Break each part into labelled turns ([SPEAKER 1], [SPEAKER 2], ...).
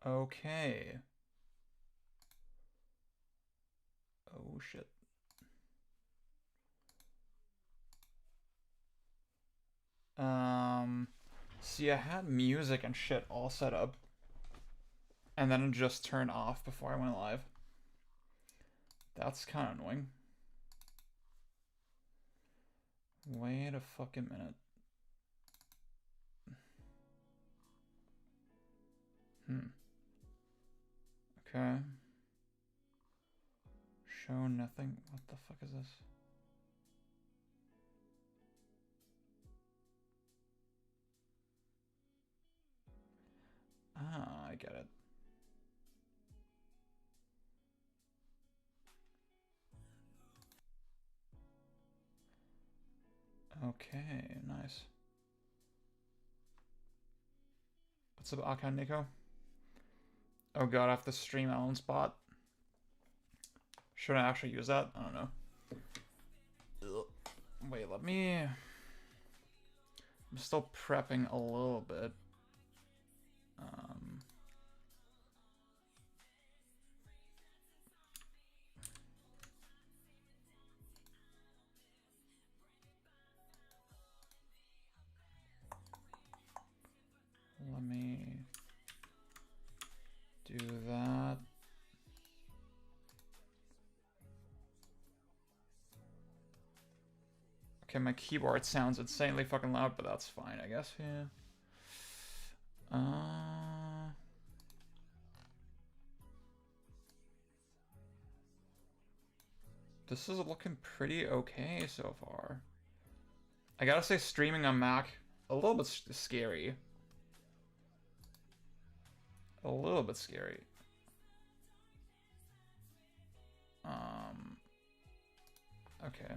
[SPEAKER 1] Okay. Oh shit. See, I had music and shit all set up, and then it just turned off before I went live. That's kind of annoying. Wait a fucking minute. Okay. Show nothing. What the fuck is this? Ah, I get it. Okay, nice. What's up, Akan Nico? Oh god, I have to stream Alan Spot. Should I actually use that? I don't know. Ugh. Wait, let me... I'm still prepping a little bit. Let me do that. Okay, my keyboard sounds insanely fucking loud, but that's fine, I guess, yeah. This is looking pretty okay so far. I gotta say, streaming on Mac, a little bit scary. A little bit scary. Okay.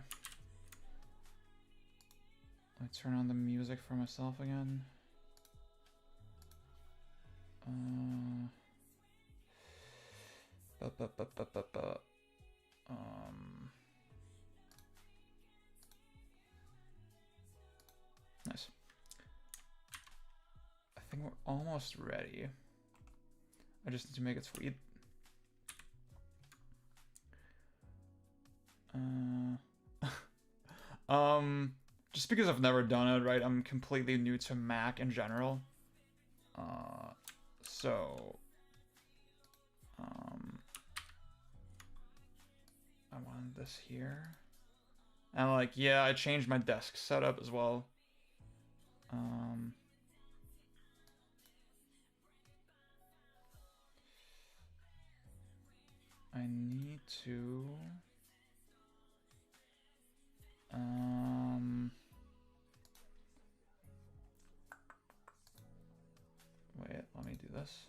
[SPEAKER 1] Let me turn on the music for myself again. Nice. I think we're almost ready. I just need to make it sweet. Just because I've never done it, right? I'm completely new to Mac in general. So I wanted this here. And like, yeah, I changed my desk setup as well. I need to wait, let me do this.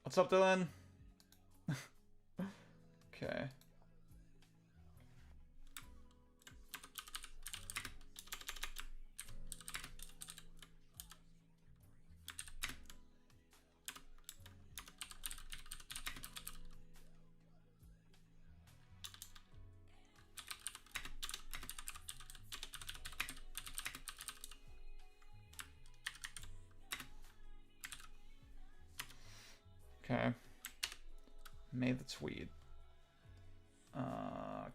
[SPEAKER 1] What's up, Dylan? Okay. Okay. Made the tweet.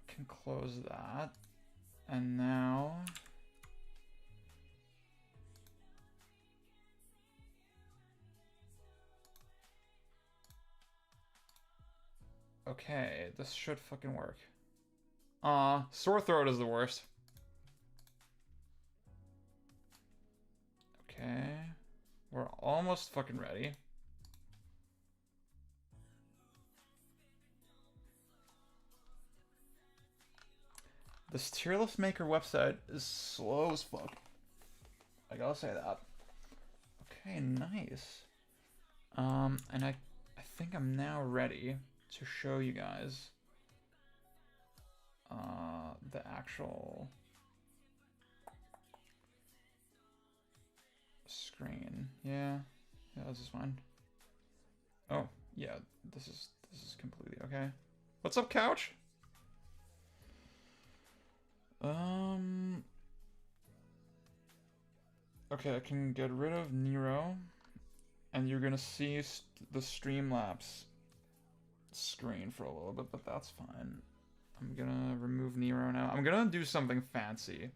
[SPEAKER 1] Can close that. And now okay, this should fucking work. Sore throat is the worst. Okay. We're almost fucking ready. This tier list maker website is slow as fuck. I gotta say that. Okay, nice. And I think I'm now ready to show you guys the actual screen. Yeah, this is fine. Oh, yeah, this is completely okay. What's up, couch? Okay, I can get rid of Nero, and you're gonna see the Streamlabs screen for a little bit, but that's fine. I'm gonna remove Nero now. I'm gonna do something fancy,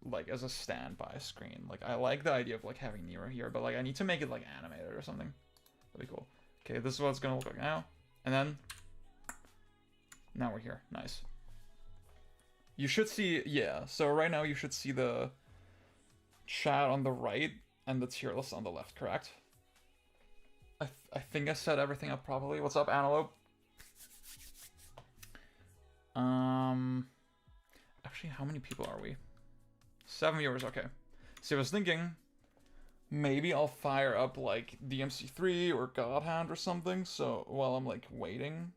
[SPEAKER 1] like as a standby screen. Like I like the idea of like having Nero here, but like I need to make it like animated or something. That'd be cool. Okay, this is what it's gonna look like now. And then now we're here. Nice. You should see, yeah. So right now you should see the chat on the right and the tier list on the left, correct? I think I set everything up properly. What's up, Antelope? Actually, how many people are we? 7 viewers, okay. So I was thinking, maybe I'll fire up like DMC3 or Godhand or something, so while I'm like waiting,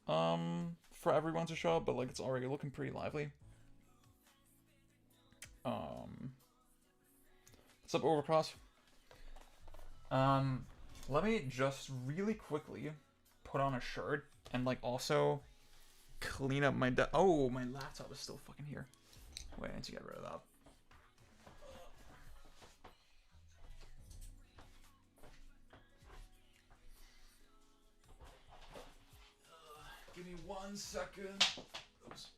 [SPEAKER 1] for everyone to show up, but like it's already looking pretty lively. What's up, Overcross? Let me just really quickly put on a shirt and like also clean up my oh, my laptop is still fucking here. Wait, I need to get rid of that. Give me 1 second. Oops.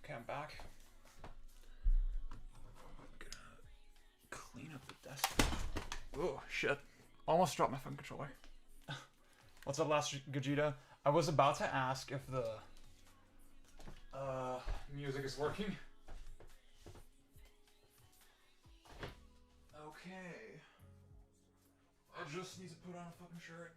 [SPEAKER 1] Okay, I'm back. I'm gonna clean up the desk. Oh, shit. Almost dropped my phone controller. What's up, last Gogeta? I was about to ask if the music is working. Okay. I just need to put on a fucking shirt.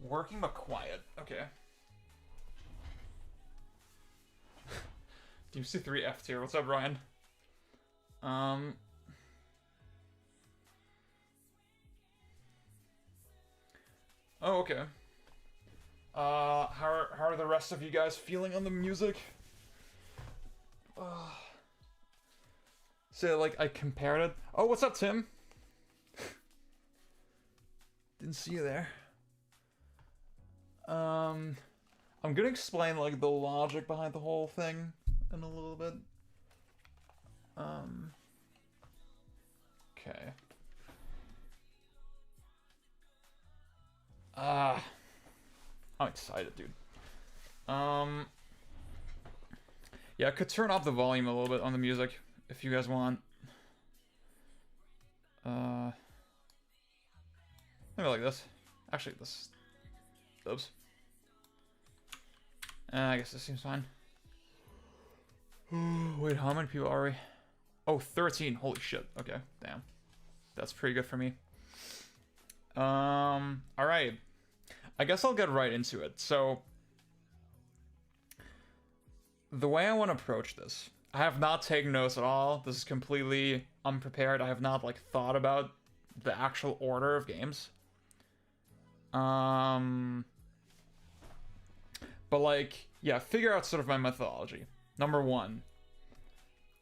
[SPEAKER 1] Working but quiet. Okay. DMC3 F tier. What's up, Ryan? Oh, okay. How are the rest of you guys feeling on the music? So like I compared it. Oh, what's up, Tim? Didn't see you there. I'm gonna explain like the logic behind the whole thing in a little bit. Okay. I'm excited, dude. Yeah, I could turn up the volume a little bit on the music if you guys want. Maybe like this. Actually, this. Oops. I guess this seems fine. Wait, how many people are we? Oh, 13. Holy shit. Okay, damn. That's pretty good for me. Alright. I guess I'll get right into it. So, the way I want to approach this, I have not taken notes at all. This is completely unprepared. I have not, like, thought about the actual order of games. But like, yeah, figure out sort of my methodology. Number one,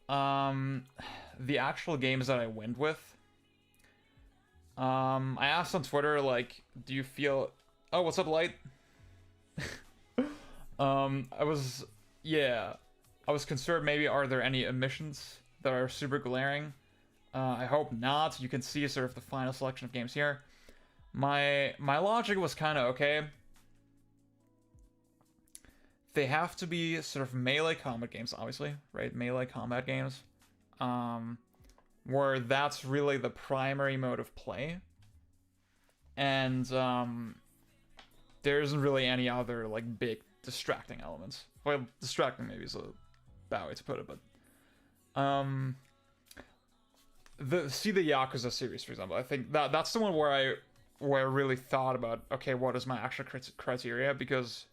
[SPEAKER 1] the actual games that I went with. I asked on Twitter, like, do you feel... Oh, what's up, Light? Yeah, I was concerned maybe are there any omissions that are super glaring. I hope not. You can see sort of the final selection of games here. My logic was kind of okay. They have to be sort of melee combat games, obviously, right? Melee combat games. Where that's really the primary mode of play. And there isn't really any other like big distracting elements. Well, distracting maybe is a bad way to put it, but see the Yakuza series, for example. I think that's the one where I really thought about, okay, what is my actual criteria? Because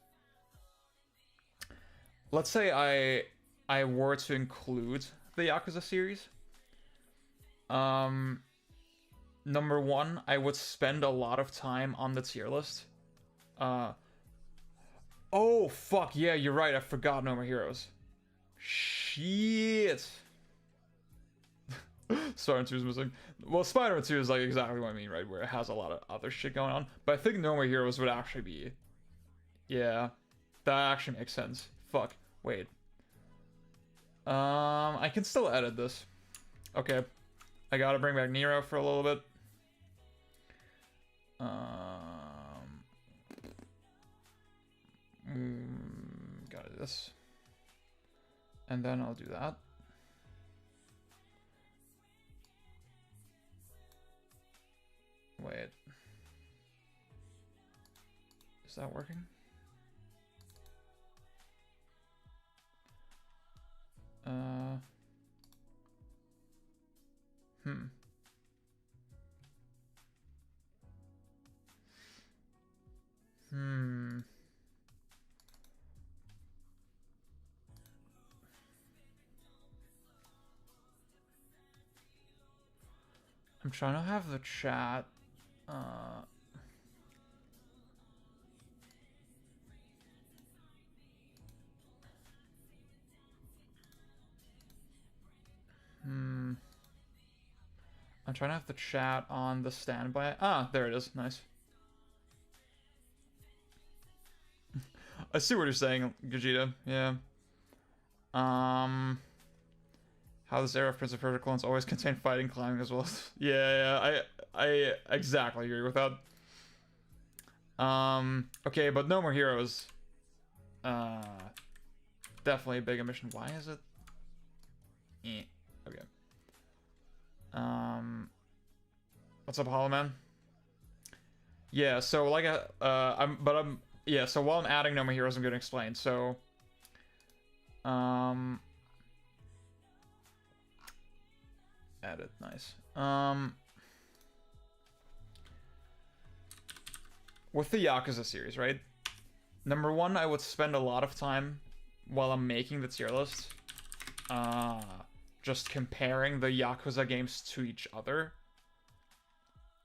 [SPEAKER 1] let's say I were to include the Yakuza series. Number one, I would spend a lot of time on the tier list. Oh, fuck, yeah, you're right, I forgot No More Heroes. Shit. Spider-Man 2 is missing. Well, Spider-Man 2 is like exactly what I mean, right? Where it has a lot of other shit going on. But I think No More Heroes would actually be... Yeah, that actually makes sense. Fuck, wait. I can still edit this. Okay. I gotta bring back Nero for a little bit. Got this. And then I'll do that. Wait. Is that working? I'm trying to have the chat. I'm trying to have the chat on the standby. Ah, there it is. Nice. I see what you're saying, Gogeta. Yeah. How this era of Prince of Persia clones always contain fighting, climbing as well. Yeah, I exactly agree with that. Okay, but No More Heroes. Definitely a big omission. Why is it? Okay. What's up, Hollow Man? Yeah, so like yeah, so while I'm adding No More Heroes, I'm gonna explain. So edit, nice. With the Yakuza series, right? Number one, I would spend a lot of time while I'm making the tier list, just comparing the Yakuza games to each other,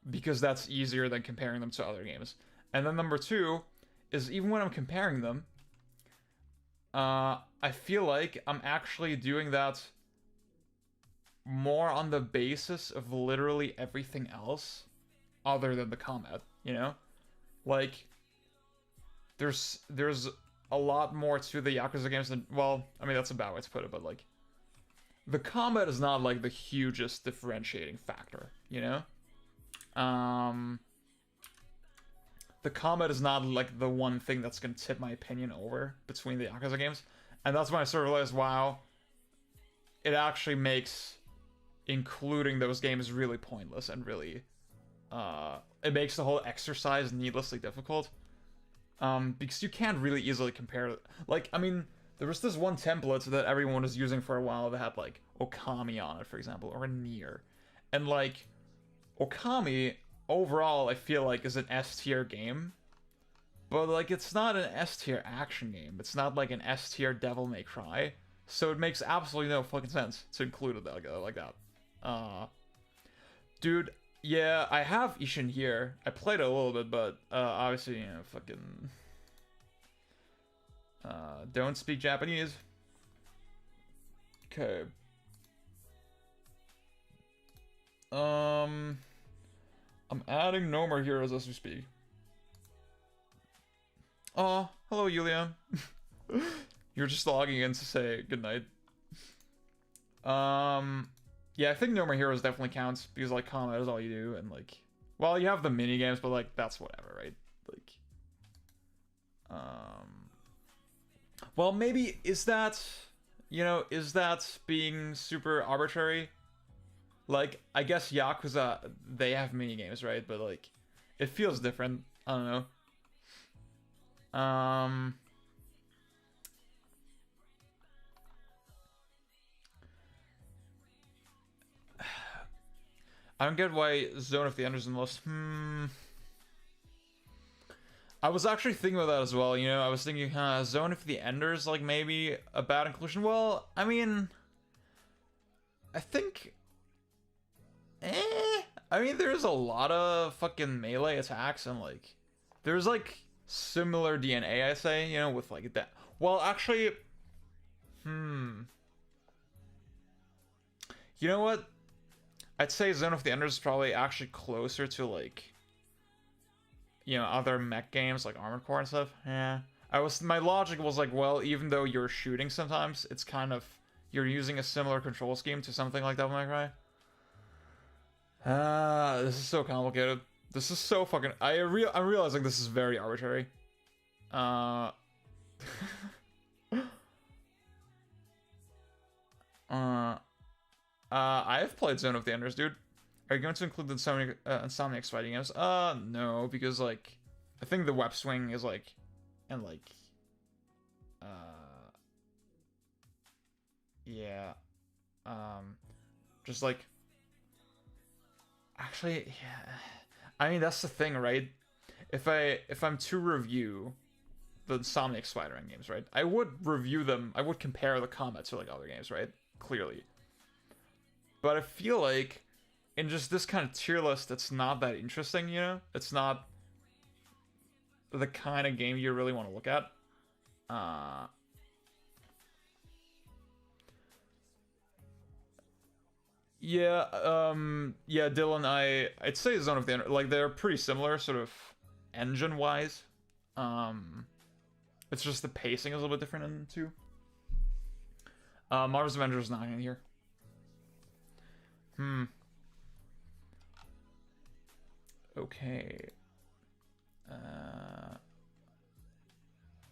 [SPEAKER 1] because that's easier than comparing them to other games. And then number two is, even when I'm comparing them, I feel like I'm actually doing that more on the basis of literally everything else other than the combat, you know? Like, there's a lot more to the Yakuza games than, well, I mean, that's a bad way to put it, but like, the combat is not like the hugest differentiating factor, you know? The combat is not like the one thing that's gonna tip my opinion over between the Yakuza games. And that's when I sort of realized, wow, it actually makes including those games really pointless and really, it makes the whole exercise needlessly difficult. Because you can't really easily compare, like, I mean, there was this one template that everyone was using for a while that had, like, Okami on it, for example, or Nier. And, like, Okami, overall, I feel like, is an S-tier game. But, like, it's not an S-tier action game. It's not, like, an S-tier Devil May Cry. So it makes absolutely no fucking sense to include it like that. Dude, yeah, I have Ishin here. I played it a little bit, but, obviously, you know, fucking... Don't speak Japanese. Okay. I'm adding no more heroes as we speak. Oh, hello, Yulia. You're just logging in to say goodnight. Yeah, I think no more heroes definitely counts because like combat is all you do, and like, well, you have the mini games, but like that's whatever, right? Like, well, maybe is that, is that being super arbitrary? Like, I guess Yakuza, they have mini games, right? But like, it feels different. I don't know. I don't get why Zone of the Enders is the most. I was actually thinking about that as well. I was thinking, Zone of the Enders, like maybe a bad inclusion. Well, I mean, I think. I mean, there's a lot of fucking melee attacks and like, there's like similar DNA, I say, with like that. Well, actually, you know what? I'd say Zone of the Enders is probably actually closer to like, other mech games like Armored Core and stuff. Yeah. My logic was like, well, even though you're shooting sometimes, it's kind of, you're using a similar control scheme to something like Devil May Cry. This is so complicated. This is so fucking. I'm realizing this is very arbitrary. I have played Zone of the Enders, dude. Are you going to include the Insomniac's fighting games? No, because like, I think the web swing is like, and like, yeah, just like. Actually, yeah. I mean, that's the thing, right? If I'm to review the Insomniac Spider-Man games, right? I would review them. I would compare the combat to like other games, right? Clearly. But I feel like in just this kind of tier list, it's not that interesting, It's not the kind of game you really want to look at. Yeah, yeah, Dylan, I'd say Zone of the Enders, like, they're pretty similar, sort of, engine-wise. It's just the pacing is a little bit different in the two. Marvel's Avengers is not in here. Okay.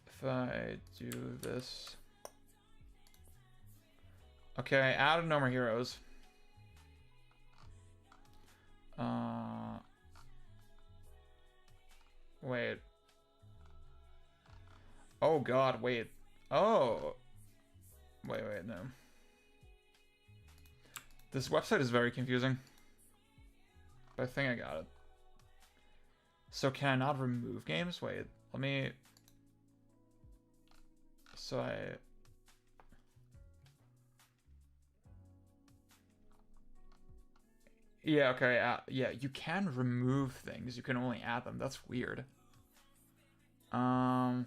[SPEAKER 1] If I do this... Okay, I added no more heroes. Wait. Oh god, wait. Oh. Wait, no. This website is very confusing. But I think I got it. So can I not remove games? Wait, let me... So Yeah, okay, yeah, you can remove things. You can only add them. That's weird. I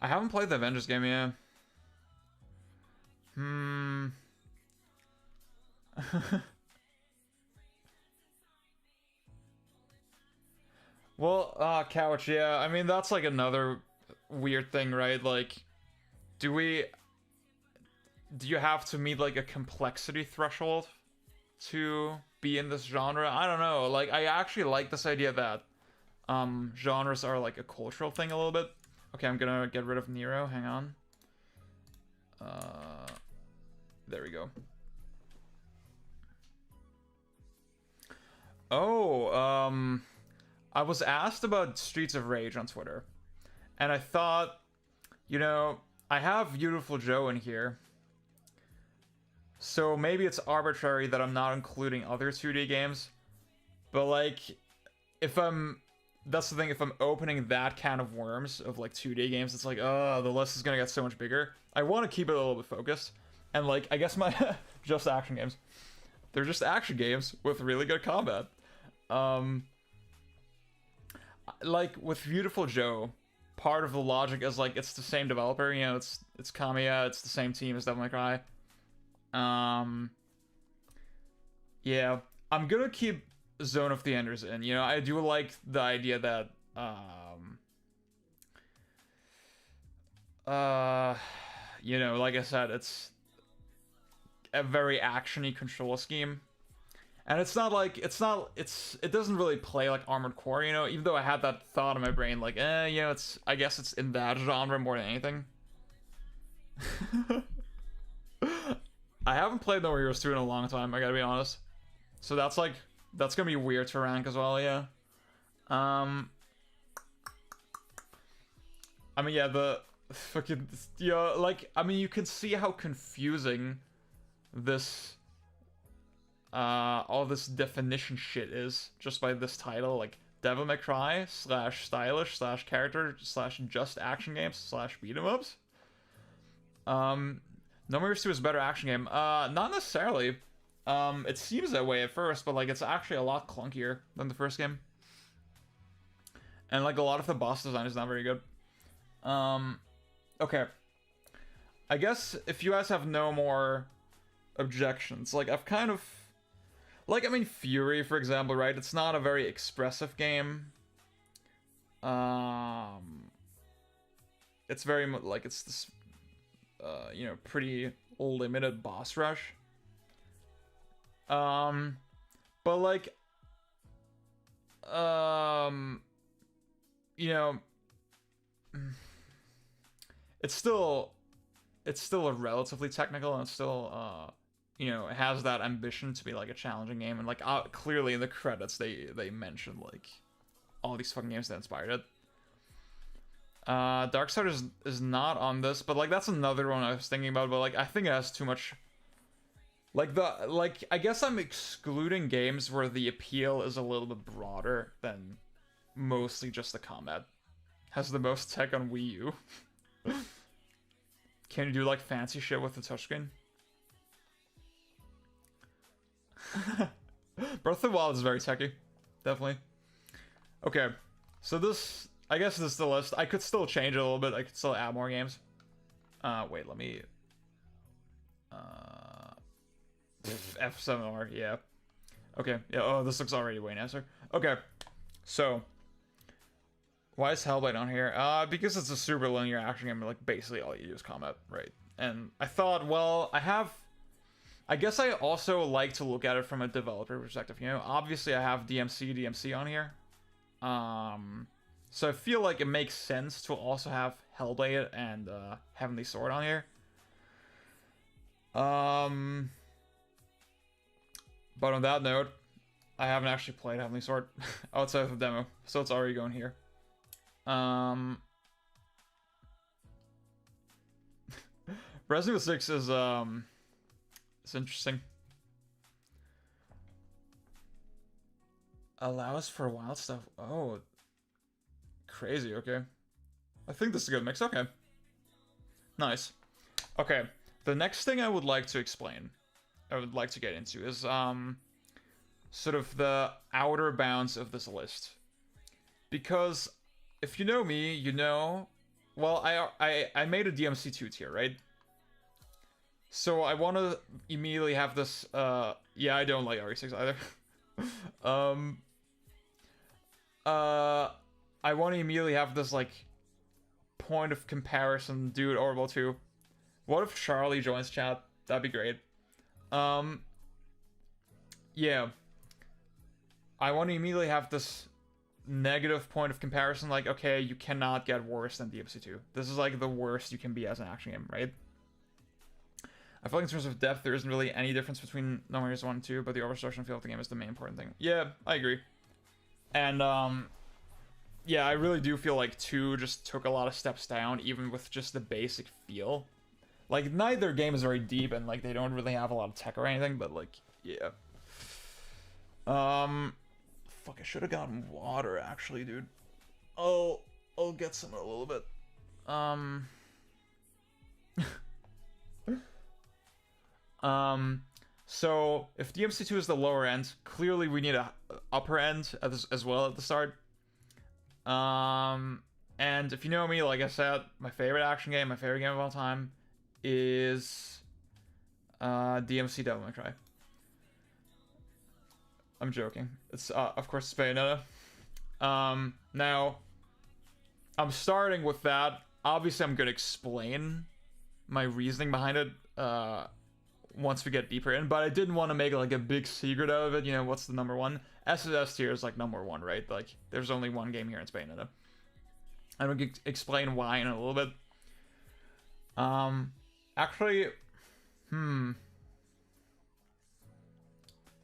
[SPEAKER 1] haven't played the Avengers game yet. Well, couch, yeah. I mean, that's like another weird thing, right? Like, do you have to meet like a complexity threshold to be in this genre? I don't know. Like, I actually like this idea that genres are like a cultural thing a little bit. Okay, I'm gonna get rid of Nero. Hang on. There we go. Oh, I was asked about Streets of Rage on Twitter, and I thought, I have Beautiful Joe in here, so maybe it's arbitrary that I'm not including other 2D games, but like, that's the thing, if I'm opening that can of worms of like 2D games, it's like, oh, the list is gonna get so much bigger. I want to keep it a little bit focused, and like, I guess my just action games. They're just action games with really good combat. Like with Beautiful Joe, part of the logic is like it's the same developer, you know, it's Kamiya, it's the same team as Devil May Cry. Yeah, I'm gonna keep Zone of the Enders in. You know, I do like the idea that you know, like I said, it's a very actiony control scheme. And it doesn't really play like Armored Core, you know, even though I had that thought in my brain, like, you know, I guess it's in that genre more than anything. I haven't played No More Heroes 2 in a long time, I gotta be honest. So that's gonna be weird to rank as well, yeah. I mean, yeah, the fucking, yeah, like, I mean, you can see how confusing this all this definition shit is just by this title, like Devil May Cry / stylish / character / just action games / beat 'em ups. No More Heroes 2 is a better action game. Not necessarily. It seems that way at first, but like it's actually a lot clunkier than the first game. And like a lot of the boss design is not very good. Okay. I guess if you guys have no more objections, like I've kind of, like, I mean, Fury, for example, right? It's not a very expressive game. It's very much like it's this, you know, pretty limited boss rush. But like, you know, it's still a relatively technical, and it's still, you know, it has that ambition to be like a challenging game, and like clearly in the credits they mentioned like all these fucking games that inspired it. Darksiders is not on this, but like that's another one I was thinking about, but like I think it has too much. Like I guess I'm excluding games where the appeal is a little bit broader than mostly just the combat. Has the most tech on Wii U. Can you do like fancy shit with the touchscreen? Breath of the Wild is very techy, definitely. Okay, so this, I guess this is the list. I could still change it a little bit. I could still add more games. Wait, let me. F7R, yeah. Okay, yeah. Oh, this looks already way nicer. Okay, so why is Hellblade on here? Because it's a super linear action game. Like basically all you do is combat, right? And I thought, well, I guess I also like to look at it from a developer perspective, you know? Obviously, I have DMC on here. So I feel like it makes sense to also have Hellblade and Heavenly Sword on here. But on that note, I haven't actually played Heavenly Sword outside of the demo, so it's already going here. Resident Evil 6 is it's interesting. Allows for wild stuff. Oh, crazy. Okay, I think this is a good mix. Okay, nice. Okay, the next thing I would like to explain, I would like to get into is sort of the outer bounds of this list, because if you know me, you know, well, I made a DMC2 tier, right? So I want to immediately have this, yeah, I don't like RE6 either. I want to immediately have this, like, point of comparison, dude, Orbital 2. What if Charlie joins chat? That'd be great. Yeah. I want to immediately have this negative point of comparison, like, okay, you cannot get worse than DMC2. This is, like, the worst you can be as an action game, right? I feel like in terms of depth, there isn't really any difference between No More Heroes 1 and 2, but the overstructure and feel of the game is the main important thing. Yeah, I agree. And, yeah, I really do feel like 2 just took a lot of steps down, even with just the basic feel. Like, neither game is very deep, and, like, they don't really have a lot of tech or anything, but, like, yeah. Fuck, I should have gotten water, actually, dude. I'll get some in a little bit. So if DMC2 is the lower end, clearly we need a upper end as well at the start. And And if you know me, like I said, my favorite action game, my favorite game of all time, is DMC Devil May Cry. I'm joking. It's of course it's Bayonetta. Now I'm starting with that. Obviously, I'm gonna explain my reasoning behind it once we get deeper in, but I didn't want to make like a big secret out of it. You know, what's the number one? S tier is like number one, right? Like, there's only one game here in Bayonetta. I'm gonna explain why in a little bit. Actually,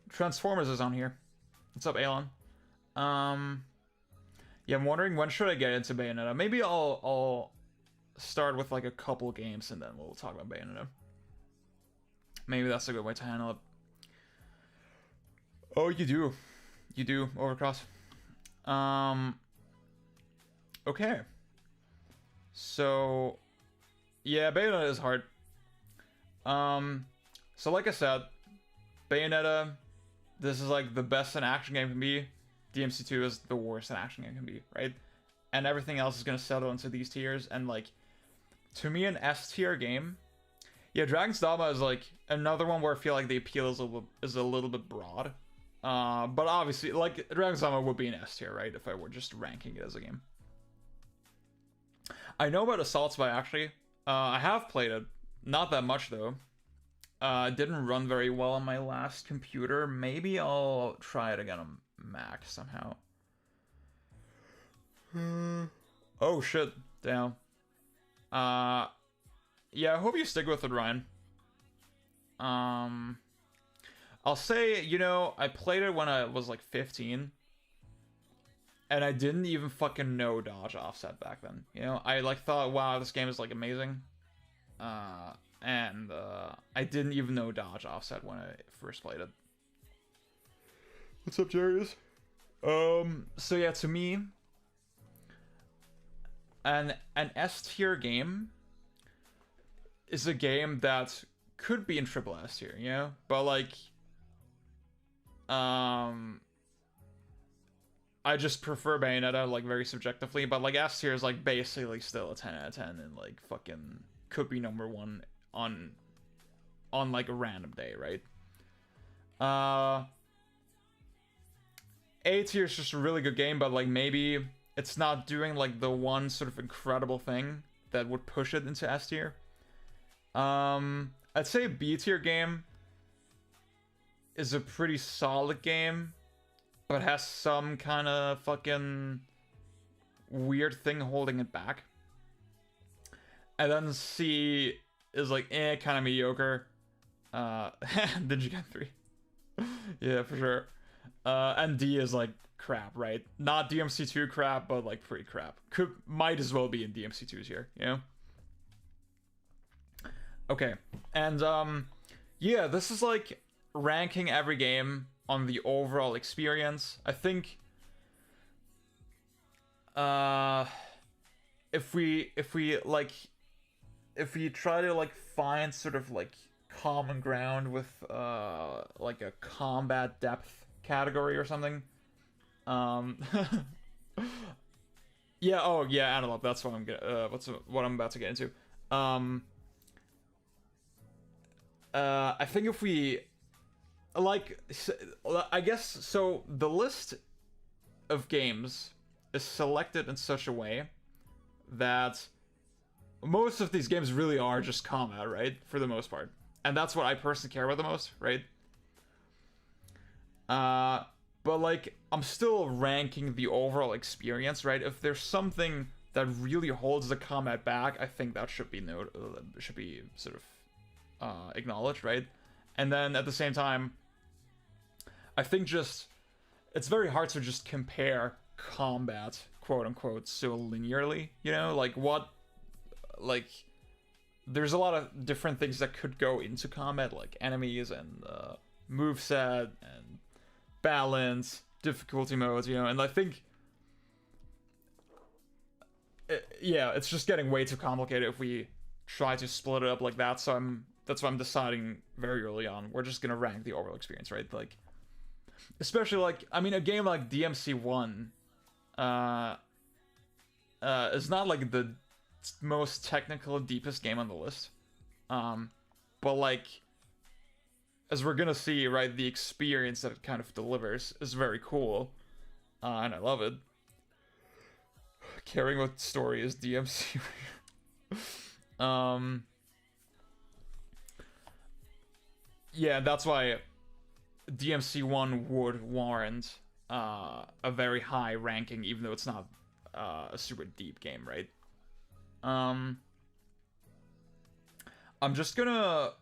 [SPEAKER 1] Transformers is on here. What's up, Elon? Yeah, I'm wondering when should I get into Bayonetta. Maybe I'll start with like a couple games and then we'll talk about Bayonetta. Maybe that's a good way to handle it. Oh, you do, Overcross. Okay. So, yeah, Bayonetta is hard. So like I said, Bayonetta, this is like the best an action game can be. DMC2 is the worst an action game can be, right? And everything else is gonna settle into these tiers. And like, to me, an S tier game, yeah, Dragon's Dogma is like another one where I feel like the appeal is a little bit broad. But obviously, like, Dragon's Dogma would be an S tier, right? If I were just ranking it as a game. I know about Assault Spy, actually. I have played it. Not that much, though. It didn't run very well on my last computer. Maybe I'll try it again on Mac somehow. Oh, shit. Damn. Yeah, I hope you stick with it, Ryan. I'll say, you know, I played it when I was like 15. And I didn't even fucking know dodge offset back then. You know, I like thought, wow, this game is like amazing. And I didn't even know dodge offset when I first played it. What's up, Jarius? So yeah, to me, an S tier game is a game that could be in triple S tier, you know? But like, I just prefer Bayonetta, like, very subjectively, but like S tier is like basically still a 10 out of 10 and like fucking could be number one on like a random day, right? A tier is just a really good game, but like maybe it's not doing like the one sort of incredible thing that would push it into S tier. I'd say a B tier game is a pretty solid game, but has some kind of fucking weird thing holding it back. And then C is like, kind of mediocre. Did you get 3? Yeah, for sure. And D is like crap, right? Not DMC2 crap, but like pretty crap. Might as well be in DMC2's here, you know? Okay, and yeah, this is like ranking every game on the overall experience. I think if we try to like find sort of like common ground with like a combat depth category or something, yeah, oh yeah, Antelope, that's what I'm gonna what I'm about to get into. I think if we like, I guess so, the list of games is selected in such a way that most of these games really are just combat, right? For the most part. And that's what I personally care about the most, right? But like, I'm still ranking the overall experience, right? If there's something that really holds the combat back, I think that should be sort of acknowledged, right? And then at the same time, I think just it's very hard to just compare combat, quote unquote, so linearly, you know? Like there's a lot of different things that could go into combat, like enemies and moveset and balance, difficulty modes, you know? And I think yeah, it's just getting way too complicated if we try to split it up like that. So that's what I'm deciding very early on. We're just gonna rank the overall experience, right? Like, especially like, I mean, a game like DMC1, It's not like the most technical, deepest game on the list. But like, as we're gonna see, right, the experience that it kind of delivers is very cool, and I love it. Caring what story is DMC. Yeah, that's why DMC1 would warrant a very high ranking, even though it's not a super deep game, right? I'm just gonna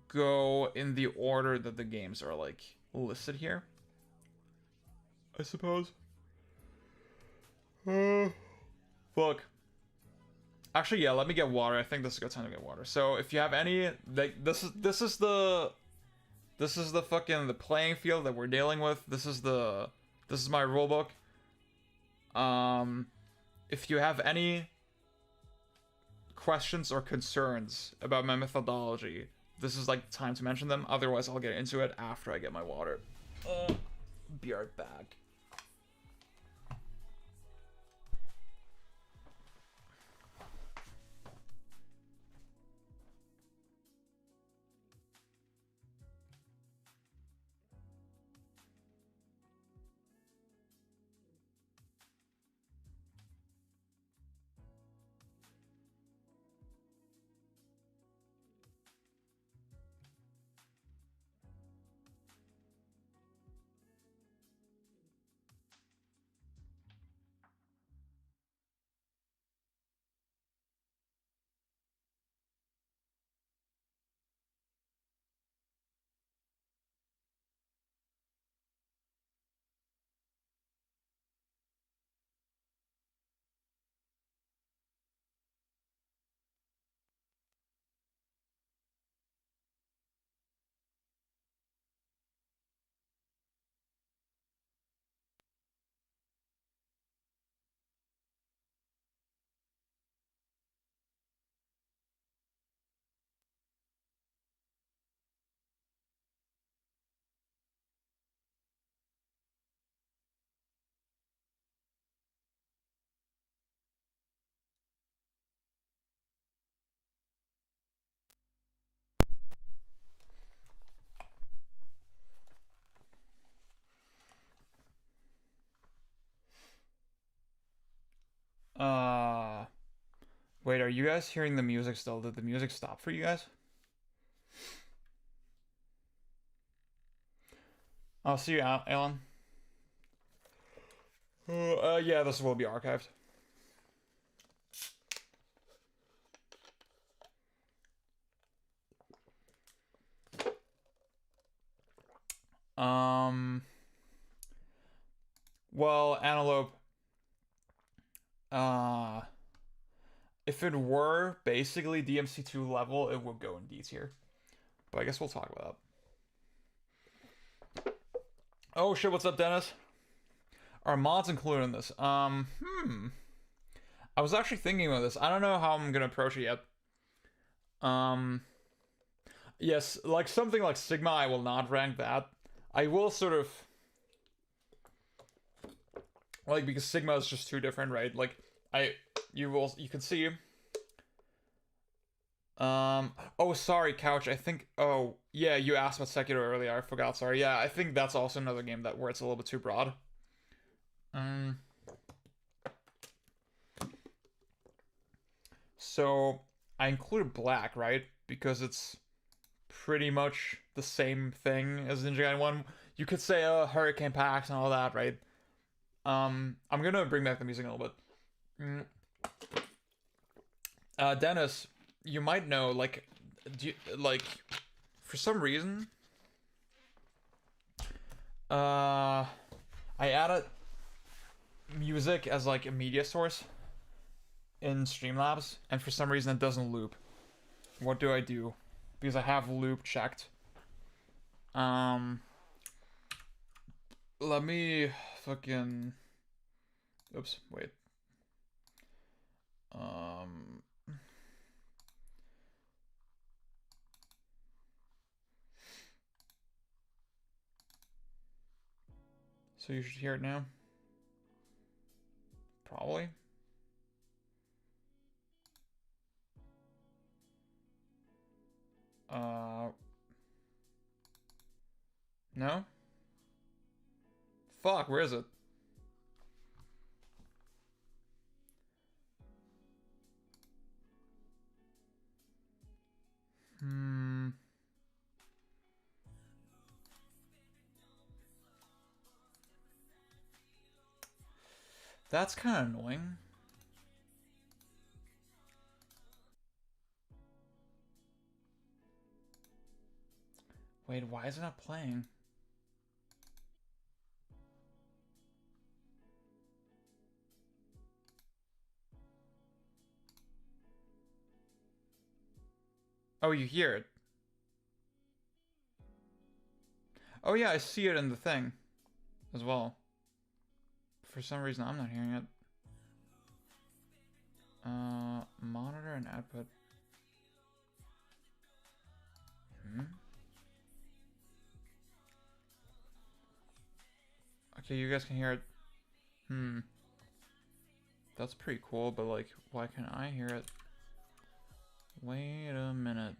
[SPEAKER 1] go in the order that the games are like listed here, I suppose. Fuck. Actually, yeah, let me get water. I think this is a good time to get water. So if you have any, like, this is the fucking the playing field that we're dealing with. This is my rulebook. If you have any questions or concerns about my methodology, this is like the time to mention them. Otherwise, I'll get into it after I get my water. Be right back. Wait, are you guys hearing the music still? Did the music stop for you guys? I'll see you out, Alan. Yeah, this will be archived. Well, Antelope, if it were basically DMC2 level, it would go in D tier. But I guess we'll talk about that. Oh shit, what's up, Dennis? Are mods included in this? I was actually thinking about this. I don't know how I'm gonna approach it yet. Yes, like something like Sigma, I will not rank that. I will sort of like, because Sigma is just too different, right? Like you can see. Oh, sorry, Couch. I think. Oh, yeah. You asked about Sekiro earlier. I forgot. Sorry. Yeah, I think that's also another game that where it's a little bit too broad. So I included Black, right? Because it's pretty much the same thing as Ninja Gaiden 1. You could say Hurricane Packs and all that, right? I'm gonna bring back the music a little bit. Dennis, you might know, like, for some reason, I added music as like a media source in Streamlabs, and for some reason it doesn't loop. What do I do? Because I have loop checked. Let me fucking. Oops, wait. So you should hear it now. Probably. No? Fuck, where is it? That's kind of annoying. Wait, why is it not playing? Oh, you hear it. Oh yeah, I see it in the thing as well. For some reason, I'm not hearing it. Monitor and output. Okay, you guys can hear it. That's pretty cool, but like, why can't I hear it? Wait a minute.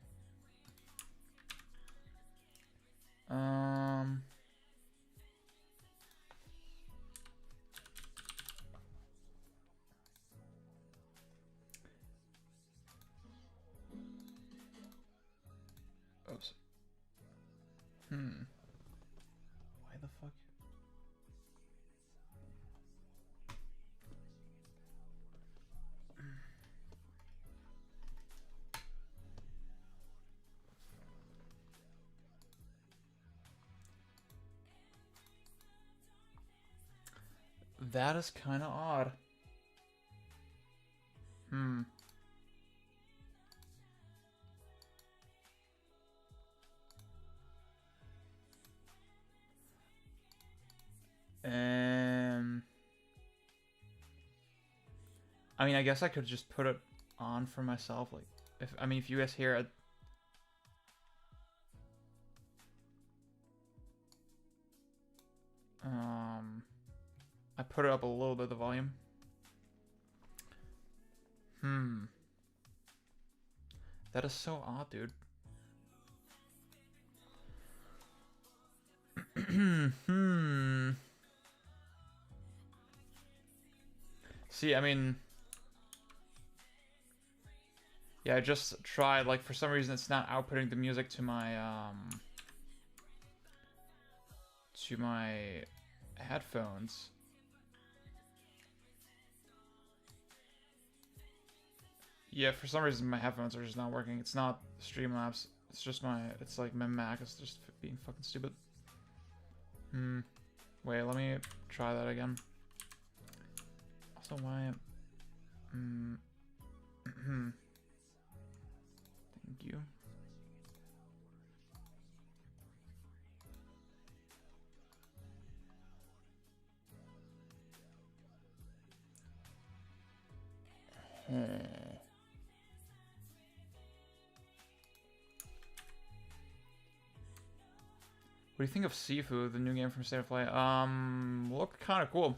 [SPEAKER 1] Oops. Why the fuck? That is kind of odd. I mean, I guess I could just put it on for myself. Like, if you guys hear it. I put it up a little bit, the volume. That is so odd, dude. See, I mean... Yeah, I just tried, like, for some reason it's not outputting the music to my headphones. Yeah, for some reason my headphones are just not working. It's not Streamlabs. It's just it's like my Mac is just being fucking stupid. Wait, let me try that again. Also, why? Thank you. What do you think of Sifu, the new game from State of Play? Look kind of cool.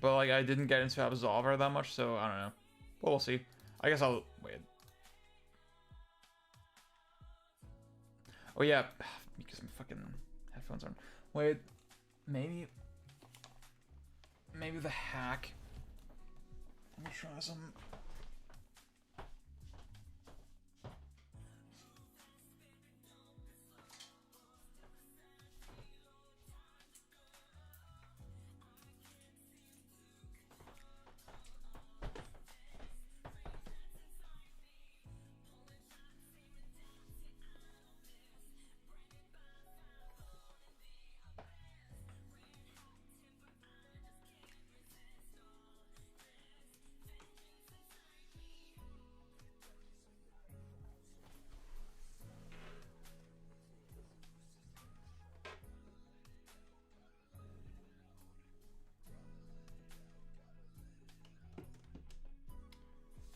[SPEAKER 1] But like I didn't get into Absolver that much, so I don't know. But we'll see. I guess I'll wait. Oh yeah, because my fucking headphones aren't. Wait, maybe the hack. Let me try some.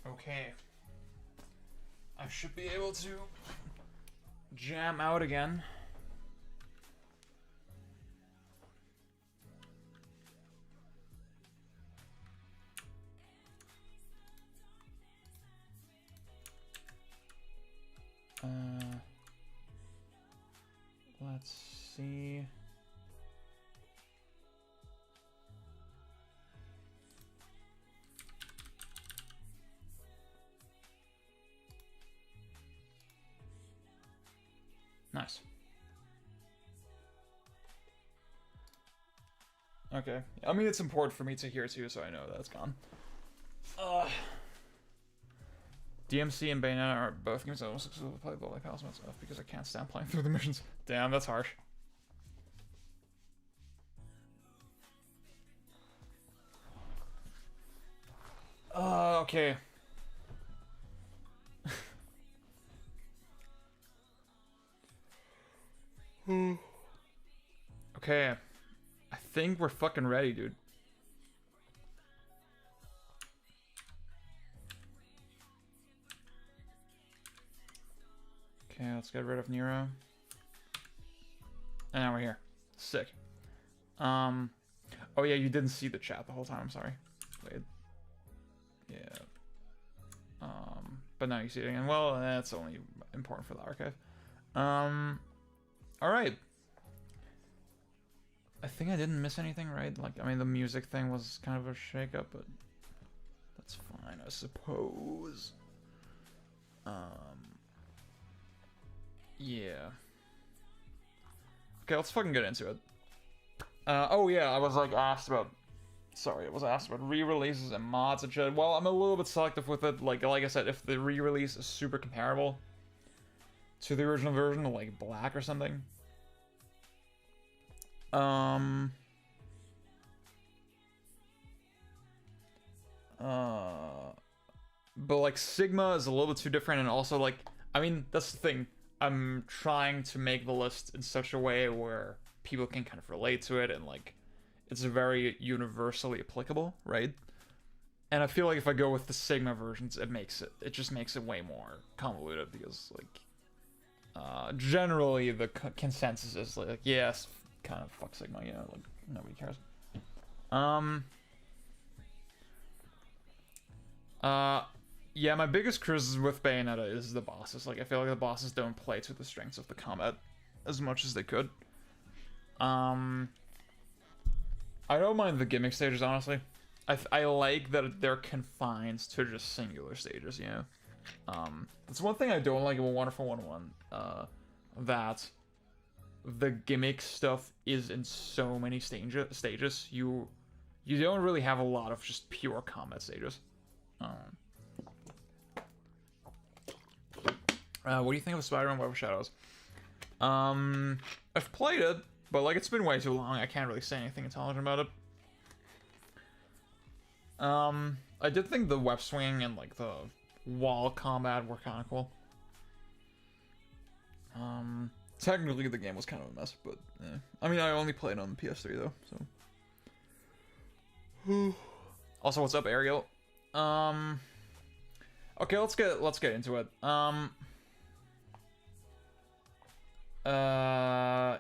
[SPEAKER 1] Okay. I should be able to jam out again. Let's see. Nice. Okay. I mean, it's important for me to hear too, so I know that's gone. DMC and Bayonetta are both games I almost exclusively play like House myself because I can't stand playing through the missions. Damn, that's harsh. Okay. Okay. I think we're fucking ready, dude. Okay, let's get rid of Nero. And now we're here. Sick. Oh yeah, you didn't see the chat the whole time, I'm sorry. Wait. Yeah. But now you see it again. Well, that's only important for the archive. Alright. I think I didn't miss anything, right? Like, I mean, the music thing was kind of a shakeup, but that's fine, I suppose. Yeah. Okay, let's fucking get into it. Oh yeah, I was like asked about... Sorry, I was asked about re-releases and mods and shit. Well, I'm a little bit selective with it. Like I said, if the re-release is super comparable to the original version, like Black or something. But like Sigma is a little bit too different, and also like, I mean, that's the thing. I'm trying to make the list in such a way where people can kind of relate to it, and like, it's very universally applicable, right? And I feel like if I go with the Sigma versions, it just makes it way more convoluted because like, generally the consensus is like, yes, kind of fuck Sigma, you know, like nobody cares. Yeah, my biggest criticism with Bayonetta is the bosses. Like, I feel like the bosses don't play to the strengths of the combat as much as they could. I don't mind the gimmick stages, honestly. I like that they're confined to just singular stages, you know? That's one thing I don't like about Wonderful 101, that the gimmick stuff is in so many stages. You don't really have a lot of just pure combat stages. What do you think of Spider-Man Web of Shadows? I've played it, but like it's been way too long. I can't really say anything intelligent about it. I did think the web swing and like the wall combat were kind of cool. Technically the game was kind of a mess, but yeah. I mean, I only played on the PS3 though, so. Also, what's up, Ariel? Okay, let's get into it.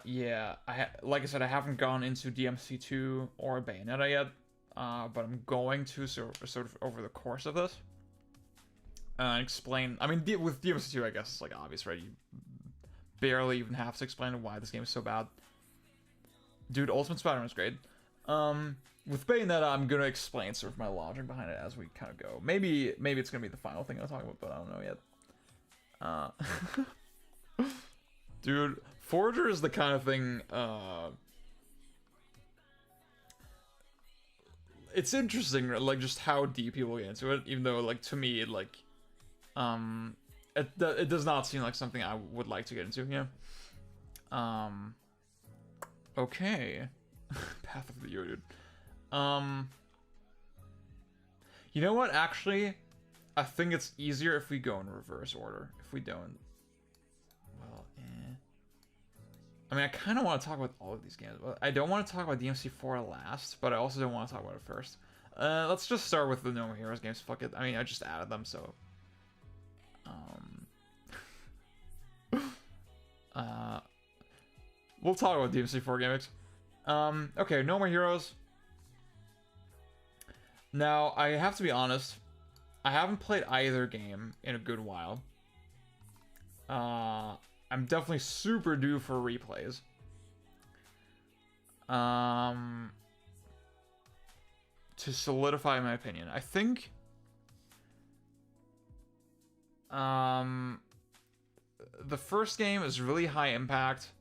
[SPEAKER 1] Yeah, like I said, I haven't gone into DMC2 or Bayonetta yet, but I'm going to sort of over the course of this explain. I mean, with DMC2, I guess it's like obvious, right? You barely even have to explain why this game is so bad. Dude, Ultimate Spider-Man is great. With Bayonetta, I'm gonna explain sort of my logic behind it as we kind of go. Maybe it's gonna be the final thing I'll talk about, but I don't know yet. Dude, Forger is the kind of thing, it's interesting, like, just how deep people get into it, even though, like, to me, like, it does not seem like something I would like to get into, you know? Okay. Path of the Yo, dude. You know what, actually, I think it's easier if we go in reverse order. If we don't, well, I mean, I kind of want to talk about all of these games. I don't want to talk about DMC4 last, but I also don't want to talk about it first. Let's just start with the No More Heroes games. Fuck it. I mean, I just added them, so. We'll talk about DMC4 gimmicks. Okay, No More Heroes. Now, I have to be honest. I haven't played either game in a good while. I'm definitely super due for replays. To solidify my opinion, I think the first game is really high impact,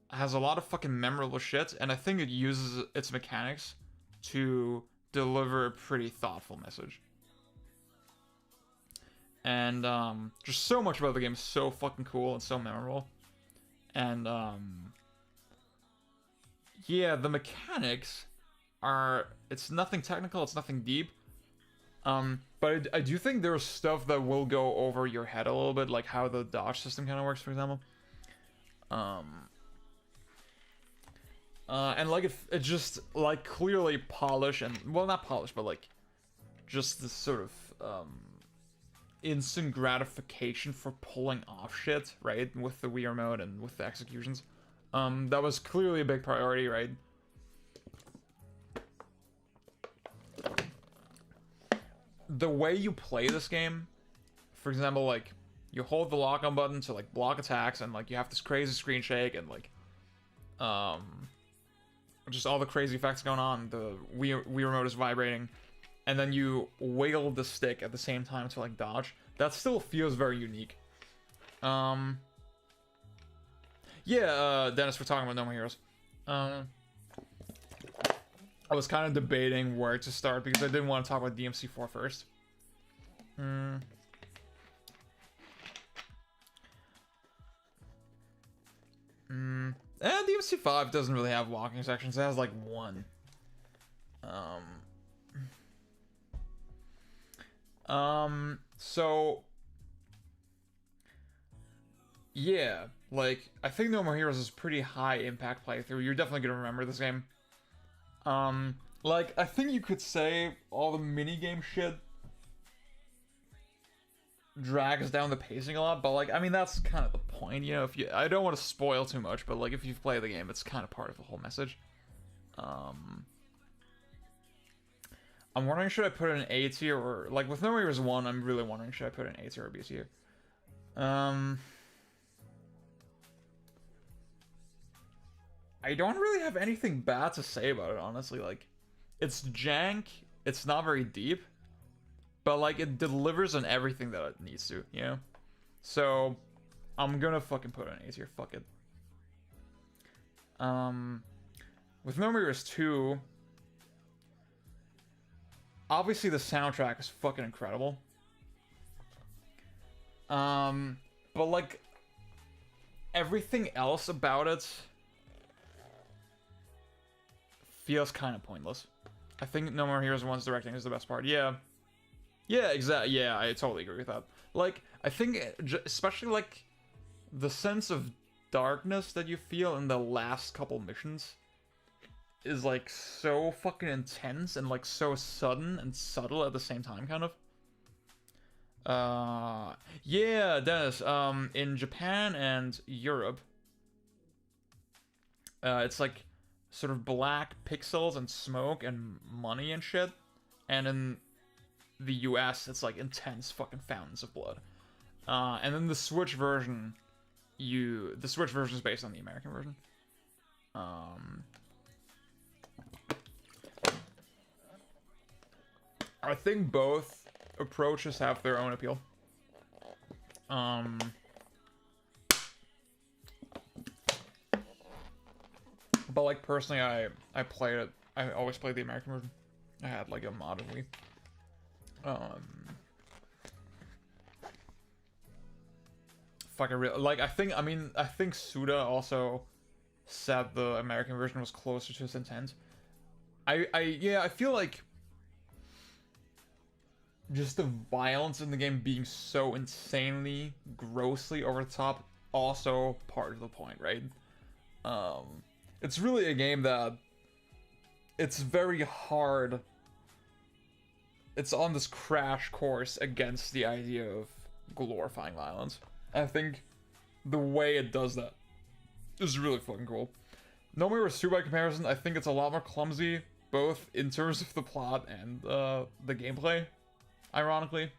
[SPEAKER 1] has a lot of fucking memorable shit, and I think it uses its mechanics to deliver a pretty thoughtful message. And just so much about the game is so fucking cool and so memorable. And yeah, the mechanics are, it's nothing technical, it's nothing deep. But I do think there's stuff that will go over your head a little bit, like how the dodge system kind of works, for example. And like it just like clearly polish and, well, not polish, but like just this sort of instant gratification for pulling off shit, right? With the Wii remote and with the executions. That was clearly a big priority, right? The way you play this game, for example, like you hold the lock-on button to like block attacks, and like you have this crazy screen shake and like just all the crazy effects going on. The Wii remote is vibrating, and then you wiggle the stick at the same time to like dodge. That still feels very unique. Yeah, Dennis, we're talking about No More Heroes. I was kind of debating where to start because I didn't want to talk about DMC4 first. And DMC5 doesn't really have walking sections. It has like one. So yeah, like I think No More Heroes is a pretty high impact playthrough. You're definitely gonna remember this game. Like I think you could say all the minigame shit drags down the pacing a lot, but like I mean that's kind of the point, you know. If you, I don't want to spoil too much, but like if you've played the game, it's kind of part of the whole message. I'm wondering, should I put it in A tier, or like with No More Heroes 1, I'm really wondering, should I put it in A tier or B tier? I don't really have anything bad to say about it, honestly. Like, it's jank, it's not very deep, but like it delivers on everything that it needs to, you know? So I'm gonna fucking put it in A tier, fuck it. With No More Heroes 2, obviously the soundtrack is fucking incredible. But like everything else about it feels kind of pointless. I think No More Heroes 1's directing is the best part. Yeah. Yeah, exactly. Yeah, I totally agree with that. Like, I think, especially like the sense of darkness that you feel in the last couple missions is like so fucking intense and like so sudden and subtle at the same time, kind of. Yeah, Dennis, in Japan and Europe, it's like sort of black pixels and smoke and money and shit, and in the US it's like intense fucking fountains of blood. And then the Switch version, the Switch version is based on the American version. I think both approaches have their own appeal. But like personally, I played it. I always played the American version. I had like a mod of Wii. Fucking real. Like I think Suda also said the American version was closer to his intent. I feel like just the violence in the game being so insanely, grossly over the top, also part of the point, right? It's really a game that it's very hard. It's on this crash course against the idea of glorifying violence. I think the way it does that is really fucking cool. No More Heroes 2 by comparison, I think it's a lot more clumsy, both in terms of the plot and the gameplay, ironically.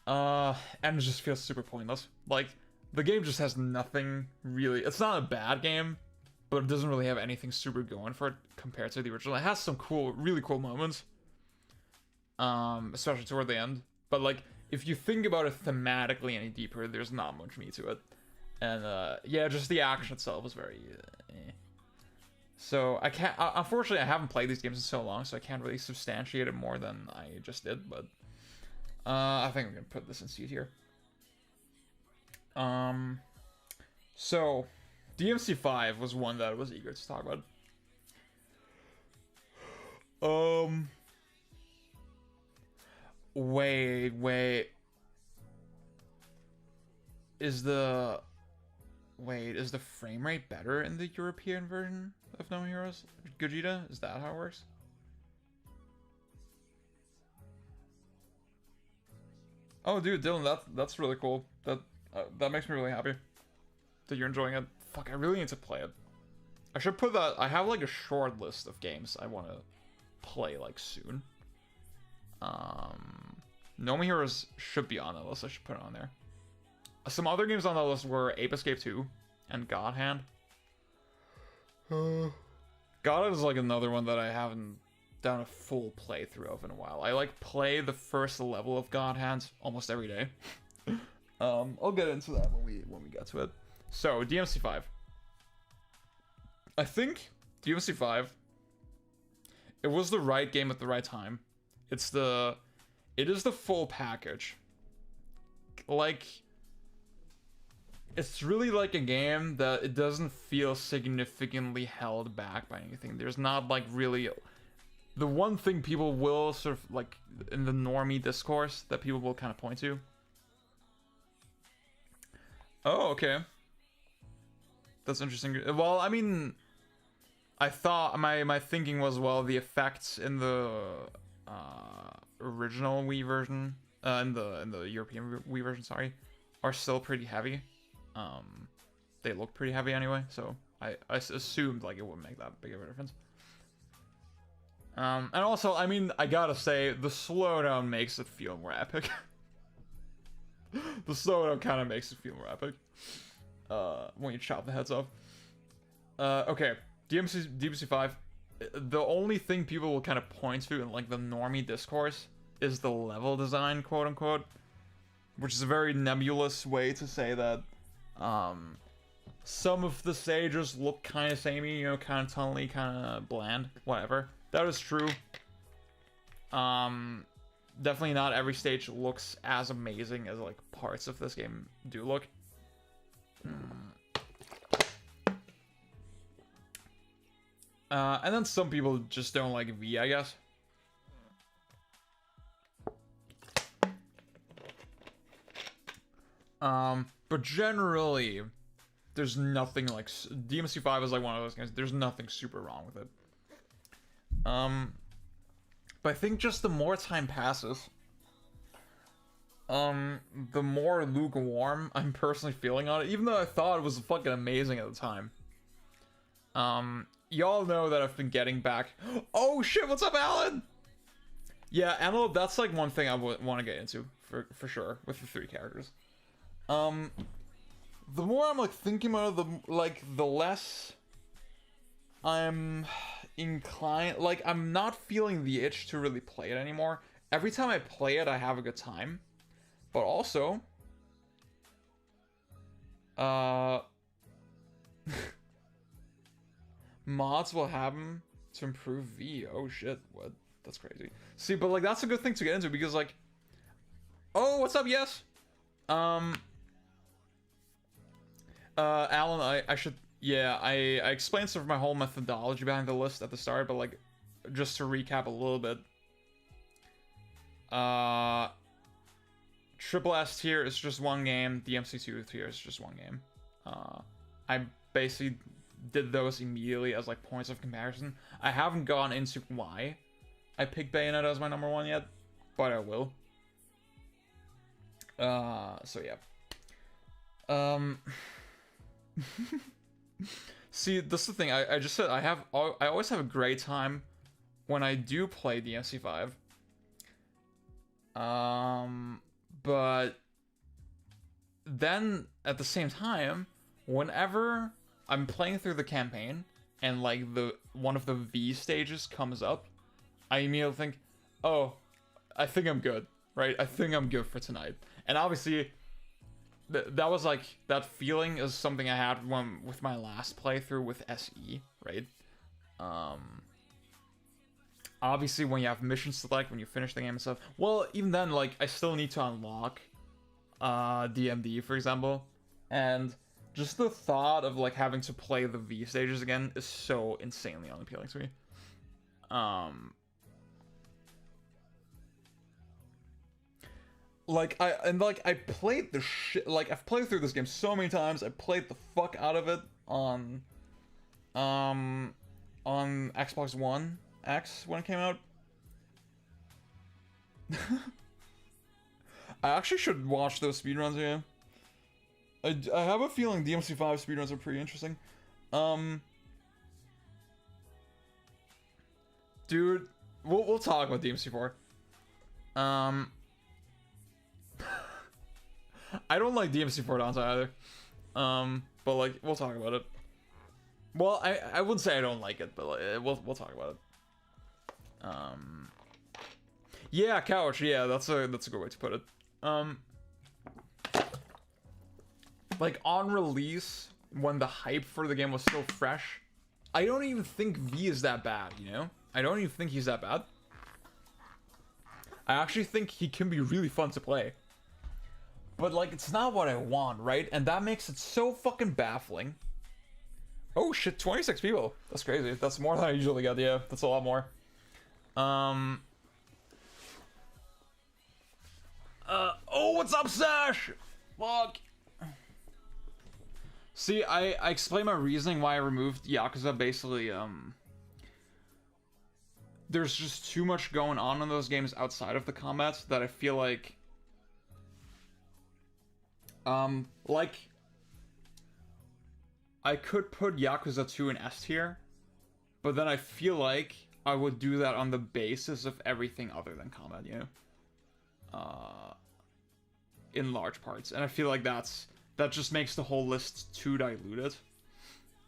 [SPEAKER 1] And it just feels super pointless. Like, the game just has nothing really. It's not a bad game, but it doesn't really have anything super going for it compared to the original. It has some cool, really cool moments, especially toward the end. But like, if you think about it thematically any deeper, there's not much meat to it. And yeah, just the action itself is very. So I can't. Unfortunately, I haven't played these games in so long, so I can't really substantiate it more than I just did. But I think I'm gonna put this in C tier. So DMC5 was one that I was eager to talk about. Wait. Is the frame rate better in the European version of No Heroes? Gogeta? Is that how it works? Oh, dude, Dylan, that's really cool. That makes me really happy that you're enjoying it. Fuck, I really need to play it. I should put that. I have like a short list of games I want to play like soon. No Heroes should be on that list. I should put it on there. Some other games on that list were Ape Escape 2 and God Hand. God Hand is like another one that I haven't done a full playthrough of in a while. I like play the first level of God Hand almost every day. I'll get into that when we get to it. So DMC5. I think DMC5. It was the right game at the right time. It is the full package. Like, it's really like a game that it doesn't feel significantly held back by anything. There's not like really the one thing people will sort of like in the normie discourse that people will kind of point to. Oh, okay. That's interesting. Well, I mean, I thought my thinking was, well, the effects in the original Wii version, in the European Wii version, sorry, are still pretty heavy. They look pretty heavy anyway, so I assumed like it wouldn't make that big of a difference. And also, I mean, I gotta say, the slowdown makes it feel more epic. The slowdown kind of makes it feel more epic. When you chop the heads off. Okay, DMC5. The only thing people will kind of point to in like the normie discourse is the level design, quote unquote, which is a very nebulous way to say that. Some of the stages look kind of samey, you know, kind of tonally, kind of bland, whatever. That is true. Definitely not every stage looks as amazing as like parts of this game do look. And then some people just don't like V, I guess. But generally, there's nothing like DMC5 is like one of those games. There's nothing super wrong with it. But I think just the more time passes, the more lukewarm I'm personally feeling on it. Even though I thought it was fucking amazing at the time. Y'all know that I've been getting back. Oh shit! What's up, Alan? Yeah, Antelope. That's like one thing I would want to get into for sure with the 3 characters. The more I'm like thinking about it, the less I'm inclined. Like, I'm not feeling the itch to really play it anymore. Every time I play it, I have a good time, but also, mods will happen to improve V. Oh shit! What? That's crazy. See, but like that's a good thing to get into because like, oh, what's up? Yes. Alan, I should, yeah, I explained sort of my whole methodology behind the list at the start, but like, just to recap a little bit. Triple S tier is just one game, DMC2 tier is just one game. I basically did those immediately as like points of comparison. I haven't gone into why I picked Bayonetta as my number 1 yet, but I will. So yeah. See, this is the thing. I just said I always have a great time when I do play DMC5. But then at the same time, whenever I'm playing through the campaign and like one of the V stages comes up, I immediately think, oh, I think I'm good, right? I think I'm good for tonight. And obviously, that was like, that feeling is something I had with my last playthrough with SE, right? Obviously, when you have mission select, when you finish the game and stuff, well, even then, like, I still need to unlock DMD, for example, and just the thought of like having to play the V stages again is so insanely unappealing to me. I played the shit, like, I've played through this game so many times. I played the fuck out of it on Xbox One X when it came out. I actually should watch those speedruns, yeah. I have a feeling DMC5 speedruns are pretty interesting. Dude, we'll talk about DMC4. I don't like DMC4 downside either. But like, we'll talk about it. Well, I wouldn't say I don't like it, but like, we'll talk about it. Yeah, couch. Yeah, that's a good way to put it. Like on release, when the hype for the game was still fresh, I don't even think V is that bad. You know, I don't even think he's that bad. I actually think he can be really fun to play. But like, it's not what I want, right? And that makes it so fucking baffling. Oh shit, 26 people. That's crazy. That's more than I usually get. Yeah, that's a lot more. Oh, what's up, Sash? Fuck. See, I explained my reasoning why I removed Yakuza. Basically, there's just too much going on in those games outside of the combat that I feel like, I could put Yakuza 2 in S tier, but then I feel like I would do that on the basis of everything other than combat, you know? In large parts. And I feel like that just makes the whole list too diluted.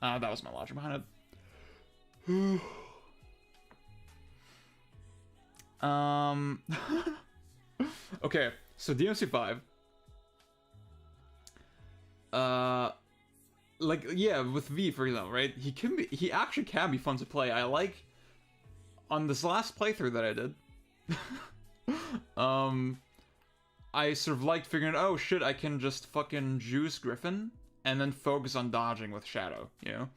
[SPEAKER 1] That was my logic behind it. Okay, so DMC5. Like, yeah, with V, for example, right? He actually can be fun to play. I like, on this last playthrough that I did, I sort of liked figuring out, oh shit, I can just fucking juice Griffin and then focus on dodging with Shadow, you know?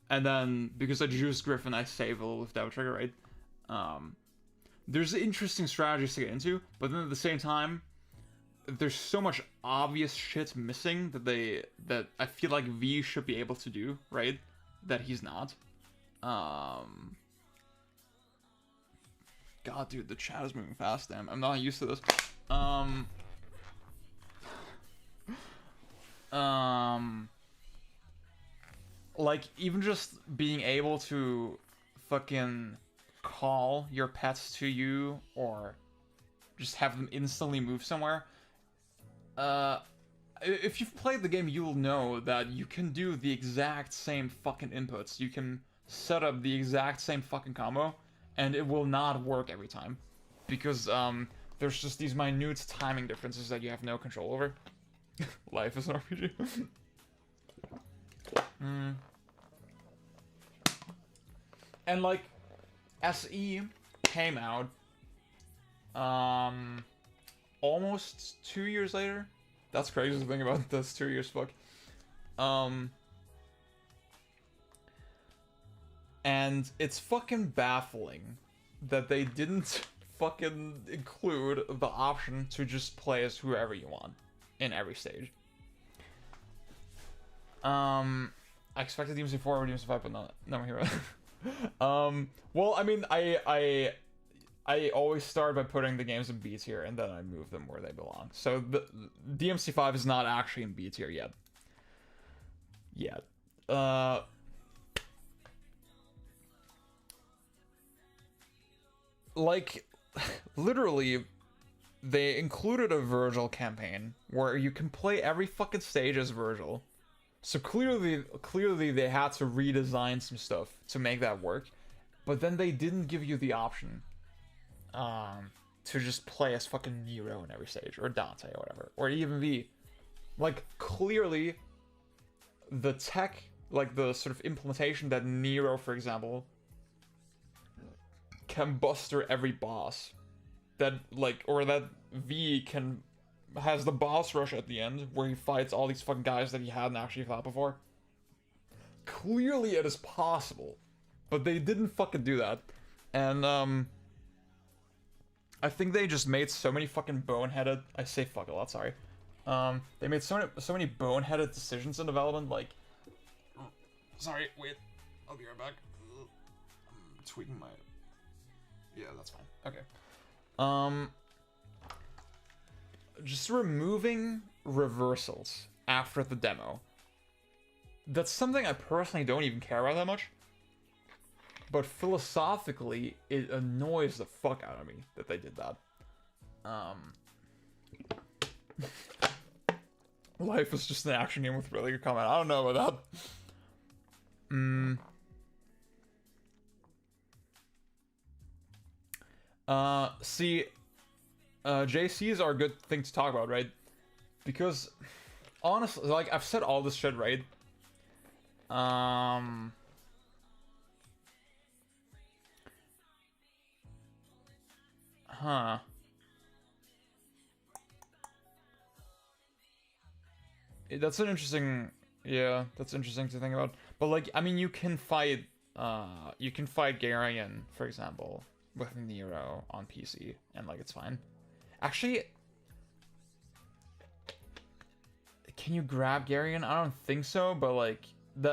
[SPEAKER 1] And then, because I juice Griffin, I save a little with Devil Trigger, right? There's interesting strategies to get into, but then at the same time, there's so much obvious shit missing that I feel like V should be able to do, right? That he's not. God, dude, the chat is moving fast, damn. I'm not used to this. Like, even just being able to fucking call your pets to you, or just have them instantly move somewhere. If you've played the game, you'll know that you can do the exact same fucking inputs. You can set up the exact same fucking combo, and it will not work every time. Because, there's just these minute timing differences that you have no control over. Life is an RPG. And, like, SE came out, almost 2 years later. That's crazy to think about. That's 2 years, fuck. And it's fucking baffling that they didn't fucking include the option to just play as whoever you want in every stage. I expected DMC4 or DMC5, but no hero. Well, I mean, I always start by putting the games in B tier, and then I move them where they belong. So the DMC5 is not actually in B tier yet. Like, literally, they included a Virgil campaign where you can play every fucking stage as Virgil. So clearly they had to redesign some stuff to make that work, but then they didn't give you the option to just play as fucking Nero in every stage, or Dante, or whatever, or even V. Like, clearly, the tech, like the sort of implementation that Nero, for example, can buster every boss, that, like, or that V has the boss rush at the end, where he fights all these fucking guys that he hadn't actually fought before. Clearly it is possible, but they didn't fucking do that. And, I think they just made so many fucking boneheaded, I say fuck a lot, sorry. They made so many boneheaded decisions in development, like, sorry, wait, I'll be right back. I'm tweaking my, yeah, that's fine, okay. Just removing reversals after the demo. That's something I personally don't even care about that much. But philosophically, it annoys the fuck out of me that they did that. Life is just an action game with really good combat. I don't know about that. See, JCs are a good thing to talk about, right? Because, honestly, like, I've said all this shit, right? Huh. That's an interesting, yeah, that's interesting to think about. But, like, I mean, you can fight Garion, for example, with Nero on PC, and, like, it's fine. Actually, can you grab Garion? I don't think so, but, like,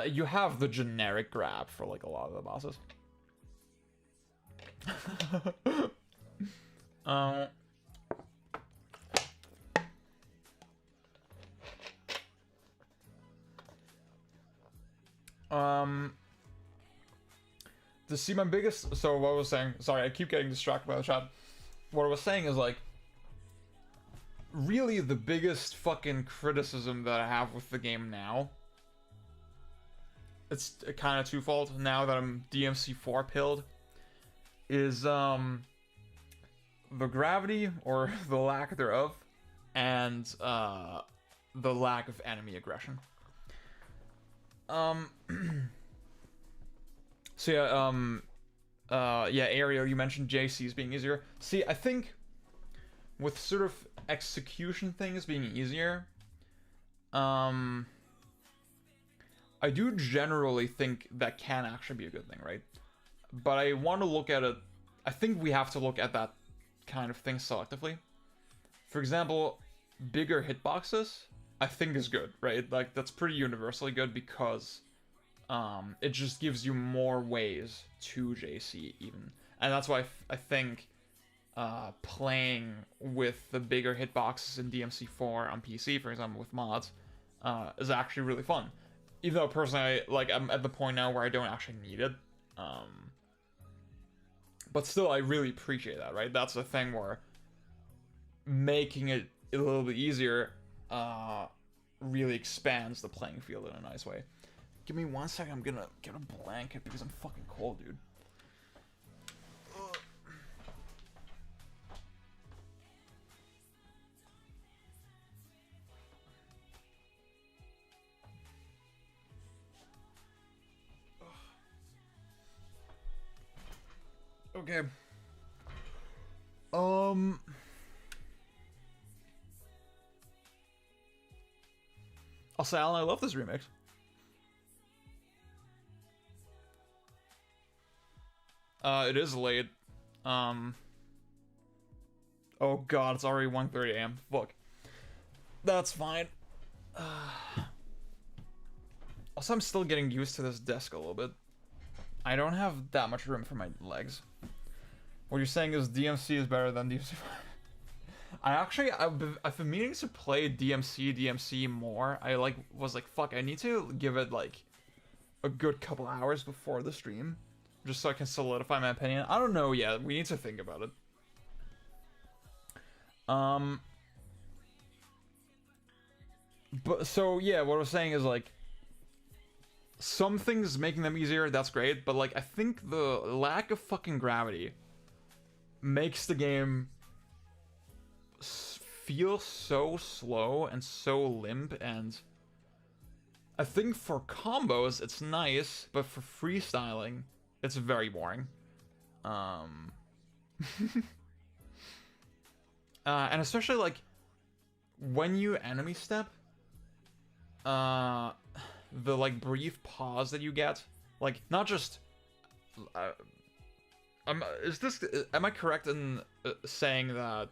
[SPEAKER 1] you have the generic grab for, like, a lot of the bosses. To see my biggest, so what I was saying, sorry, I keep getting distracted by the chat. What I was saying is, like, really the biggest fucking criticism that I have with the game now, it's kind of twofold now that I'm DMC4 pilled, is the gravity, or the lack thereof, and the lack of enemy aggression. So yeah, Ario, you mentioned JCs being easier. See, I think with sort of execution things being easier, I do generally think that can actually be a good thing, right? But I want to look at it, I think we have to look at that kind of thing selectively. For example, bigger hitboxes, I think is good, right? Like, that's pretty universally good because it just gives you more ways to JC even. And that's why I think playing with the bigger hitboxes in DMC4 on PC, for example, with mods, is actually really fun. Even though personally, I'm at the point now where I don't actually need it. But still, I really appreciate that, right? That's the thing where making it a little bit easier really expands the playing field in a nice way. Give me 1 second, I'm gonna get a blanket because I'm fucking cold, dude. Okay. I'll say, Alan, I love this remix. It is late. Oh god, it's already 1:30 a.m. Fuck. That's fine. Also, I'm still getting used to this desk a little bit. I don't have that much room for my legs. What you're saying is DMC is better than DMC. I've been meaning to play DMC more. I was like, fuck, I need to give it like a good couple hours before the stream, just so I can solidify my opinion. I don't know yet. We need to think about it. Um, but so yeah, what I was saying is like some things making them easier, that's great, but like I think the lack of fucking gravity makes the game feel so slow and so limp, and I think for combos it's nice, but for freestyling it's very boring. And especially like when you enemy step, the like brief pause that you get, like not just am I correct in saying that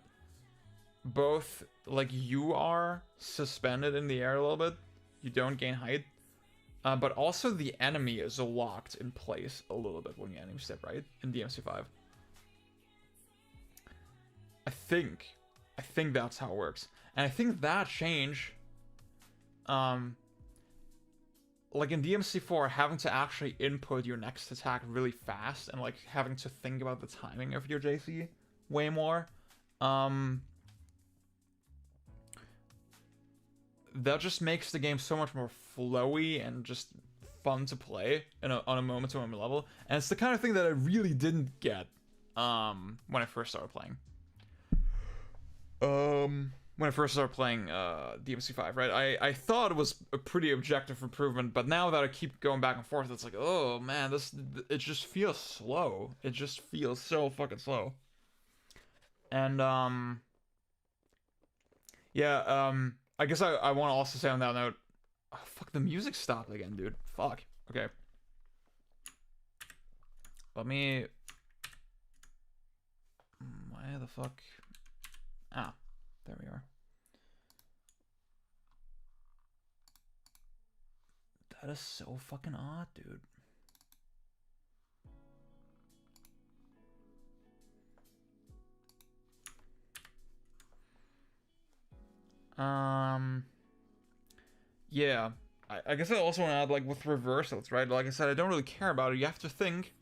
[SPEAKER 1] both like you are suspended in the air a little bit, you don't gain height, but also the enemy is locked in place a little bit when you enemy step, right, in DMC5? I think that's how it works, and I think that change, like in DMC4, having to actually input your next attack really fast and like having to think about the timing of your JC way more, that just makes the game so much more flowy and just fun to play on a moment-to-moment level, and it's the kind of thing that I really didn't get when I first started playing. When I first started playing DMC5, right? I thought it was a pretty objective improvement, but now that I keep going back and forth, it's like, oh man, it just feels slow. It just feels so fucking slow. And yeah, I guess I want to also say on that note, oh, fuck, the music stopped again, dude. Fuck. Okay. Let me. Why the fuck? Ah, there we are. That is so fucking odd, dude. Yeah. I guess I also want to add, like, with reversals, right? Like I said, I don't really care about it. You have to think.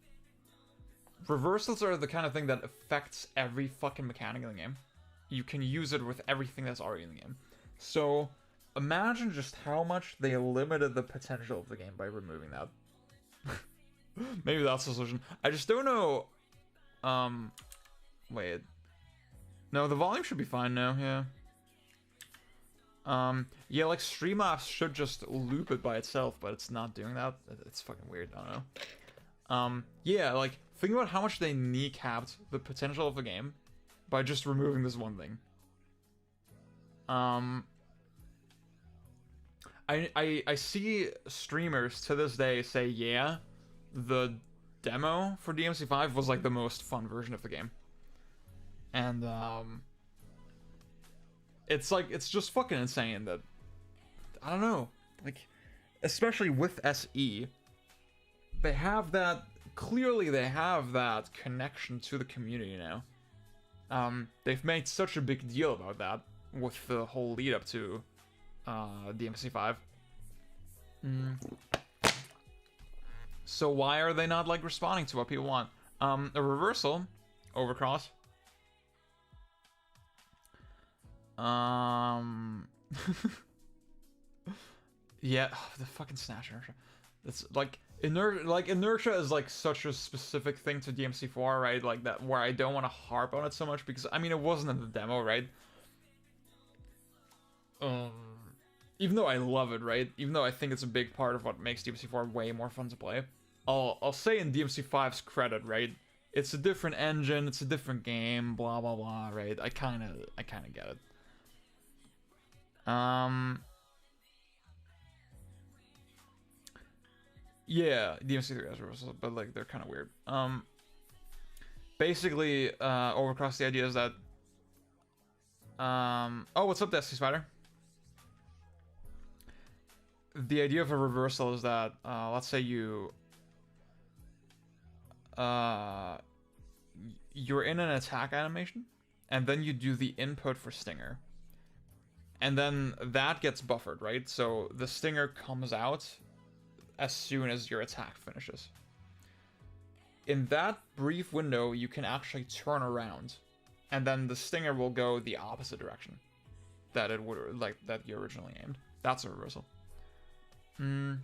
[SPEAKER 1] Reversals are the kind of thing that affects every fucking mechanic in the game. You can use it with everything that's already in the game. So, imagine just how much they limited the potential of the game by removing that. Maybe that's the solution. I just don't know. Wait. No, the volume should be fine now, yeah. Yeah, like Streamlabs should just loop it by itself, but it's not doing that. It's fucking weird, I don't know. Yeah, like, think about how much they kneecapped the potential of the game by just removing this one thing. I see streamers to this day say, yeah, the demo for DMC5 was like the most fun version of the game. And it's like, it's just fucking insane that, I don't know, like, especially with SE, they have that, clearly they have that connection to the community now. They've made such a big deal about that with the whole lead up to DMC5. So why are they not like responding to what people want? A reversal, overcross. Yeah, the fucking snatch inertia. It's like inertia is like such a specific thing to DMC4, right? Like that, where I don't want to harp on it so much because I mean it wasn't in the demo, right? Even though I love it, right? Even though I think it's a big part of what makes DMC4 way more fun to play, I'll say in DMC5's credit, right? It's a different engine, it's a different game, blah blah blah, right? I kind of get it. Yeah, DMC3 has reversals, but like they're kind of weird. Basically, Overcross, the idea is that oh, what's up, Destiny Spider? The idea of a reversal is that let's say you're in an attack animation, and then you do the input for Stinger. And then that gets buffered, right? So the Stinger comes out as soon as your attack finishes. In that brief window, you can actually turn around and then the stinger will go the opposite direction that it would, like, that you originally aimed. That's a reversal. The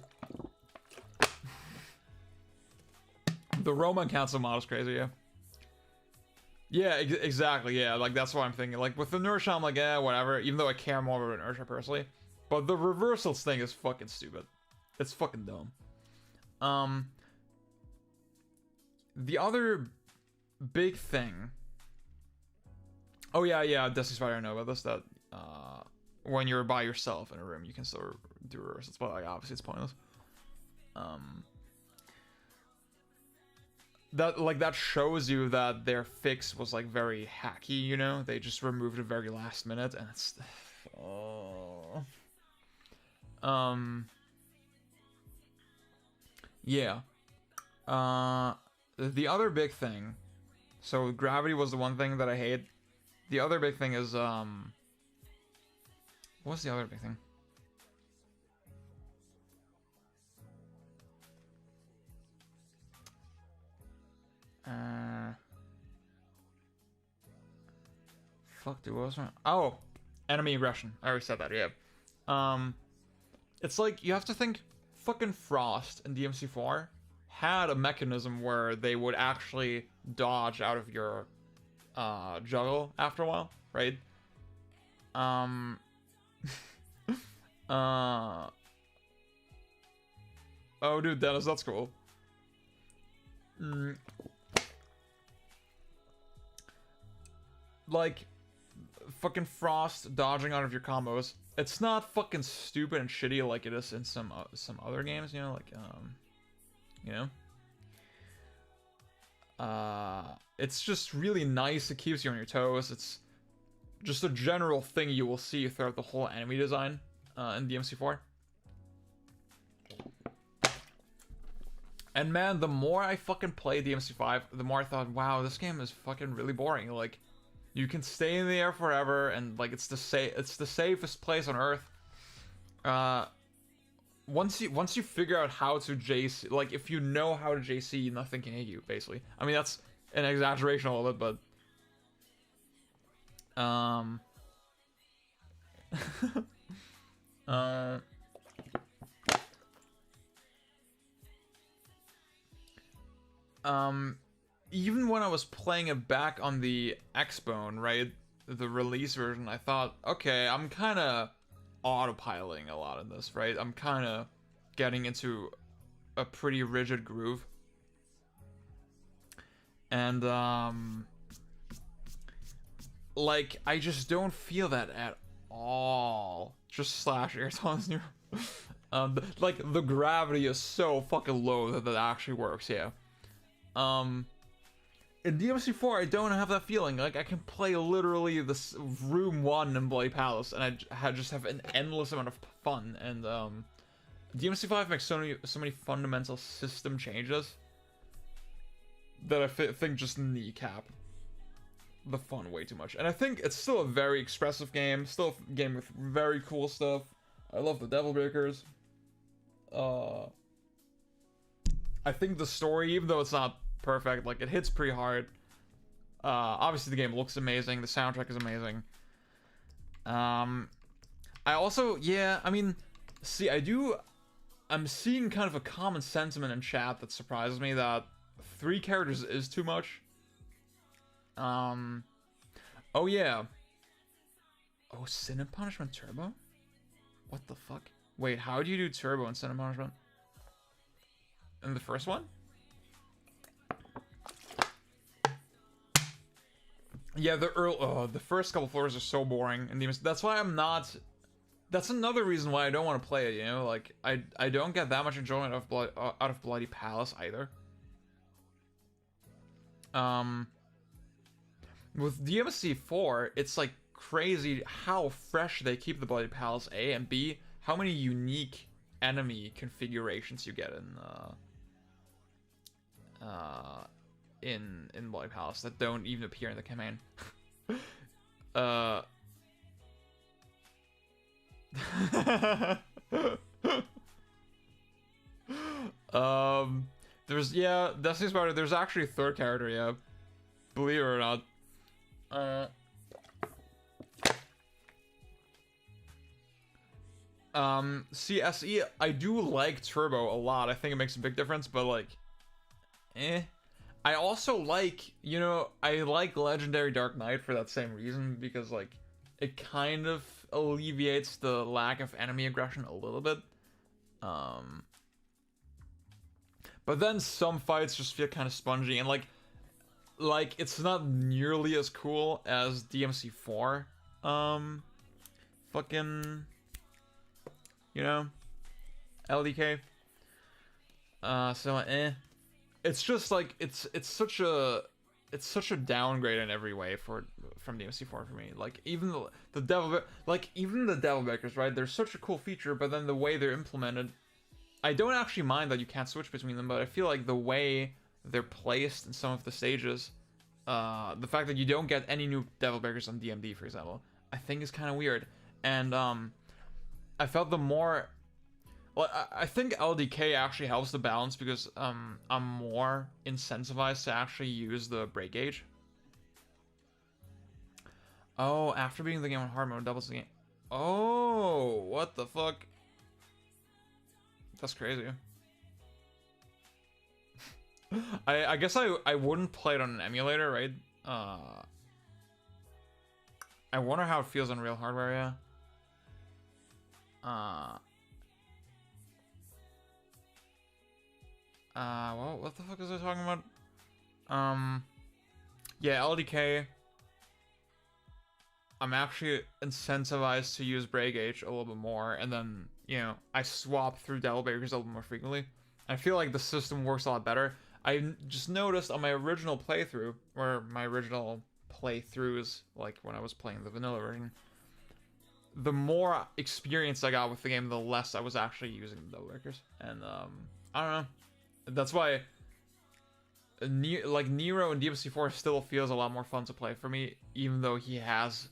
[SPEAKER 1] Roman Council mod is crazy, yeah. Yeah, exactly, yeah, like, that's what I'm thinking. Like, with inertia, I'm like, eh, whatever, even though I care more about inertia, personally. But the reversals thing is fucking stupid. It's fucking dumb. The other big thing... Oh, yeah, Destiny Spider, I know about this, that, when you're by yourself in a room, you can still do reversals, but, like, obviously it's pointless. That shows you that their fix was, like, very hacky, you know? They just removed it very last minute, and it's... Oh... Yeah. The other big thing... So, gravity was the one thing that I hate. The other big thing is, what's the other big thing? Fuck, dude, what was wrong? Oh! Enemy aggression. I already said that, yeah. It's like, you have to think, fucking Frost in DMC4 had a mechanism where they would actually dodge out of your juggle after a while, right? Oh, dude, Dennis, that's cool. Like, fucking Frost dodging out of your combos. It's not fucking stupid and shitty like it is in some other games, you know, like, you know? It's just really nice. It keeps you on your toes. It's just a general thing you will see throughout the whole enemy design in DMC4. And man, the more I fucking played DMC5, the more I thought, wow, this game is fucking really boring. Like, you can stay in the air forever, and like it's the safest place on Earth. Once you figure out how to JC, like if you know how to JC, nothing can hit you. Basically, I mean that's an exaggeration a little bit, but even when I was playing it back on the Xbone, right, the release version, I thought, okay, I'm kind of autopiloting a lot of this, right? I'm kind of getting into a pretty rigid groove. And, like, I just don't feel that at all. Just slash Airton's new. Like, the gravity is so fucking low that that actually works, yeah. In DMC4, I don't have that feeling. Like, I can play literally this room 1 in Bloody Palace, and I just have an endless amount of fun. And DMC5 makes so many fundamental system changes that I think just kneecap the fun way too much. And I think it's still a very expressive game, still a game with very cool stuff. I love the Devil Breakers. I think the story, even though it's not perfect, like, it hits pretty hard. Obviously the game looks amazing, the soundtrack is amazing. I also, yeah, I mean, see, I'm seeing kind of a common sentiment in chat that surprises me, that 3 characters is too much. Oh yeah. Oh, Sin and Punishment Turbo? What the fuck? Wait, how do you do Turbo in Sin and Punishment? In the first one? Yeah, the first couple floors are so boring, and that's why I'm not. That's another reason why I don't want to play it. You know, like I don't get that much enjoyment out of Bloody Palace either. With DMC4, it's like crazy how fresh they keep the Bloody Palace, A, and B, how many unique enemy configurations you get in Bloody Palace that don't even appear in the campaign. There's, yeah, Destiny's Spider, there's actually a 3rd character, yeah. Believe it or not. CSE, I do like Turbo a lot. I think it makes a big difference, but like, eh. I also like, you know, I like Legendary Dark Knight for that same reason, because like, it kind of alleviates the lack of enemy aggression a little bit. But then some fights just feel kind of spongy, and like it's not nearly as cool as DMC4. Fucking, you know, LDK. So it's just like it's such a downgrade in every way from DMC4 for me. Like even the Devil Breakers, right? They're such a cool feature, but then the way they're implemented, I don't actually mind that you can't switch between them, but I feel like the way they're placed in some of the stages, the fact that you don't get any new Devil Breakers on DMD, for example, I think is kind of weird. And I felt the more, well, I think LDK actually helps the balance, because I'm more incentivized to actually use the break gauge. Oh, after beating the game on hard mode doubles the game. Oh, what the fuck? That's crazy. I guess I wouldn't play it on an emulator, right? I wonder how it feels on real hardware, yeah. Well, what the fuck is I talking about? Yeah, LDK. I'm actually incentivized to use Break Gauge a little bit more, and then, you know, I swap through Devil Breakers a little more frequently. I feel like the system works a lot better. I just noticed on my original playthrough, or my original playthroughs, like when I was playing the vanilla version, the more experience I got with the game, the less I was actually using the Devil Breakers. And, I don't know. That's why, like, Nero in DMC4 still feels a lot more fun to play for me, even though he has,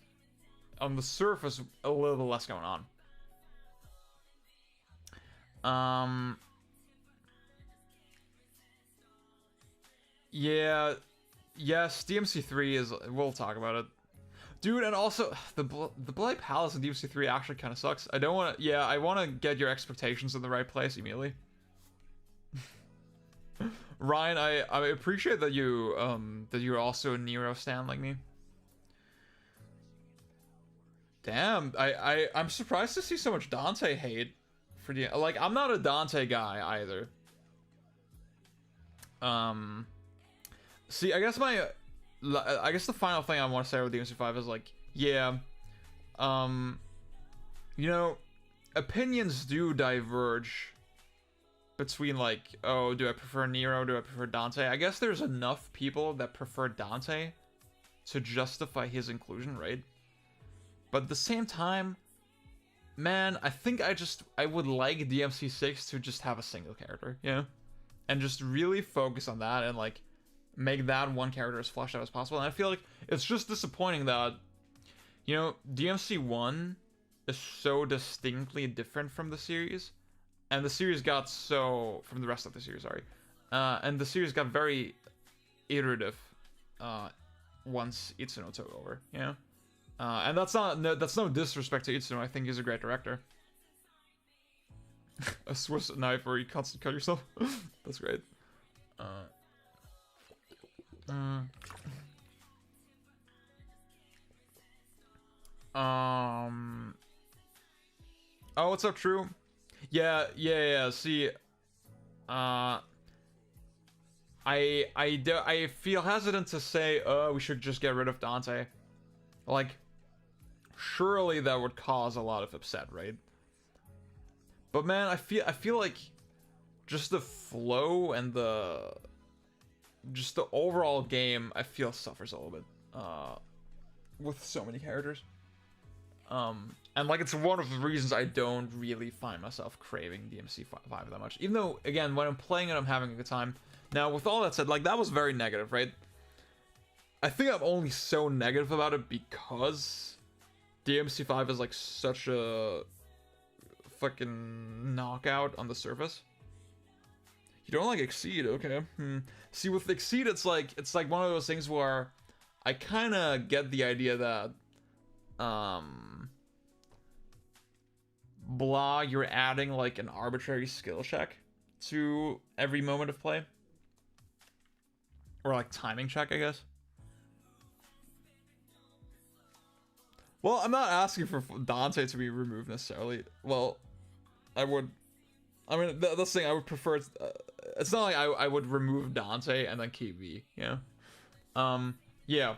[SPEAKER 1] on the surface, a little bit less going on. Yeah, yes, DMC3 is, we'll talk about it. Dude, and also, the Bloody Palace in DMC3 actually kind of sucks. I don't want to, yeah, I want to get your expectations in the right place immediately. Ryan, I appreciate that you're also a Nero stan like me. Damn, I'm surprised to see so much Dante hate for the, like, I'm not a Dante guy either. See, I guess the final thing I want to say with DMC5 is like, yeah, you know, opinions do diverge between like, oh, do I prefer Nero, do I prefer Dante? I guess there's enough people that prefer Dante to justify his inclusion, right? But at the same time, man, I think I would like DMC6 to just have a single character, you know? And just really focus on that and like make that one character as fleshed out as possible. And I feel like it's just disappointing that, you know, DMC1 is so distinctly different from the series. And the series got so, from the rest of the series, sorry. And the series got very iterative once Itsuno took over, you know? And that's no disrespect to Itsuno. I think he's a great director. A Swiss knife where you cut yourself. That's great. Oh, what's up, True? Yeah. See, I feel hesitant to say, we should just get rid of Dante. Like, surely that would cause a lot of upset, right? But man, I feel like just the flow and just the overall game, I feel suffers a little bit with so many characters. And like, it's one of the reasons I don't really find myself craving DMC5 that much. Even though, again, when I'm playing it, I'm having a good time. Now, with all that said, like, that was very negative, right? I think I'm only so negative about it because DMC5 is like such a fucking knockout on the surface. You don't like Exceed, okay? See, with Exceed, it's like one of those things where I kind of get the idea that blah, you're adding like an arbitrary skill check to every moment of play, or like timing check, I guess. Well, I'm not asking for Dante to be removed necessarily. Well, I would. I mean, that's the thing. I would prefer. It's not like I would remove Dante and then keep V. You know. Yeah.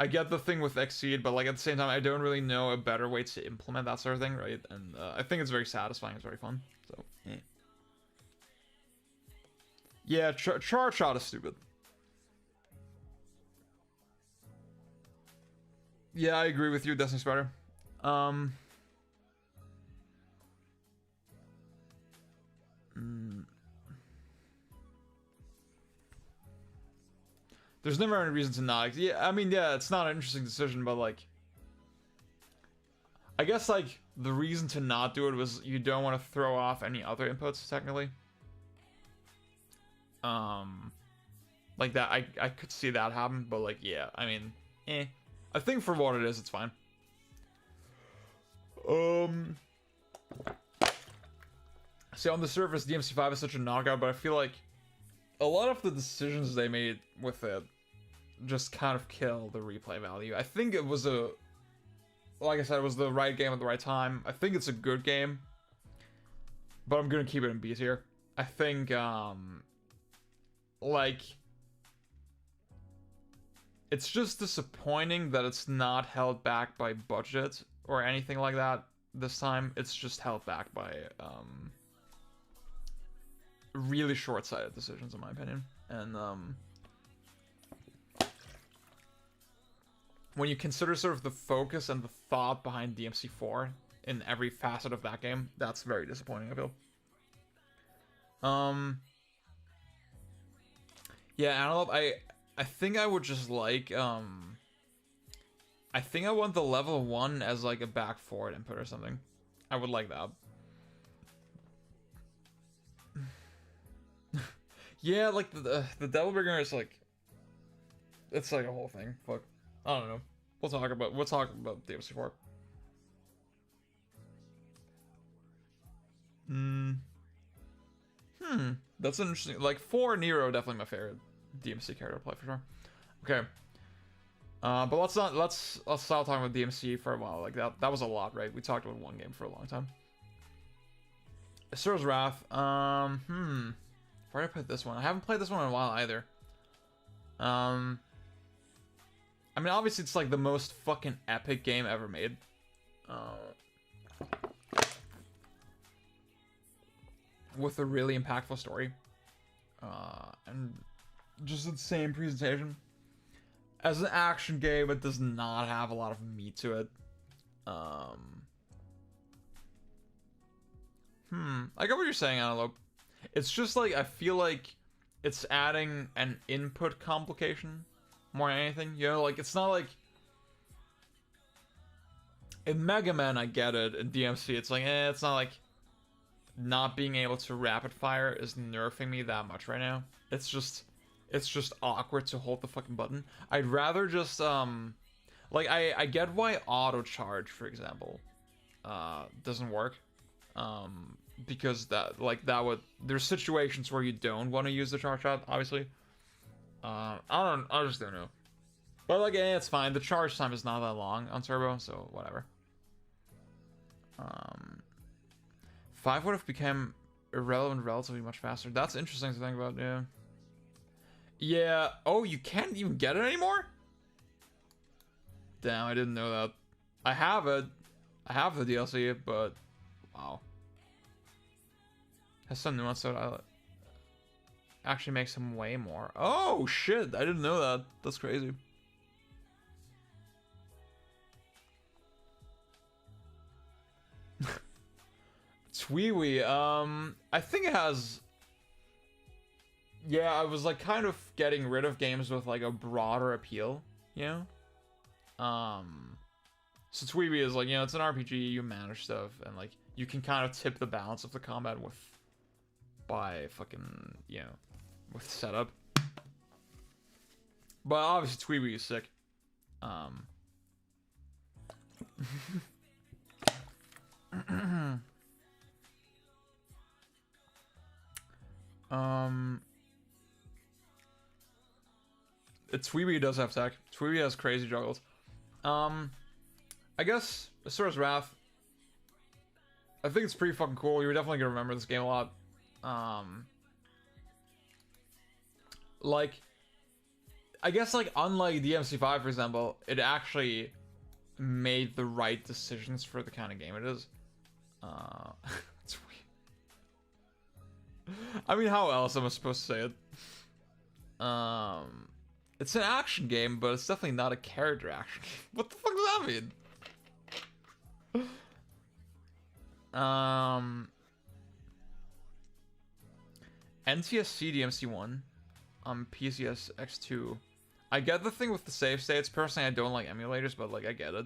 [SPEAKER 1] I get the thing with Exceed, but like at the same time, I don't really know a better way to implement that sort of thing, right? And I think it's very satisfying. It's very fun. So yeah, Charge Shot is stupid. Yeah, I agree with you, Destiny Spider. There's never any reason to not. Yeah, I mean, yeah, it's not an interesting decision, but like, I guess like the reason to not do it was you don't want to throw off any other inputs, technically. Like that, I could see that happen, but like, yeah, I mean, I think for what it is, it's fine. See, on the surface, DMC5 is such a knockout, but I feel like a lot of the decisions they made with it just kind of kill the replay value. I think it was like I said, it was the right game at the right time. I think it's a good game, but I'm gonna keep it in B tier. I think, like, it's just disappointing that it's not held back by budget or anything like that this time. It's just held back by, really short-sighted decisions, in my opinion. And when you consider sort of the focus and the thought behind DMC4 in every facet of that game, that's very disappointing, I feel. Yeah, Antelope, I think I would just like, I think I want the level 1 as like a back forward input or something. I would like that. Yeah, like the Devil Bringer is like, it's like a whole thing. Fuck, I don't know. We'll talk about DMC4. That's interesting. Like 4 Nero, definitely my favorite DMC character to play for sure. Okay. But let's stop talking about DMC for a while. Like that was a lot, right? We talked about one game for a long time. Asura's Wrath. Where did I put this one? I haven't played this one in a while either. I mean, obviously it's like the most fucking epic game ever made. With a really impactful story. And just insane presentation. As an action game, it does not have a lot of meat to it. I get what you're saying, Antelope. It's just like, I feel like it's adding an input complication more than anything. You know, like, it's not like... In Mega Man, I get it. In DMC, it's like, it's not like... Not being able to rapid fire is nerfing me that much right now. It's just awkward to hold the fucking button. I'd rather just, like, I get why auto charge, for example, doesn't work. Because there's situations where you don't want to use the charge shot, obviously. I just don't know. But like, it's fine. The charge time is not that long on Turbo, so whatever. 5 would have become irrelevant relatively much faster. That's interesting to think about, yeah. Yeah, oh, you can't even get it anymore? Damn, I didn't know that. I have it. I have the DLC, but wow. Has some nuance to it. Actually makes him way more. Oh shit, I didn't know that. That's crazy. Tweewee, I think it has... Yeah, I was like kind of getting rid of games with like a broader appeal, you know? So Tweewee is like, you know, it's an RPG, you manage stuff, and like, you can kind of tip the balance of the combat by fucking, you know, with setup. But obviously Tweeby is sick. Tweeby does have tech. Tweeby has crazy juggles. I guess Asura's Wrath, I think it's pretty fucking cool. You're definitely gonna remember this game a lot. Like, I guess, like, unlike DMC5, for example, it actually made the right decisions for the kind of game it is. It's weird. I mean, how else am I supposed to say it? It's an action game, but it's definitely not a character action game. What the fuck does that mean? NTSC DMC1, PCS X2. I get the thing with the save states. Personally, I don't like emulators, but like I get it.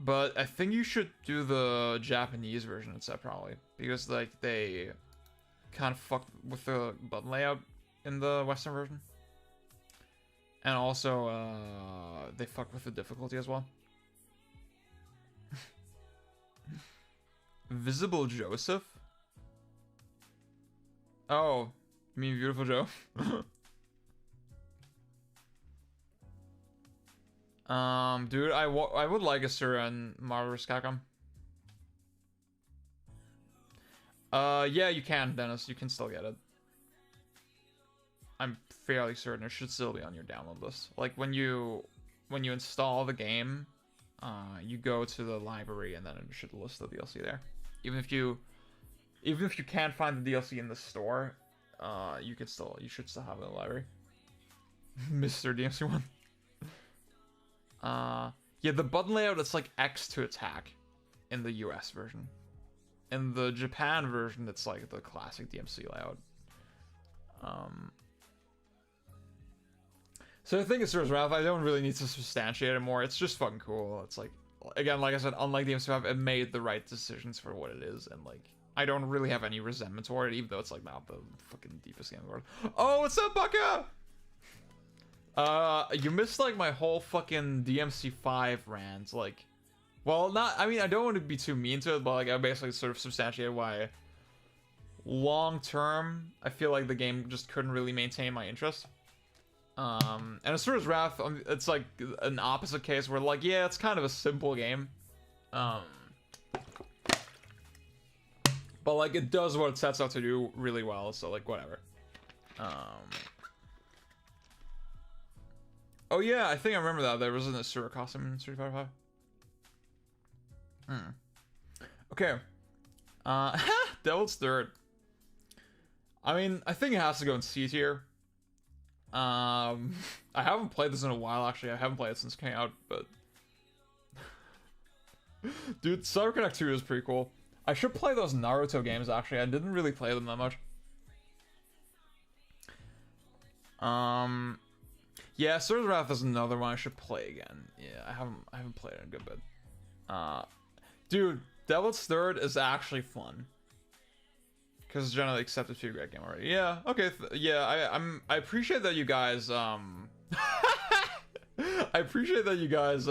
[SPEAKER 1] But I think you should do the Japanese version instead, probably, because like they kind of fucked with the button layout in the Western version, and also they fucked with the difficulty as well. Visible Joseph? Oh, you mean Beautiful Joe? Dude, I would like Asura and Marvel vs. Capcom. Yeah, you can, Dennis. You can still get it. I'm fairly certain it should still be on your download list. Like when you install the game, you go to the library and then it should list the DLC there. Even if you can't find the DLC in the store, you should still have it in the library. Mr. DMC1. Yeah, the button layout, it's like X to attack in the US version. In the Japan version, it's like the classic DMC layout. So I think it's Asura's Wrath. I don't really need to substantiate it more. It's just fucking cool. It's like, again, like I said, unlike DMC5, it made the right decisions for what it is, and like, I don't really have any resentment toward it, even though it's like not the fucking deepest game in the world. Oh, what's up, Bucka? You missed like my whole fucking DMC5 rant. Like, well, I mean, I don't want to be too mean to it, but like, I basically sort of substantiated why long term I feel like the game just couldn't really maintain my interest. And Asura's Wrath, it's like an opposite case where like, yeah, it's kind of a simple game. But like, it does what it sets out to do really well, so like, whatever. Oh yeah, I think I remember that. There was an Asura costume in Street Fighter 5. Okay. Devil's Third. I mean, I think it has to go in C tier. I haven't played this in a while, actually. I haven't played it since it came out, but... Dude, CyberConnect 2 is pretty cool. I should play those Naruto games, actually. I didn't really play them that much. Yeah, Asura's Wrath is another one I should play again. Yeah, I haven't played it in a good bit. Dude, Devil's Third is actually fun. Because it's generally accepted to be a great game already. Yeah, okay, yeah, I appreciate that you guys, I appreciate that you guys,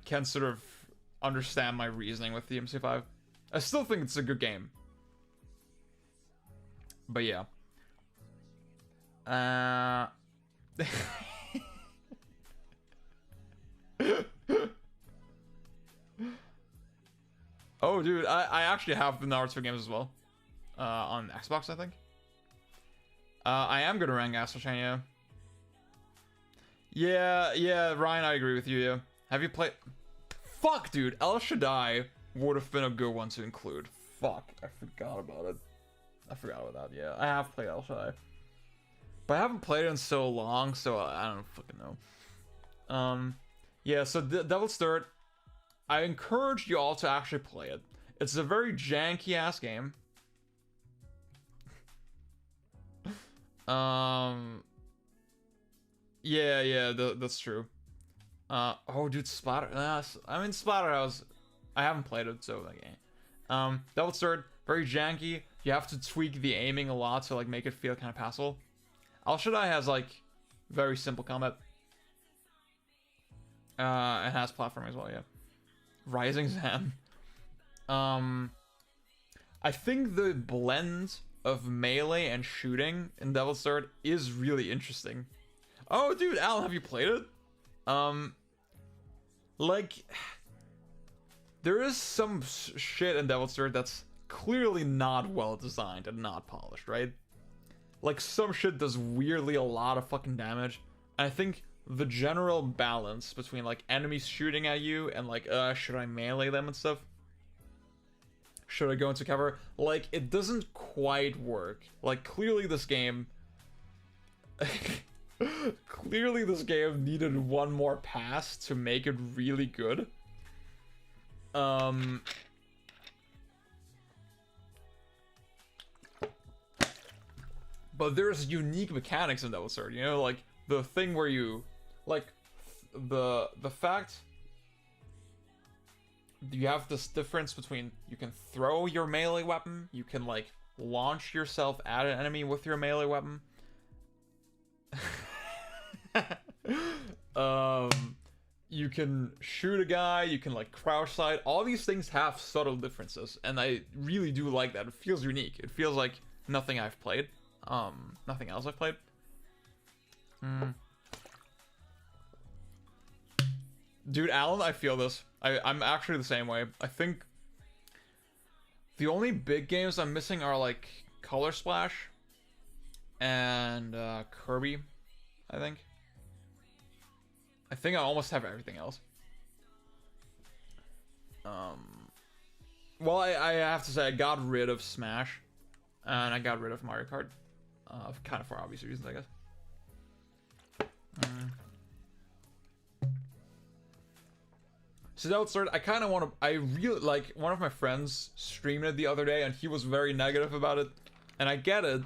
[SPEAKER 1] can sort of understand my reasoning with the MC5. I still think it's a good game. But yeah. Oh, dude, I actually have the Naruto games as well. On Xbox, I think. I am gonna rank Astral Chain, yeah. Yeah, Ryan, I agree with you, yeah. Have you played... Fuck, dude, El Shaddai would have been a good one to include. Fuck, I forgot about it. I forgot about that, yeah. I have played El Shaddai. But I haven't played it in so long, so I don't fucking know. Yeah, so Devil's Third, I encourage you all to actually play it. It's a very janky-ass game. Yeah, that's true. Oh, dude, Splatterhouse. I mean, Splatterhouse, I haven't played it, so like, Devil's Third, very janky, you have to tweak the aiming a lot to like make it feel kind of passable. Al Shaddai has like very simple combat. It has platforming as well, yeah. Rising Zam. I think the blend of melee and shooting in Devil's Third is really interesting. Oh, dude, Al, have you played it? Like, there is some shit in Devil's Third that's clearly not well designed and not polished, right? Like, some shit does weirdly a lot of fucking damage. And I think the general balance between, like, enemies shooting at you and, like, should I melee them and stuff? Should I go into cover? Like, it doesn't quite work. Like, clearly this game... clearly this game needed one more pass to make it really good. But there's unique mechanics in Devil's Third, you know? Like, the thing where you... Like, the fact... You have this difference between you can throw your melee weapon, you can like launch yourself at an enemy with your melee weapon. You can shoot a guy, you can like crouch slide. All these things have subtle differences, and I really do like that. It feels unique. It feels like nothing I've played. Nothing else I've played. Dude, Alan, I feel this. I'm actually the same way. I think the only big games I'm missing are like Color Splash and Kirby, I think. I think I almost have everything else. Well, I have to say I got rid of Smash and I got rid of Mario Kart. Kind of for obvious reasons, I guess. So that was I kind of want to... I really... Like, one of my friends streamed it the other day, and he was very negative about it. And I get it.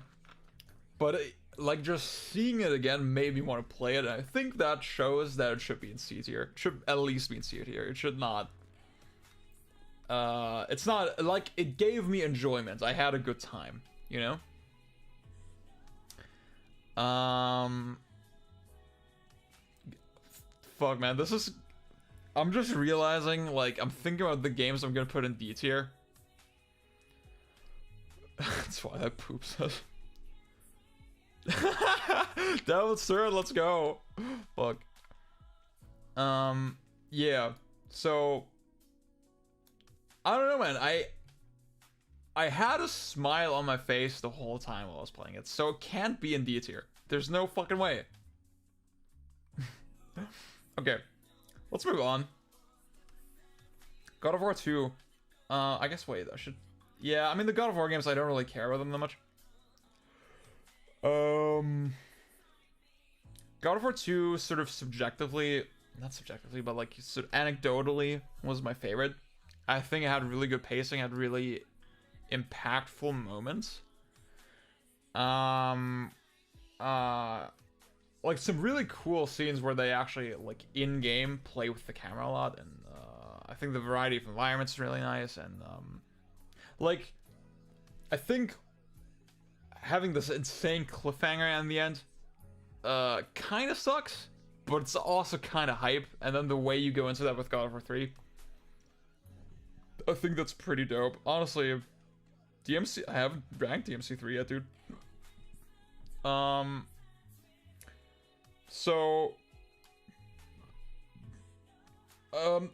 [SPEAKER 1] But, like, just seeing it again made me want to play it. And I think that shows that it should be in C tier. It should at least be in C tier. It should not... it's not... Like, it gave me enjoyment. I had a good time, you know? Fuck, man. This is... I'm just realizing, like, I'm thinking about the games I'm gonna put in D tier. That's why that poop says. Devil's Third, let's go. Fuck. Yeah. So, I don't know, man. I had a smile on my face the whole time while I was playing it, so it can't be in D tier. There's no fucking way. Okay. Let's move on. God of War 2. I guess, wait, I should... Yeah, I mean, the God of War games, I don't really care about them that much. God of War 2 sort of subjectively... Not subjectively, but like, sort of anecdotally was my favorite. I think it had really good pacing, had really impactful moments. Like some really cool scenes where they actually like in-game play with the camera a lot, and I think the variety of environments is really nice, and like I think having this insane cliffhanger in the end kind of sucks, but it's also kind of hype, and then the way you go into that with God of War 3, I think that's pretty dope. Honestly, DMC, I haven't ranked DMC 3 yet, dude. So,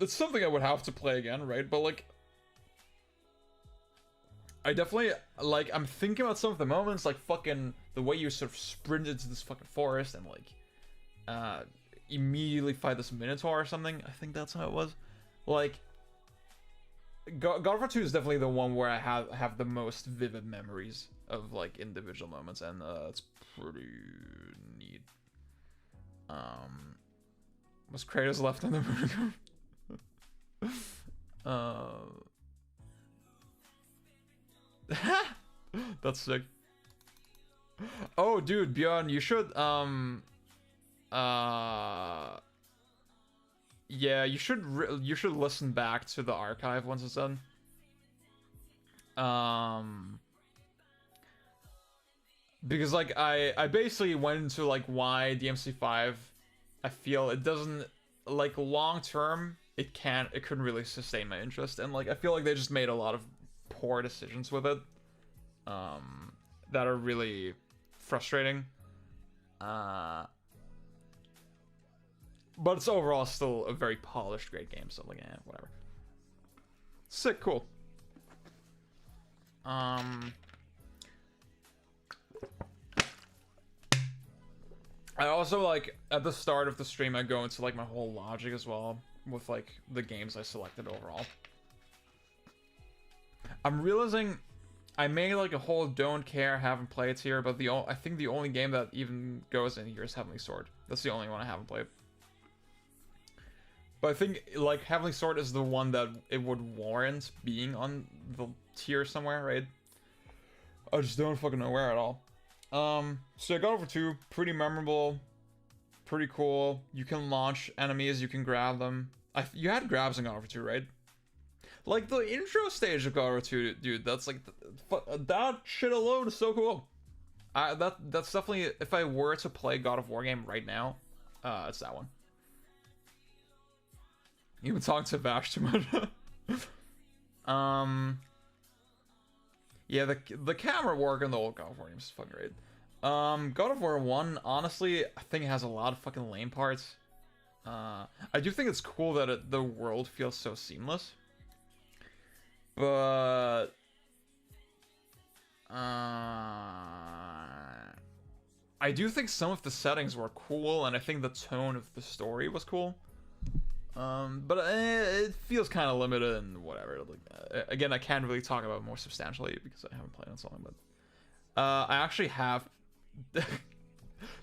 [SPEAKER 1] it's something I would have to play again, right? But, like, I definitely, like, I'm thinking about some of the moments, like, fucking, the way you sort of sprint into this fucking forest and, like, immediately fight this Minotaur or something. I think that's how it was. Like, God of War 2 is definitely the one where I have the most vivid memories of, like, individual moments, and, it's pretty neat. Was Kratos left on the moon? That's sick. Oh, dude, Bjorn, you should, yeah, you should listen back to the archive once it's done. because like I basically went into like why DMC5 I feel it doesn't, like, long term it couldn't really sustain my interest, and like I feel like they just made a lot of poor decisions with it that are really frustrating. But it's overall still a very polished, great game, so like, whatever. Sick, cool. I also, like, at the start of the stream, I go into, like, my whole logic as well, with, like, the games I selected overall. I'm realizing I made, like, a whole don't care, haven't played here, but I think the only game that even goes in here is Heavenly Sword. That's the only one I haven't played. But I think, like, Heavenly Sword is the one that it would warrant being on the tier somewhere, right? I just don't fucking know where at all. So God of War 2, pretty memorable, pretty cool. You can launch enemies, you can grab them. You had grabs in God of War 2, right? Like, the intro stage of God of War 2, dude, that's like, that shit alone is so cool. That's definitely, if I were to play God of War game right now, it's that one. You've been talking to Vash too much. Yeah, the camera work on the old God of War games is fucking great. God of War 1, honestly, I think it has a lot of fucking lame parts. I do think it's cool that the world feels so seamless. But I do think some of the settings were cool, and I think the tone of the story was cool. But it feels kind of limited and whatever. Like, again, I can't really talk about it more substantially because I haven't played on something. But I actually have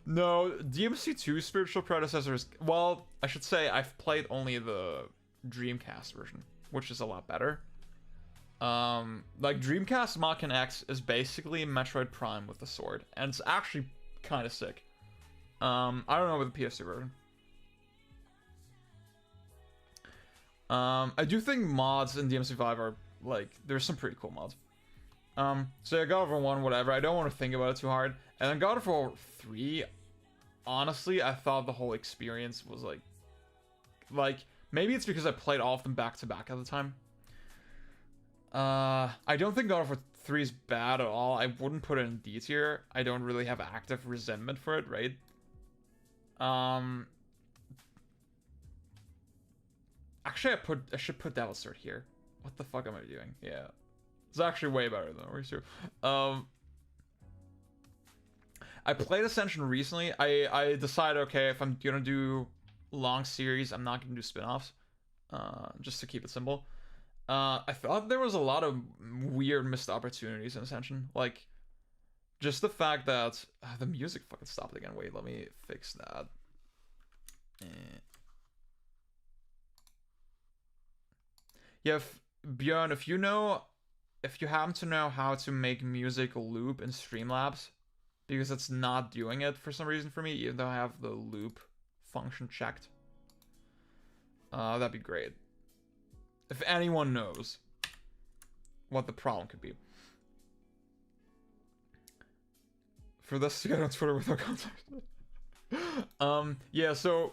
[SPEAKER 1] no DMC2 spiritual predecessors. Well, I should say I've played only the Dreamcast version, which is a lot better. Like, Dreamcast Mach-N X is basically Metroid Prime with the sword, and it's actually kind of sick. I don't know with the PS2 version. I do think mods in DMC5 are, like, there's some pretty cool mods. So yeah, God of War 1, whatever, I don't want to think about it too hard. And then God of War 3, honestly, I thought the whole experience was, like, maybe it's because I played all of them back to back at the time. I don't think God of War 3 is bad at all. I wouldn't put it in D tier. I don't really have active resentment for it, right? Actually, I should put Devil's Sword here. What the fuck am I doing? Yeah. It's actually way better than Ori 2. I played Ascension recently. I decided, okay, if I'm gonna do long series, I'm not gonna do spin-offs. Just to keep it simple. I thought there was a lot of weird missed opportunities in Ascension. Like, just the fact that the music fucking stopped again. Wait, let me fix that. Yeah, Björn, if you happen to know how to make music loop in Streamlabs, because it's not doing it for some reason for me, even though I have the loop function checked, that'd be great. If anyone knows what the problem could be. For this to get on Twitter without contact. Yeah, so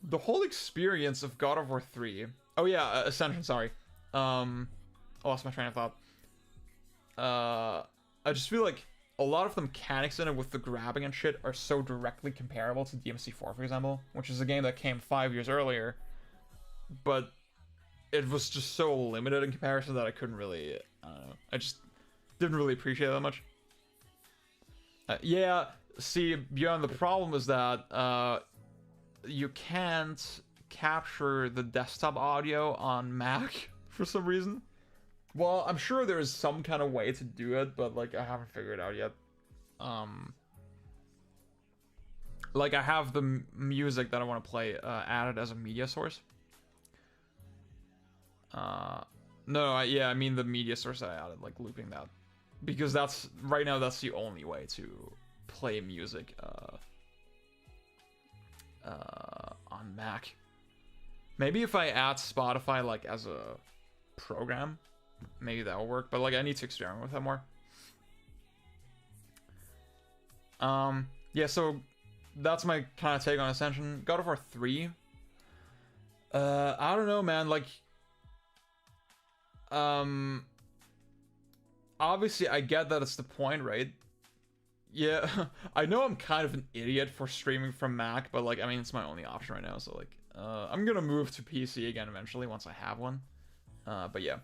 [SPEAKER 1] the whole experience of God of War 3. Oh yeah, Ascension, sorry. I lost my train of thought. I just feel like a lot of the mechanics in it with the grabbing and shit are so directly comparable to DMC4, for example, which is a game that came 5 years earlier, but it was just so limited in comparison that I couldn't really, I don't know, I just didn't really appreciate it that much. Yeah, see, Björn, the problem is that you can't capture the desktop audio on Mac for some reason. Well, I'm sure there's some kind of way to do it, but like I haven't figured it out yet. Like I have the music that I want to play added as a media source. No, yeah, I mean the media source that I added, like looping that, because that's right now that's the only way to play music on Mac. Maybe if I add Spotify like as a program, maybe that will work. But like I need to experiment with that more. Yeah, so that's my kind of take on Ascension. God of War 3. I don't know, man. Like, obviously I get that it's the point, right? Yeah, I know I'm kind of an idiot for streaming from Mac, but like, I mean, it's my only option right now. So like, I'm gonna move to PC again eventually once I have one. But yeah.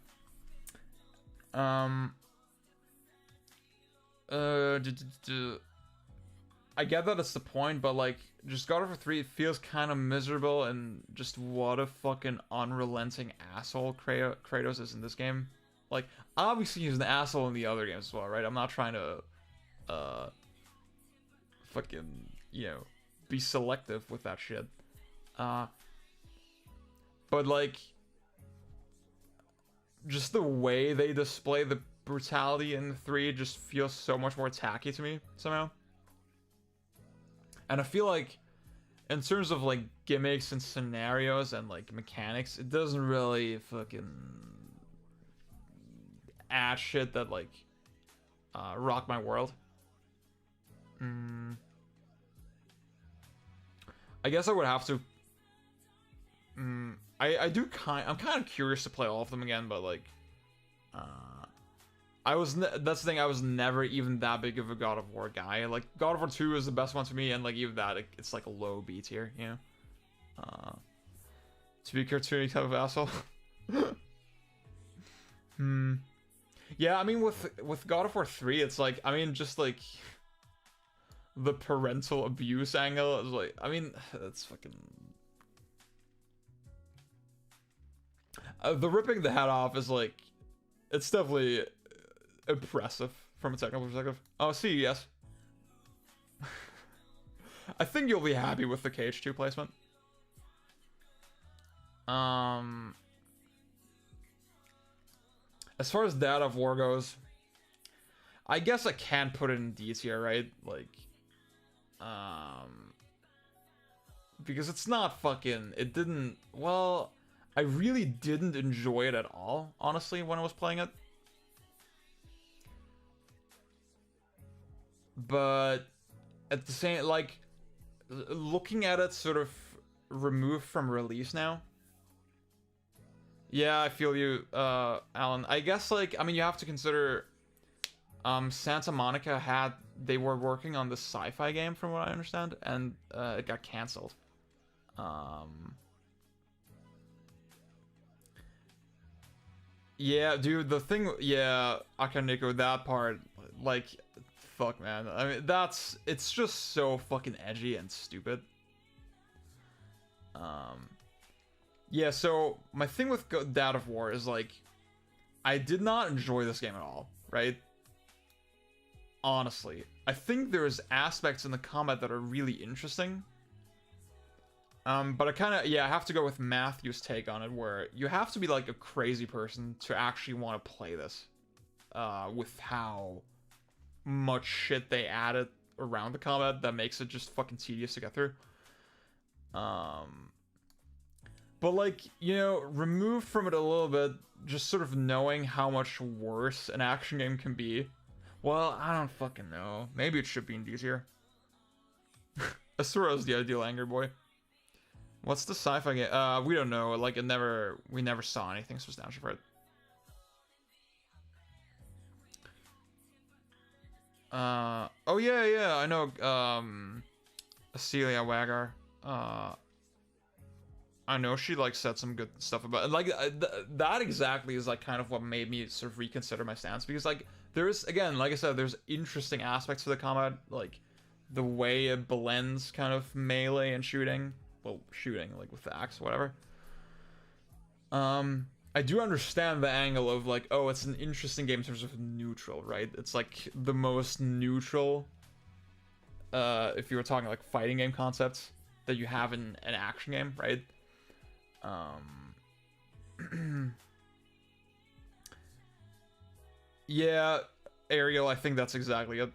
[SPEAKER 1] I get that it's the point, but like, just God of War 3, it feels kind of miserable, and just what a fucking unrelenting asshole Kratos is in this game. Like, obviously he's an asshole in the other games as well, right? I'm not trying to, fucking, you know, be selective with that shit. But like, just the way they display the brutality in 3 just feels so much more tacky to me somehow. And I feel like, in terms of like gimmicks and scenarios and like mechanics, it doesn't really fucking add shit that like rock my world. I guess I would have to. I'm kind of curious to play all of them again, but like, that's the thing. I was never even that big of a God of War guy. Like, God of War 2 is the best one to me, and like even that, it's like a low B tier, you know. To be a cartoony type of asshole. Yeah, I mean, with God of War 3, it's like, I mean, just like the parental abuse angle is like, I mean, that's fucking. The ripping the head off is like, it's definitely impressive from a technical perspective. Oh, see, yes. I think you'll be happy with the KH2 placement. As far as Dad of War goes, I guess I can't put it in D tier, right? Like, because it's not fucking, it didn't, well, I really didn't enjoy it at all, honestly, when I was playing it. But at the same, like, looking at it sort of removed from release now. Yeah, I feel you, Alan. I guess, like, I mean, you have to consider, Santa Monica they were working on this sci-fi game, from what I understand, and it got canceled. Yeah, dude, the thing, yeah, Akaneko, that part, like, fuck, man. I mean, it's just so fucking edgy and stupid. Yeah, so my thing with Dad of War is, like, I did not enjoy this game at all, right? Honestly. I think there's aspects in the combat that are really interesting. But I kind of, yeah, I have to go with Matthew's take on it, where you have to be, like, a crazy person to actually want to play this. With how much shit they added around the combat that makes it just fucking tedious to get through. But, like, you know, removed from it a little bit, just sort of knowing how much worse an action game can be. Well, I don't fucking know. Maybe it should be in D tier. Asura's the ideal angry boy. What's the sci-fi game? We don't know. Like, we never saw anything substantial for it. Oh yeah, I know, Celia Wagar. I know she, like, said some good stuff about it. Like, that exactly is, like, kind of what made me sort of reconsider my stance, because, like, there's, again, like I said, there's interesting aspects to the combat, like, the way it blends kind of melee and shooting. Well, shooting, like, with the axe, whatever. I do understand the angle of, like, oh, it's an interesting game in terms of neutral, right? It's, like, the most neutral, if you were talking, like, fighting game concepts that you have in an action game, right? Yeah, Ariel, I think that's exactly it.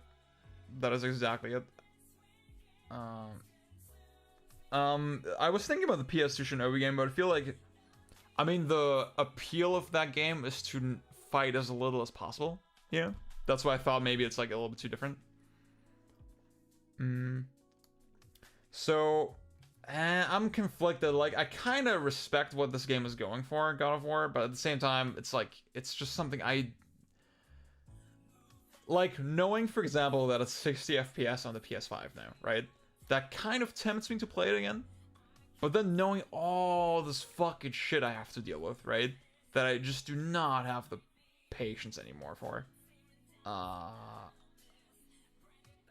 [SPEAKER 1] That is exactly it. I was thinking about the PS2 Shinobi game, but I feel like, I mean, the appeal of that game is to fight as little as possible. Yeah, that's why I thought maybe it's, like, a little bit too different. So, I'm conflicted. Like, I kind of respect what this game is going for, God of War, but at the same time, it's like, it's just something I... Like, knowing, for example, that it's 60 FPS on the PS5 now, right? That kind of tempts me to play it again. But then knowing all this fucking shit I have to deal with, right? That I just do not have the patience anymore for.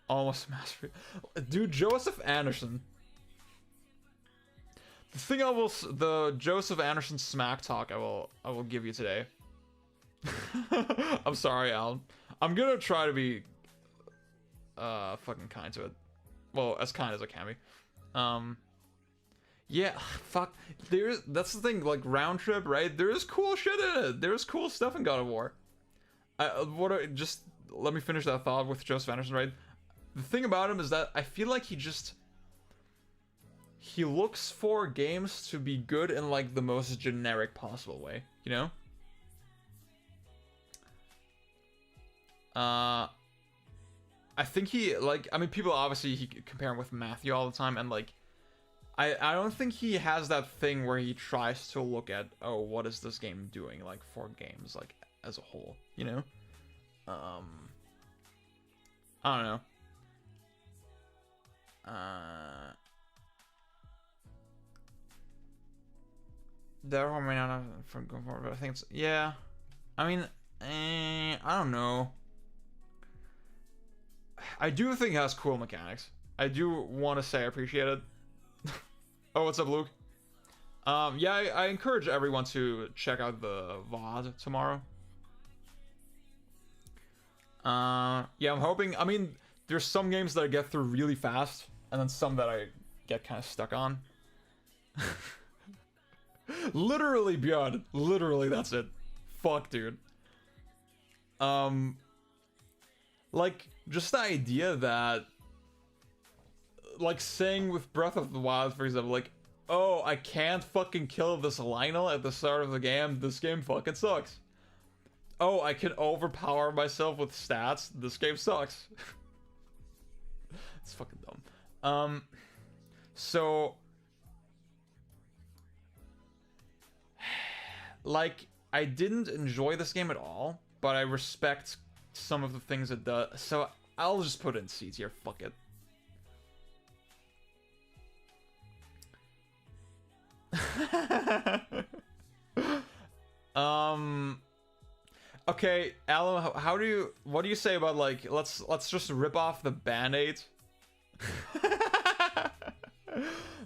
[SPEAKER 1] Almost mastery. Dude, Joseph Anderson. The Joseph Anderson smack talk I will give you today. I'm sorry, Alan. I'm gonna try to be fucking kind to it. Well, as kind as I can be. Yeah, fuck. That's the thing, like, round trip, right? There is cool shit in it. There's cool stuff in God of War. Just let me finish that thought with Joseph Anderson, right? The thing about him is that I feel like he looks for games to be good in, like, the most generic possible way, you know? I think people obviously compare him with Matthew all the time, and, like, I don't think he has that thing where he tries to look at, oh, what is this game doing, like, for games, like, as a whole, you know? I don't know. Therefore, may not have from going forward, but I think it's, yeah. I mean, I don't know. I do think it has cool mechanics. I do want to say I appreciate it. Oh, what's up, Luke? Yeah, I encourage everyone to check out the VOD tomorrow. Yeah, I'm hoping. I mean, there's some games that I get through really fast, and then some that I get kind of stuck on. Literally, Björn. Literally, that's it. Fuck, dude. Like, just the idea that, like, saying with Breath of the Wild, for example, like, oh, I can't fucking kill this Lionel at the start of the game. This game fucking sucks. Oh, I can overpower myself with stats. This game sucks. It's fucking dumb. So, like, I didn't enjoy this game at all, but I respect some of the things it does. So I'll just put it in C tier. Fuck it. Okay, Alan, what do you say about, like, let's just rip off the Band-Aid?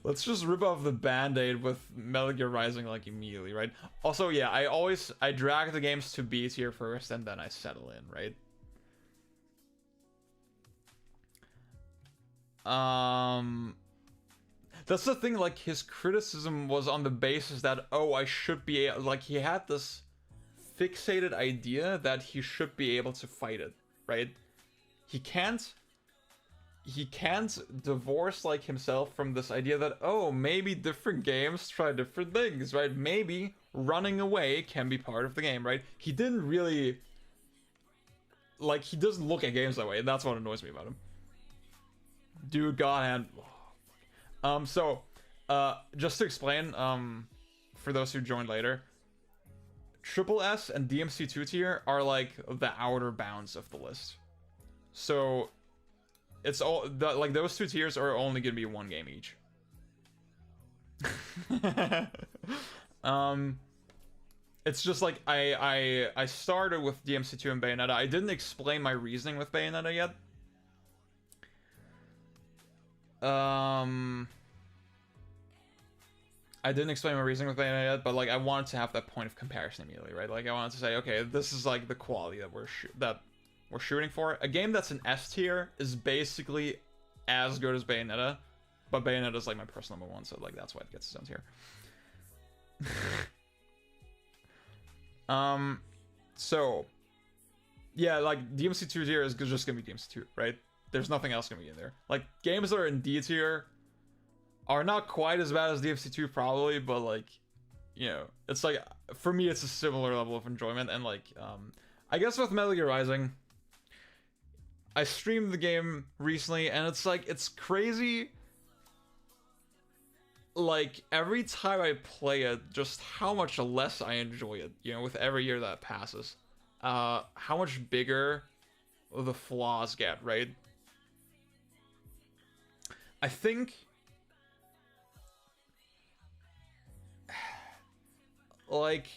[SPEAKER 1] Let's just rip off the Band-Aid with Metal Gear Rising, like, immediately, right? Also, yeah, I drag the games to B tier first, and then I settle in, right? That's the thing, like, his criticism was on the basis that, oh, I should be, like, he had this fixated idea that he should be able to fight it, right? He can't divorce, like, himself from this idea that, oh, maybe different games try different things, right? Maybe running away can be part of the game, right? He didn't really, like, he doesn't look at games that way, and that's what annoys me about him. Dude, God, and just to explain, for those who joined later, Triple S and DMC 2 tier are, like, the outer bounds of the list. So it's all like, those two tiers are only gonna be one game each. It's just like I started with DMC 2 and Bayonetta. I didn't explain my reasoning with Bayonetta yet. I didn't explain my reasoning with Bayonetta yet, but, like, I wanted to have that point of comparison immediately, right? Like, I wanted to say, okay, this is, like, the quality that we're shooting for. A game that's an S tier is basically as good as Bayonetta, but Bayonetta's, like, my personal number one, so, like, that's why it gets its own tier. So yeah, like, DMC 2 tier is just gonna be DMC 2, right? There's nothing else gonna be in there. Like, games that are in D tier are not quite as bad as DMC 2 probably, but, like, you know, it's like, for me, it's a similar level of enjoyment. And, like, I guess with Metal Gear Rising, I streamed the game recently, and it's like, it's crazy. Like, every time I play it, just how much less I enjoy it, you know, with every year that passes. How much bigger the flaws get, right? I think... like,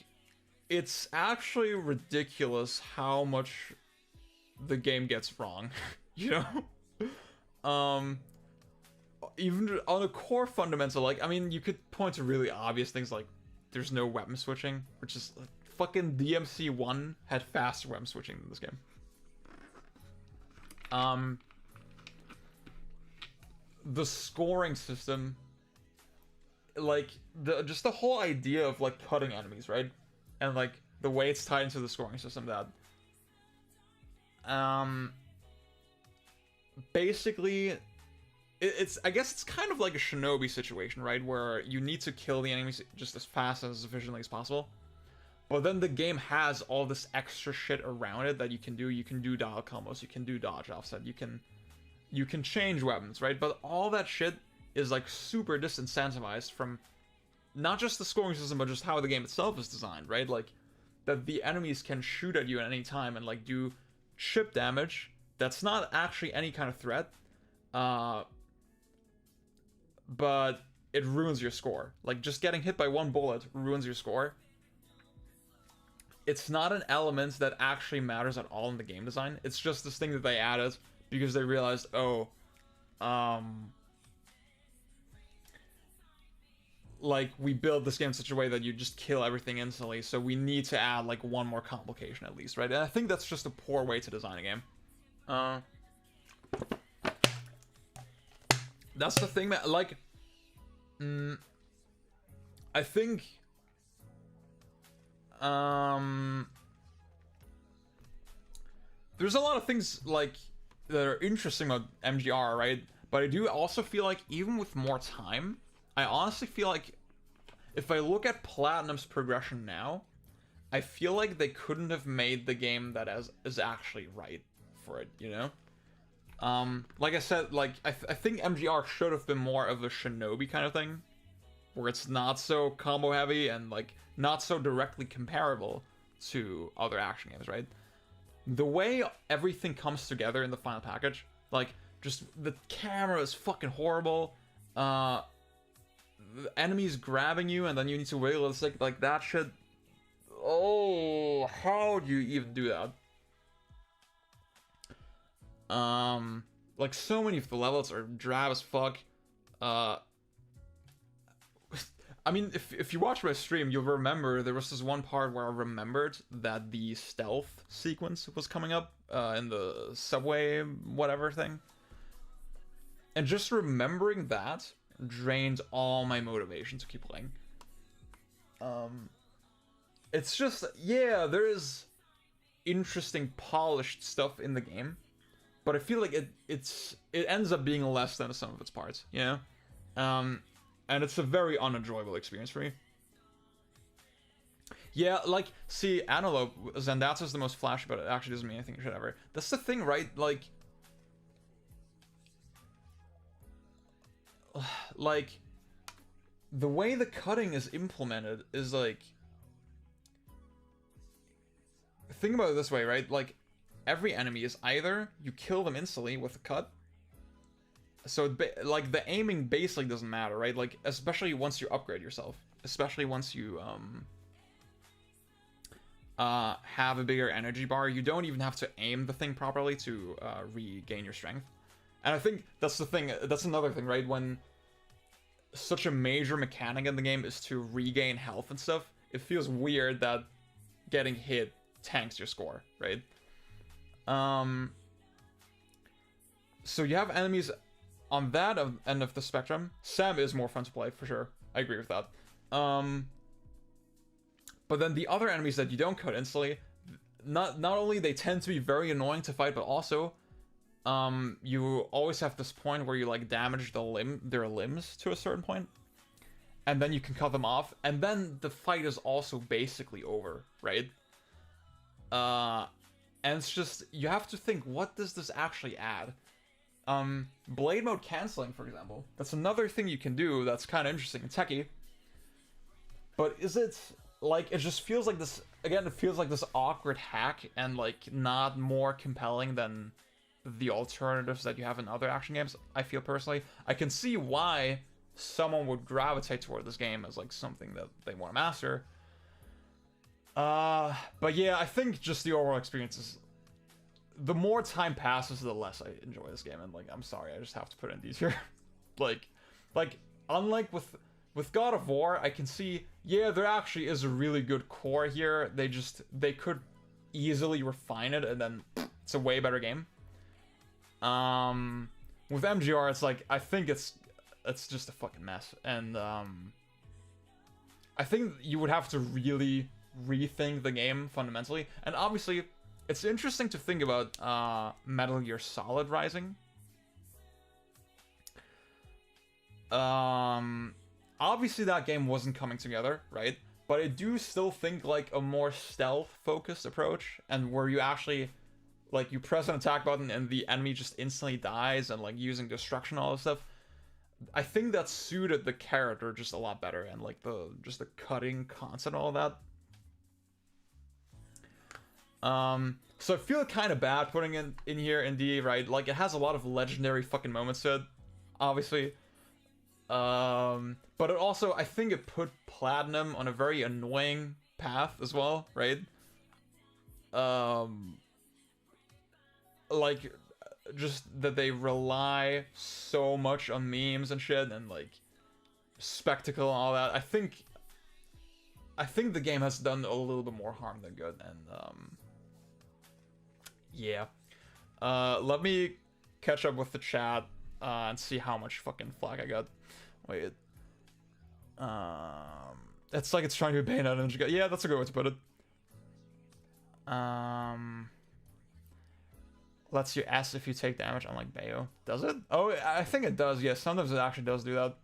[SPEAKER 1] it's actually ridiculous how much the game gets wrong, you know? Even on a core fundamental, like, I mean, you could point to really obvious things like there's no weapon switching, which is like, fucking DMC1 had faster weapon switching than this game. The scoring system, like, just the whole idea of, like, cutting enemies, right? And, like, the way it's tied into the scoring system, that basically it's, I guess it's kind of like a shinobi situation, right? Where you need to kill the enemies just as fast and as efficiently as possible. But then the game has all this extra shit around it that you can do. You can do dial combos, you can do dodge offset, you can change weapons, right? But all that shit is like super disincentivized from not just the scoring system, but just how the game itself is designed, right? Like, that the enemies can shoot at you at any time and, like, do chip damage that's not actually any kind of threat, but it ruins your score. Like, just getting hit by one bullet ruins your score. It's not an element that actually matters at all in the game design. It's just this thing that they added because they realized, oh, like, we build this game in such a way that you just kill everything instantly, so we need to add, like, one more complication at least, right? And I think that's just a poor way to design a game. That's the thing that, like, I think, there's a lot of things, like, that are interesting about MGR, right? But I do also feel like, even with more time, I honestly feel like, if I look at Platinum's progression now, I feel like they couldn't have made the game that is actually right for it, you know? Like I said, like, I think MGR should have been more of a shinobi kind of thing, where it's not so combo heavy and, like, not so directly comparable to other action games, right? The way everything comes together in the final package, like, just the camera is fucking horrible, the enemies grabbing you and then you need to wiggle, it's like that shit. Oh, how do you even do that? Like, so many of the levels are drab as fuck. I mean, if you watch my stream, you'll remember there was this one part where I remembered that the stealth sequence was coming up in the subway whatever thing. And just remembering that drained all my motivation to keep playing. It's just, yeah, there is interesting, polished stuff in the game, but I feel like it ends up being less than the sum of its parts, you know? And it's a very unenjoyable experience for me. Yeah, like, see, Antelope, Zandatsu's the most flashy, but it actually doesn't mean anything you should ever. That's the thing, right? Like, the way the cutting is implemented is, like, think about it this way, right? Like, every enemy is either you kill them instantly with a cut, so like, the aiming basically doesn't matter, right? Like, especially once you upgrade yourself, especially once you have a bigger energy bar, you don't even have to aim the thing properly to regain your strength. And I think that's the thing, that's another thing, right? When such a major mechanic in the game is to regain health and stuff, it feels weird that getting hit tanks your score, right? So you have enemies on that end of the spectrum. Sam is more fun to play, for sure. I agree with that. But then the other enemies that you don't cut instantly, not only they tend to be very annoying to fight, but also you always have this point where you, like, damage their limbs to a certain point, and then you can cut them off, and then the fight is also basically over, right? And it's just, you have to think, what does this actually add? Blade mode canceling, for example. That's another thing you can do that's kind of interesting and techy. But is it, like, it just feels like this, again, it feels like this awkward hack and, like, not more compelling than the alternatives that you have in other action games, I feel personally. I can see why someone would gravitate toward this game as, like, something that they want to master. But yeah, I think just the overall experience is, the more time passes, the less I enjoy this game, and, like, I'm sorry, I just have to put in these here. like, unlike with God of War, I can see, yeah, there actually is a really good core here. They could easily refine it, and then it's a way better game. With MGR, it's like, I think it's just a fucking mess, and I think you would have to really rethink the game fundamentally. And obviously, it's interesting to think about Metal Gear Solid Rising. Obviously that game wasn't coming together, right? But I do still think, like, a more stealth-focused approach, and where you actually, like, you press an attack button and the enemy just instantly dies, and, like, using destruction and all this stuff. I think that suited the character just a lot better, and, like, the cutting concept and all that. So I feel kind of bad putting in here indeed, right? Like, it has a lot of legendary fucking moments to it, obviously. But it also, I think it put Platinum on a very annoying path as well, right? Like, just that they rely so much on memes and shit, and, like, spectacle and all that. I think the game has done a little bit more harm than good, and, yeah. Let me catch up with the chat, and see how much fucking flack I got. Wait. It's like it's trying to be Bayonetta and go, yeah, that's a good way to put it. Lets you S if you take damage, unlike Bayo. Does it? Oh, I think it does, yeah. Sometimes it actually does do that.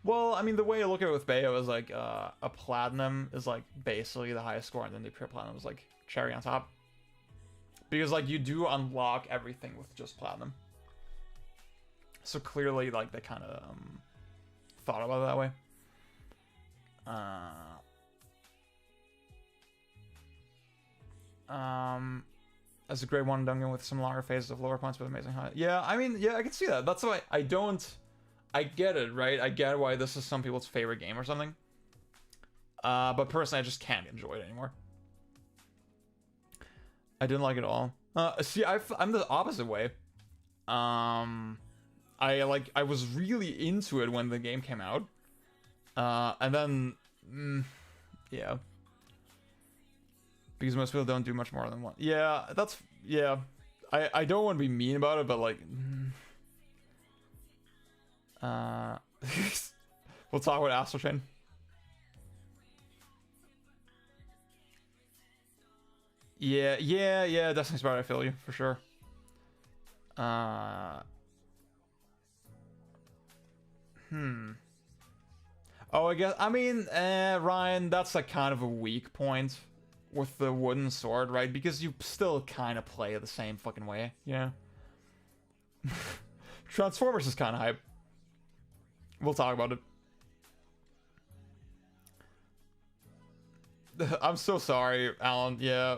[SPEAKER 1] Well, I mean, the way I look at it with Bayo is, like, a Platinum is, like, basically the highest score, and then the Pure Platinum is, like, cherry on top. Because, like, you do unlock everything with just Platinum. So clearly, like, they kind of, thought about it that way. As a grade 1 dungeon with some longer phases of lower points with amazing high. Yeah, I mean, yeah, I can see that. That's why I get it, right? I get why this is some people's favorite game or something. But personally, I just can't enjoy it anymore. I didn't like it at all. See, I'm the opposite way. I was really into it when the game came out. And then, yeah. Because most people don't do much more than one. Yeah, yeah. I don't want to be mean about it, but, like, we'll talk about Astral Chain. Yeah, Destiny's Spirit, I feel you, for sure. Oh, I mean, Ryan, that's, like, kind of a weak point with the wooden sword, right? Because you still kind of play it the same fucking way, yeah. Transformers is kind of hype. We'll talk about it. I'm so sorry, Alan, yeah.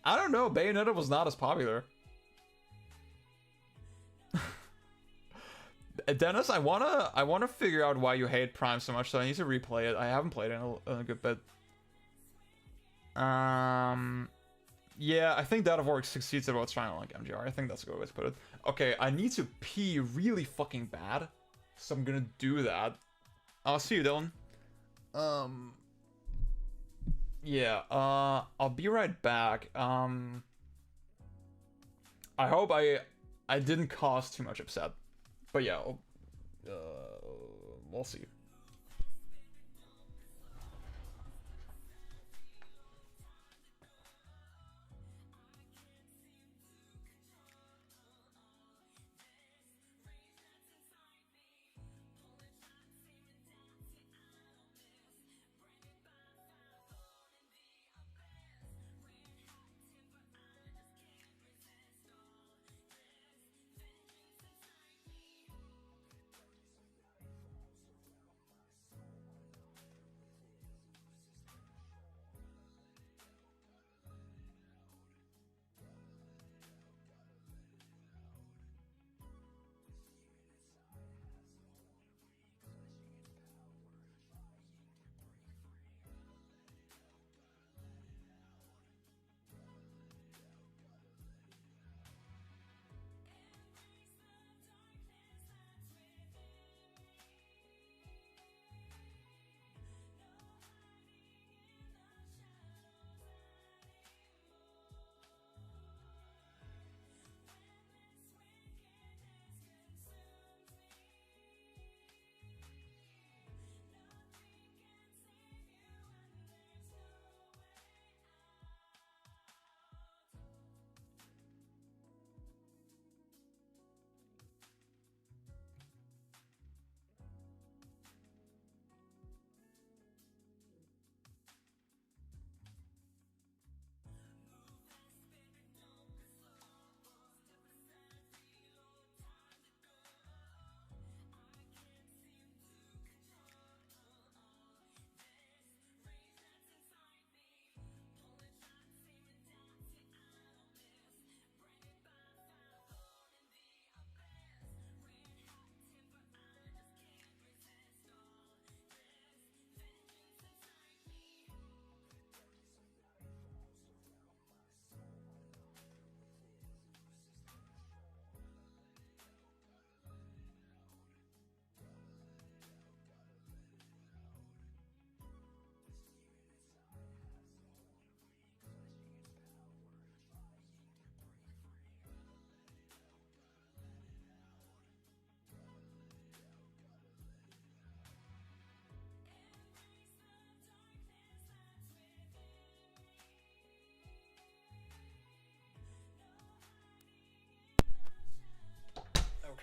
[SPEAKER 1] I don't know, Bayonetta was not as popular. Dennis, I wanna figure out why you hate Prime so much, so I need to replay it. I haven't played it in a good bit. Yeah, I think that of War succeeds at what's trying to like MGR. I think that's a good way to put it. Okay, I need to pee really fucking bad, so I'm gonna do that. I'll see you, Dylan. Yeah, I'll be right back. I hope I didn't cause too much upset. But yeah, we'll see.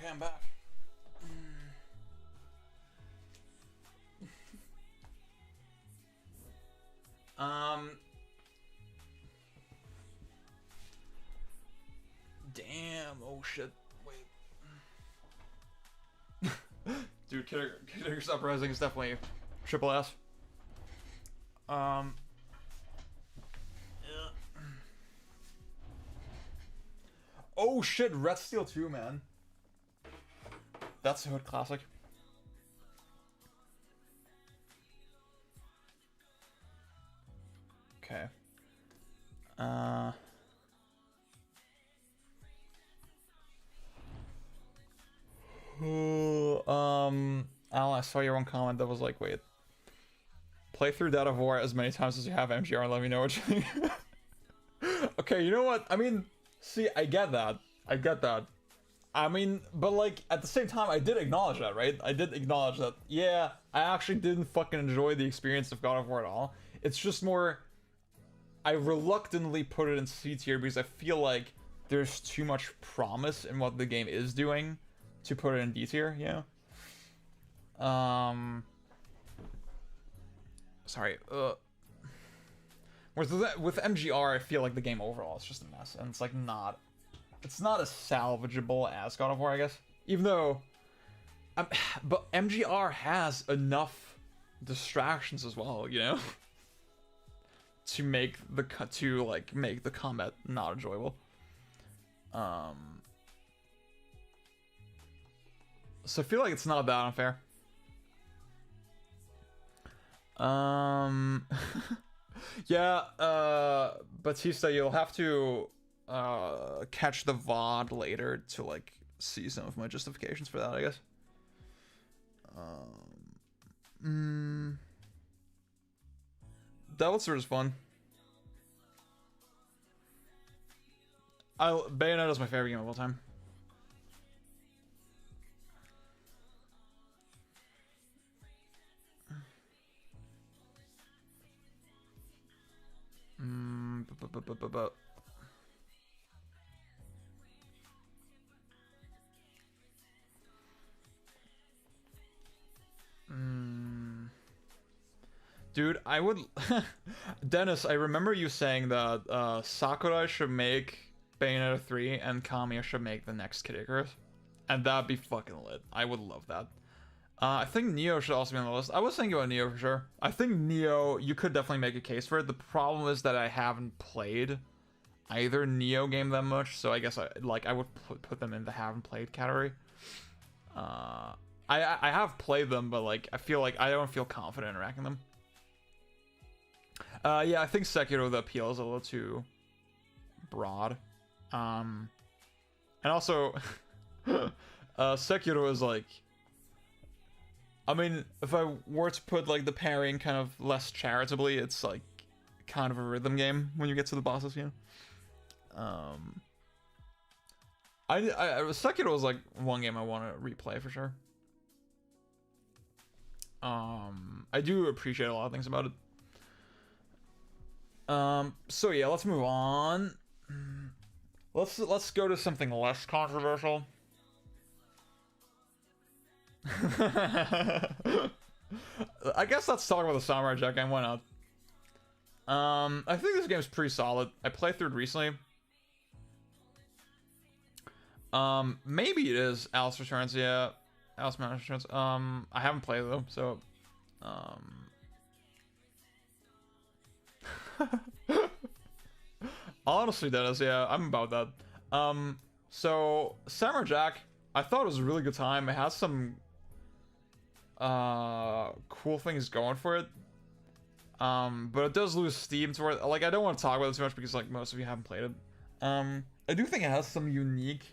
[SPEAKER 1] Okay, I'm back. Damn. Oh shit. Wait. Dude, Kidder's Uprising is definitely triple S. Yeah. Oh shit, Red Steel 2, man. That's a hood classic. Okay. Alan, I saw your one comment that was like, wait. Play through Dead of War as many times as you have MGR and let me know what you think. Okay, you know what? I mean, see, I get that. I get that. I mean, but like, at the same time, I did acknowledge that, right? I did acknowledge that, yeah, I actually didn't fucking enjoy the experience of God of War at all. It's just more, I reluctantly put it in C tier because I feel like there's too much promise in what the game is doing to put it in D tier, you know? Sorry, with MGR, I feel like the game overall is just a mess, and it's like not... It's not as salvageable as God of War, I guess. Even though... but MGR has enough distractions as well, you know? to make the combat not enjoyable. So I feel like it's not that unfair. Yeah, Batista, you'll have to catch the VOD later to like see some of my justifications for that, I guess. That was sort of fun. Bayonetta is my favorite game of all time. Dude, I would... Dennis, I remember you saying that Sakurai should make Bayonetta 3 and Kamiya should make the next Kid Icarus. And that'd be fucking lit. I would love that. I think Neo should also be on the list. I was thinking about Neo for sure. I think Neo, you could definitely make a case for it. The problem is that I haven't played either Neo game that much, so I guess I would put them in the haven't played category. I have played them, but like I feel like I don't feel confident in ranking them. Yeah, I think Sekiro, the appeal is a little too broad. And also Sekiro is like, I mean, if I were to put like the parrying kind of less charitably, it's like kind of a rhythm game when you get to the bosses, you know. Sekiro is like one game I want to replay for sure. I do appreciate a lot of things about it. So yeah, let's move on. Let's go to something less controversial. I guess let's talk about the Samurai Jack game. Why not? I think this game is pretty solid. I played through it recently. Maybe it is Alice Returns. Yeah, Alice Returns. I haven't played it though, so honestly, Dennis, yeah, I'm about that. So Samurai Jack, I thought it was a really good time. It has some cool things going for it. But it does lose steam toward, like, I don't want to talk about it too much because like most of you haven't played it. I do think it has some unique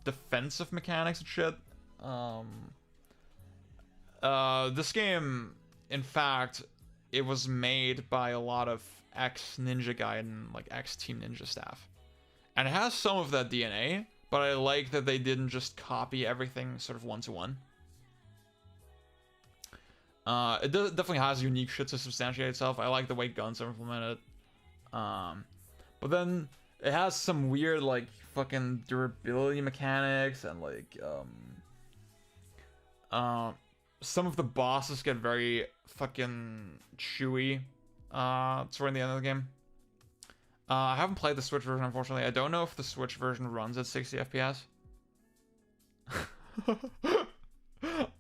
[SPEAKER 1] defensive mechanics and shit. This game, in fact, it was made by a lot of ex-Ninja Gaiden, like ex-Team Ninja staff. And it has some of that DNA, but I like that they didn't just copy everything sort of one-to-one. It definitely has unique shit to substantiate itself. I like the way guns are implemented. But then it has some weird like fucking durability mechanics and like some of the bosses get very fucking chewy toward the end of the game. I haven't played the Switch version, unfortunately. I don't know if the Switch version runs at 60 FPS.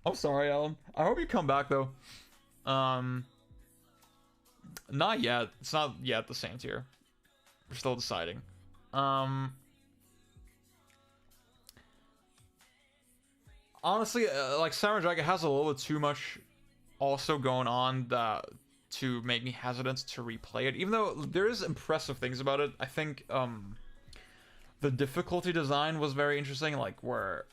[SPEAKER 1] I'm sorry, Alan. I hope you come back though. Not yet. It's not yet the same tier. We're still deciding. Honestly, like Samurai Jack, it has a little bit too much also going on that to make me hesitant to replay it. Even though there is impressive things about it, I think the difficulty design was very interesting. Like where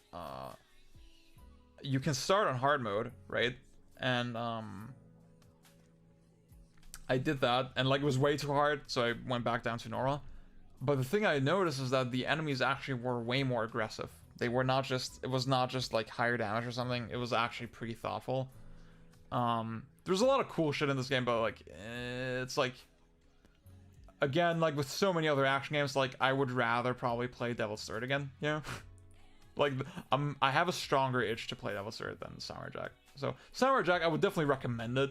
[SPEAKER 1] you can start on hard mode, right? And I did that, and like it was way too hard, so I went back down to normal. But the thing I noticed is that the enemies actually were way more aggressive. They were not just, it was not just like higher damage or something. It was actually pretty thoughtful. There's a lot of cool shit in this game, but like, it's like, again, like with so many other action games, like I would rather probably play Devil's Third again, you know? Like, I have a stronger itch to play Devil's Third than Samurai Jack. So, Samurai Jack, I would definitely recommend it.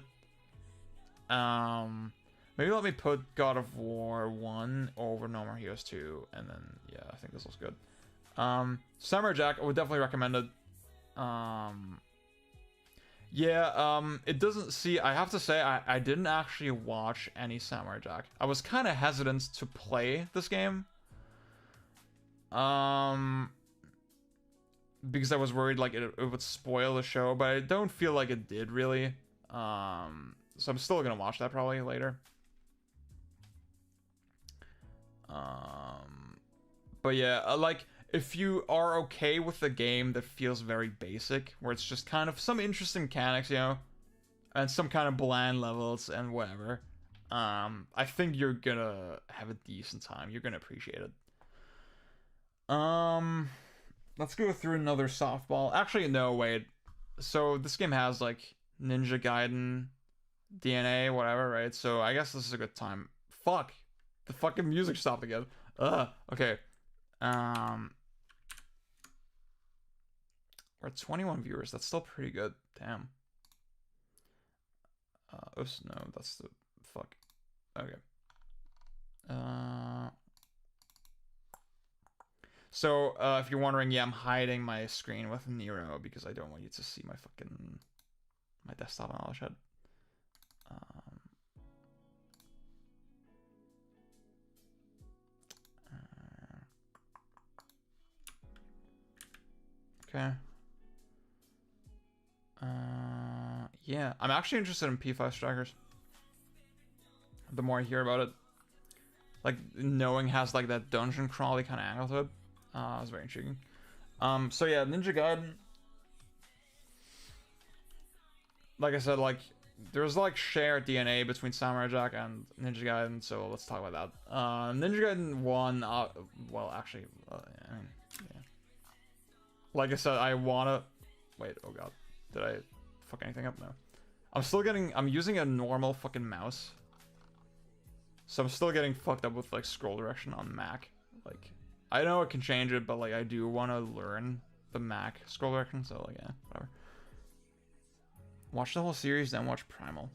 [SPEAKER 1] Maybe let me put God of War 1 over No More Heroes 2, and then, yeah, I think this looks good. Samurai Jack, I would definitely recommend it. It doesn't see, I have to say, I didn't actually watch any Samurai Jack. I was kind of hesitant to play this game. Because I was worried like it would spoil the show, but I don't feel like it did really. So I'm still gonna watch that probably later. But yeah, like if you are okay with a game that feels very basic, where it's just kind of some interesting mechanics, you know, and some kind of bland levels and whatever, I think you're gonna have a decent time. You're gonna appreciate it. Let's go through another softball. Actually, no, wait. So this game has like Ninja Gaiden, DNA, whatever, right? So I guess this is a good time. Fuck. The fucking music stopped again. Okay. We're at 21 viewers. That's still pretty good. Damn. Oops, no, that's the fuck. Okay. So, if you're wondering, yeah, I'm hiding my screen with Nero because I don't want you to see my fucking, my desktop and all that shit. Okay. Yeah, I'm actually interested in P5 Strikers. The more I hear about it, like knowing has like that dungeon crawly kind of angle to it. It's very intriguing. So yeah, Ninja Gaiden. Like I said, like there's like shared DNA between Samurai Jack and Ninja Gaiden, so let's talk about that. Ninja Gaiden 1, well actually, I mean, yeah. Like I said, I wanna, wait, oh god, did I fuck anything up? No. I'm using a normal fucking mouse. So I'm still getting fucked up with like scroll direction on Mac. Like, I know I can change it, but like I do want to learn the Mac scroll direction, so like yeah, whatever. Watch the whole series, then watch Primal.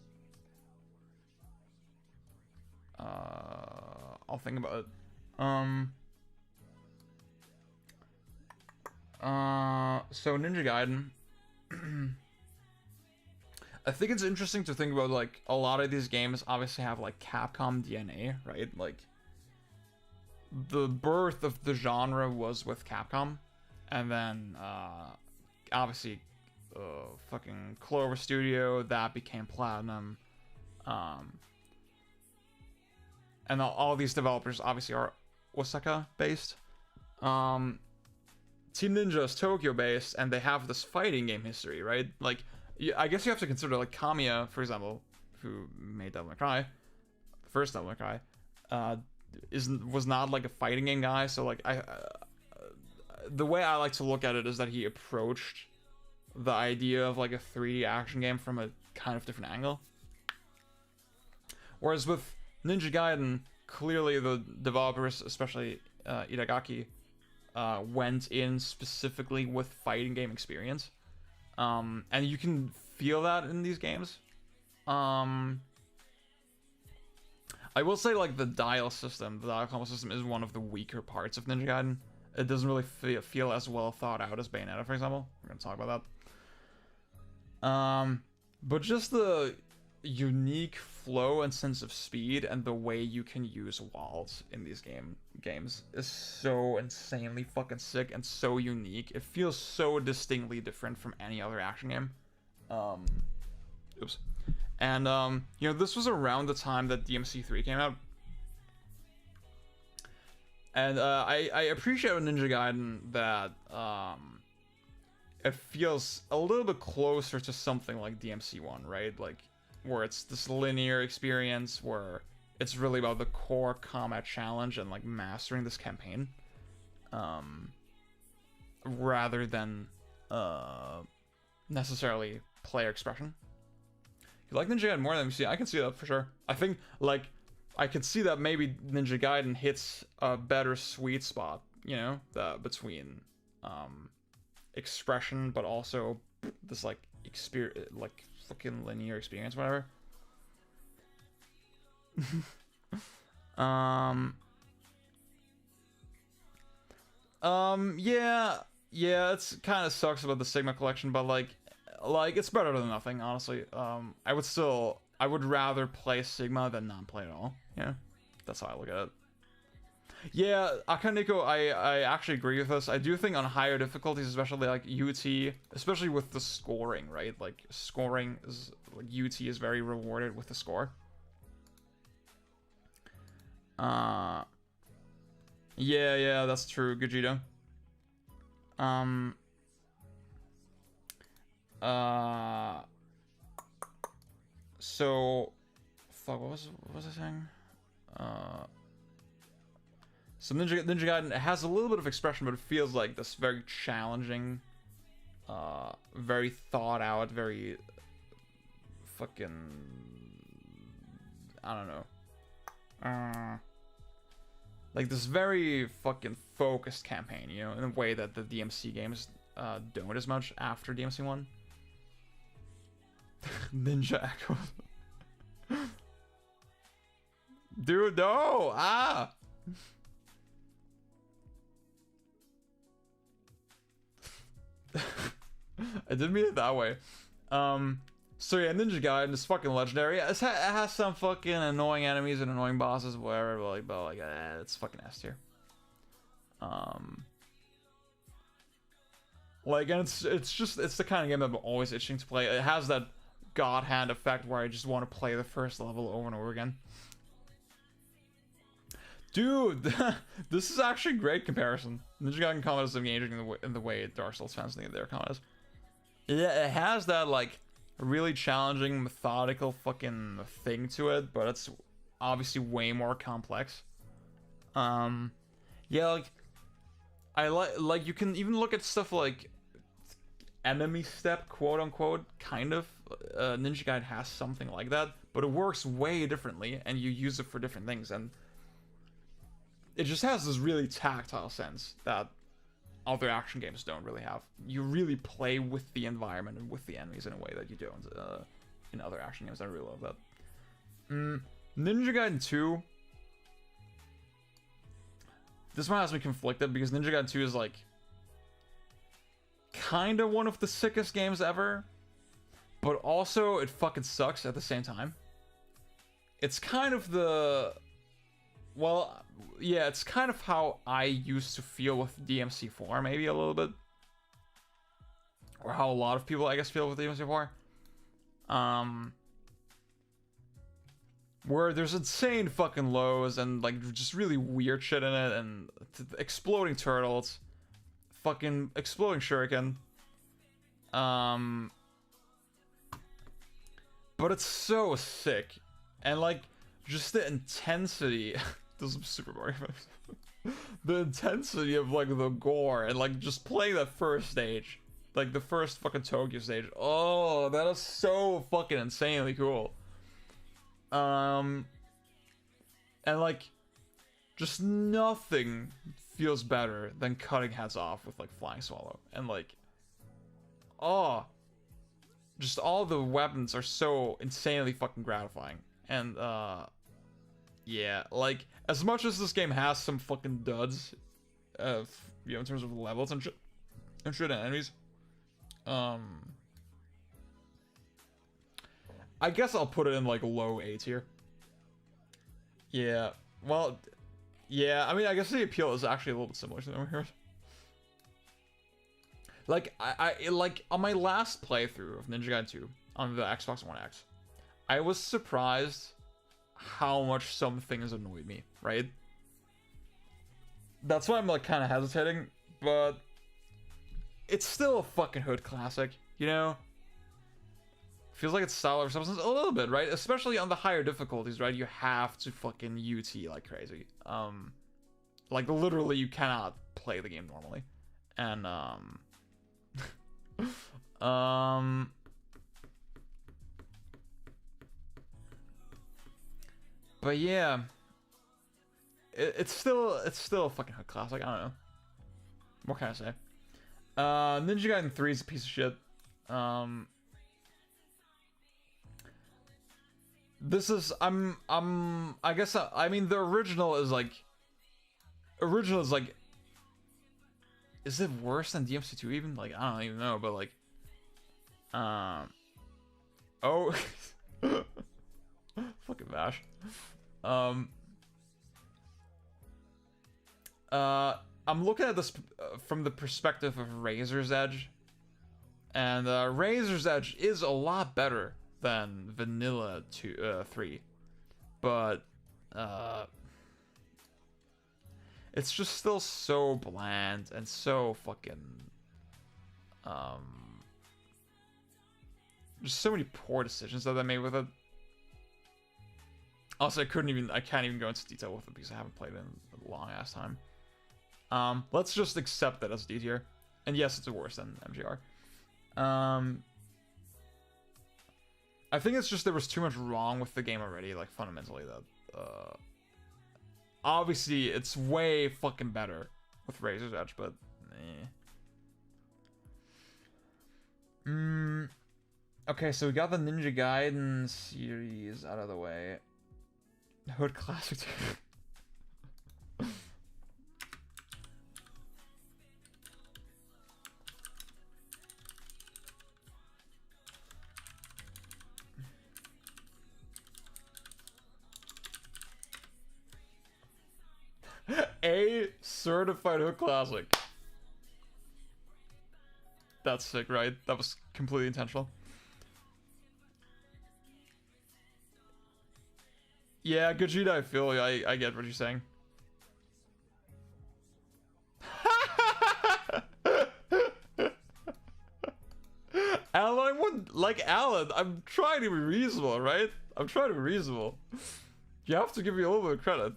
[SPEAKER 1] I'll think about it. So Ninja Gaiden. I think it's interesting to think about, like, a lot of these games obviously have, like, Capcom DNA, right? Like, the birth of the genre was with Capcom, and then, obviously, fucking Clover Studio, that became Platinum, and all these developers obviously are Osaka-based. Team Ninja is Tokyo-based, and they have this fighting game history, right? Like, I guess you have to consider, like, Kamiya, for example, who made Devil May Cry, the first Devil May Cry, was not, like, a fighting game guy, so, like, the way I like to look at it is that he approached the idea of, like, a 3D action game from a kind of different angle. Whereas with Ninja Gaiden, clearly the developers, especially Itagaki, went in specifically with fighting game experience, and you can feel that in these games. I will say, like, the dial combo system is one of the weaker parts of Ninja Gaiden. It doesn't really feel as well thought out as Bayonetta, for example. We're gonna talk about that. But just the unique flow and sense of speed and the way you can use walls in these games is so insanely fucking sick and so unique. It feels so distinctly different from any other action game. Oops. And, you know, this was around the time that DMC3 came out. And, I appreciate with Ninja Gaiden that, it feels a little bit closer to something like DMC1, right? Like, where it's this linear experience where it's really about the core combat challenge and, like, mastering this campaign. Rather than, necessarily player expression. You like Ninja Gaiden more than DMC? I can see that for sure. I think, like, I can see that maybe Ninja Gaiden hits a better sweet spot, you know, between expression, but also this, like, like fucking linear experience, whatever. Yeah, it's kind of sucks about the Sigma collection, but like it's better than nothing, honestly. I would rather play Sigma than not play at all. Yeah, that's how I look at it. Yeah, Akaneko, I actually agree with this. I do think on higher difficulties, especially like UT, especially with the scoring, right? Like scoring is, like, UT is very rewarded with the score. Yeah, that's true, Gogeta. So, fuck, what was I saying? So Ninja Gaiden has a little bit of expression, but it feels like this very challenging, very thought out, very fucking, I don't know, like this very fucking focused campaign, you know, in a way that the DMC games don't as much after DMC 1. Ninja Echo. Dude, no! Ah! I didn't mean it that way. So yeah, Ninja Gaiden is fucking legendary. It has some fucking annoying enemies and annoying bosses, whatever, but like, it's fucking S tier. Like, and it's the kind of game that I'm always itching to play. It has that God hand effect where I just want to play the first level over and over again. Dude, this is actually a great comparison. Ninja Gaiden combat is engaging in the way Dark Souls fans think their combat is. Yeah, it has that, like, really challenging, methodical fucking thing to it, but it's obviously way more complex. Yeah, like, I like you can even look at stuff like enemy step, quote unquote, kind of. Ninja Gaiden has something like that, but it works way differently, and you use it for different things, and it just has this really tactile sense that other action games don't really have. You really play with the environment and with the enemies in a way that you don't in other action games. I really love that. Ninja Gaiden 2. This one has me conflicted because Ninja Gaiden 2 is like kind of one of the sickest games ever, but also it fucking sucks at the same time. It's kind of the... Well, yeah, it's kind of how I used to feel with DMC4, maybe a little bit. Or how a lot of people, I guess, feel with DMC4. Where there's insane fucking lows and, like, just really weird shit in it, and exploding turtles, fucking exploding shuriken. But it's so sick. And, like, just the intensity... This is Super Mario. The intensity of, like, the gore and, like, just playing that first stage, like the first fucking Tokyo stage. Oh, that is so fucking insanely cool. And like Just nothing feels better than cutting heads off with like Flying Swallow. And like, oh, just all the weapons are so insanely fucking gratifying. And yeah, like as much as this game has some fucking duds, you know, in terms of levels and shit and enemies, I guess I'll put it in like low A tier. Yeah, well, yeah, I mean, I guess the appeal is actually a little bit similar to them here. Like, I like, on my last playthrough of Ninja Gaiden 2 on the Xbox One X, I was surprised how much some things annoyed me, right? That's why I'm, like, kind of hesitating, but it's still a fucking hood classic, you know? Feels like it's style over substance a little bit, right? Especially on the higher difficulties, right? You have to fucking UT like crazy. Like literally you cannot play the game normally. And but yeah, it's still a fucking hood classic. I don't know. What can I say? Ninja Gaiden 3 is a piece of shit. This is I guess I mean the original is like is it worse than DMC2 even? Like I don't even know, but like oh fucking mash. I'm looking at this from the perspective of Razor's Edge, and Razor's Edge is a lot better than Vanilla 3, but it's just still so bland and so fucking just so many poor decisions that they made with it. Also, I can't even go into detail with it because I haven't played it in a long ass time. Let's just accept that as D tier, and yes, it's worse than MGR. I think it's just there was too much wrong with the game already, like fundamentally. That obviously it's way fucking better with Razor's Edge, but okay, so we got the Ninja Gaiden series out of the way. Hood classic. A certified hood classic. That's sick, right? That was completely intentional. Yeah, Gogeta, I feel you. I get what you're saying. Alan, Alan, I'm trying to be reasonable, right? I'm trying to be reasonable. You have to give me a little bit of credit.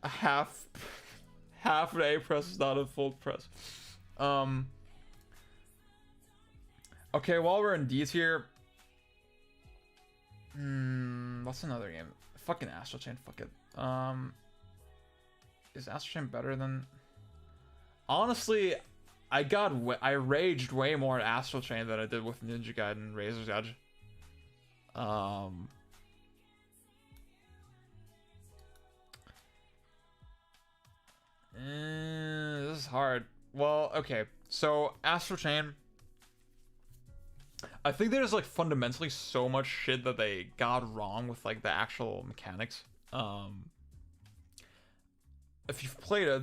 [SPEAKER 1] Half an A press is not a full press. Okay, while we're in D tier, what's another game? Fucking Astral Chain. Fuck it. Is Astral Chain better than? Honestly, I raged way more at Astral Chain than I did with Ninja Gaiden Razor's Edge. This is hard. Well, okay. So Astral Chain, I think there's like fundamentally so much shit that they got wrong with like the actual mechanics. If you've played it,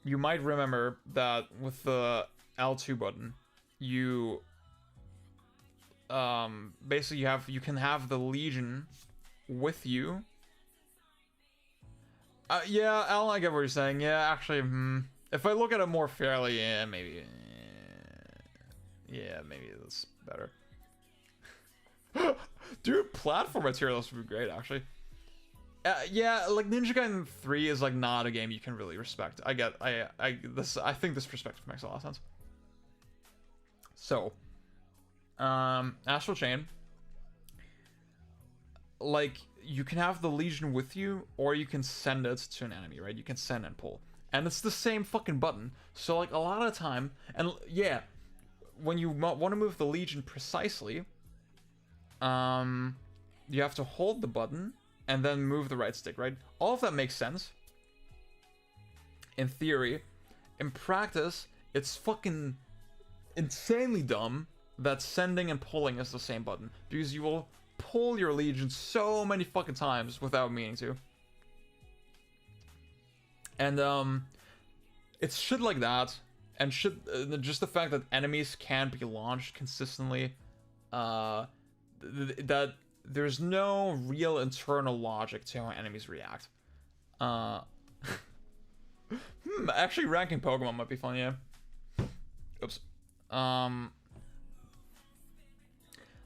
[SPEAKER 1] you might remember that with the L2 button, you basically you can have the Legion with you. Yeah, Alan, I get what you're saying. Yeah, actually, if I look at it more fairly, yeah, maybe. Yeah, maybe that's better. Dude, platform materials would be great, actually. Yeah, like Ninja Gaiden 3 is like not a game you can really respect. I think this perspective makes a lot of sense. So, Astral Chain, like, you can have the Legion with you, or you can send it to an enemy, right? You can send and pull. And it's the same fucking button. So, like, a lot of the time, and yeah, when you want to move the Legion precisely, you have to hold the button and then move the right stick, right? All of that makes sense in theory. In practice, it's fucking insanely dumb that sending and pulling is the same button, because you will pull your Legion so many fucking times without meaning to. And it's shit like that, and shit, just the fact that enemies can't be launched consistently, that there's no real internal logic to how enemies react. Actually ranking Pokemon might be fun, yeah. Oops.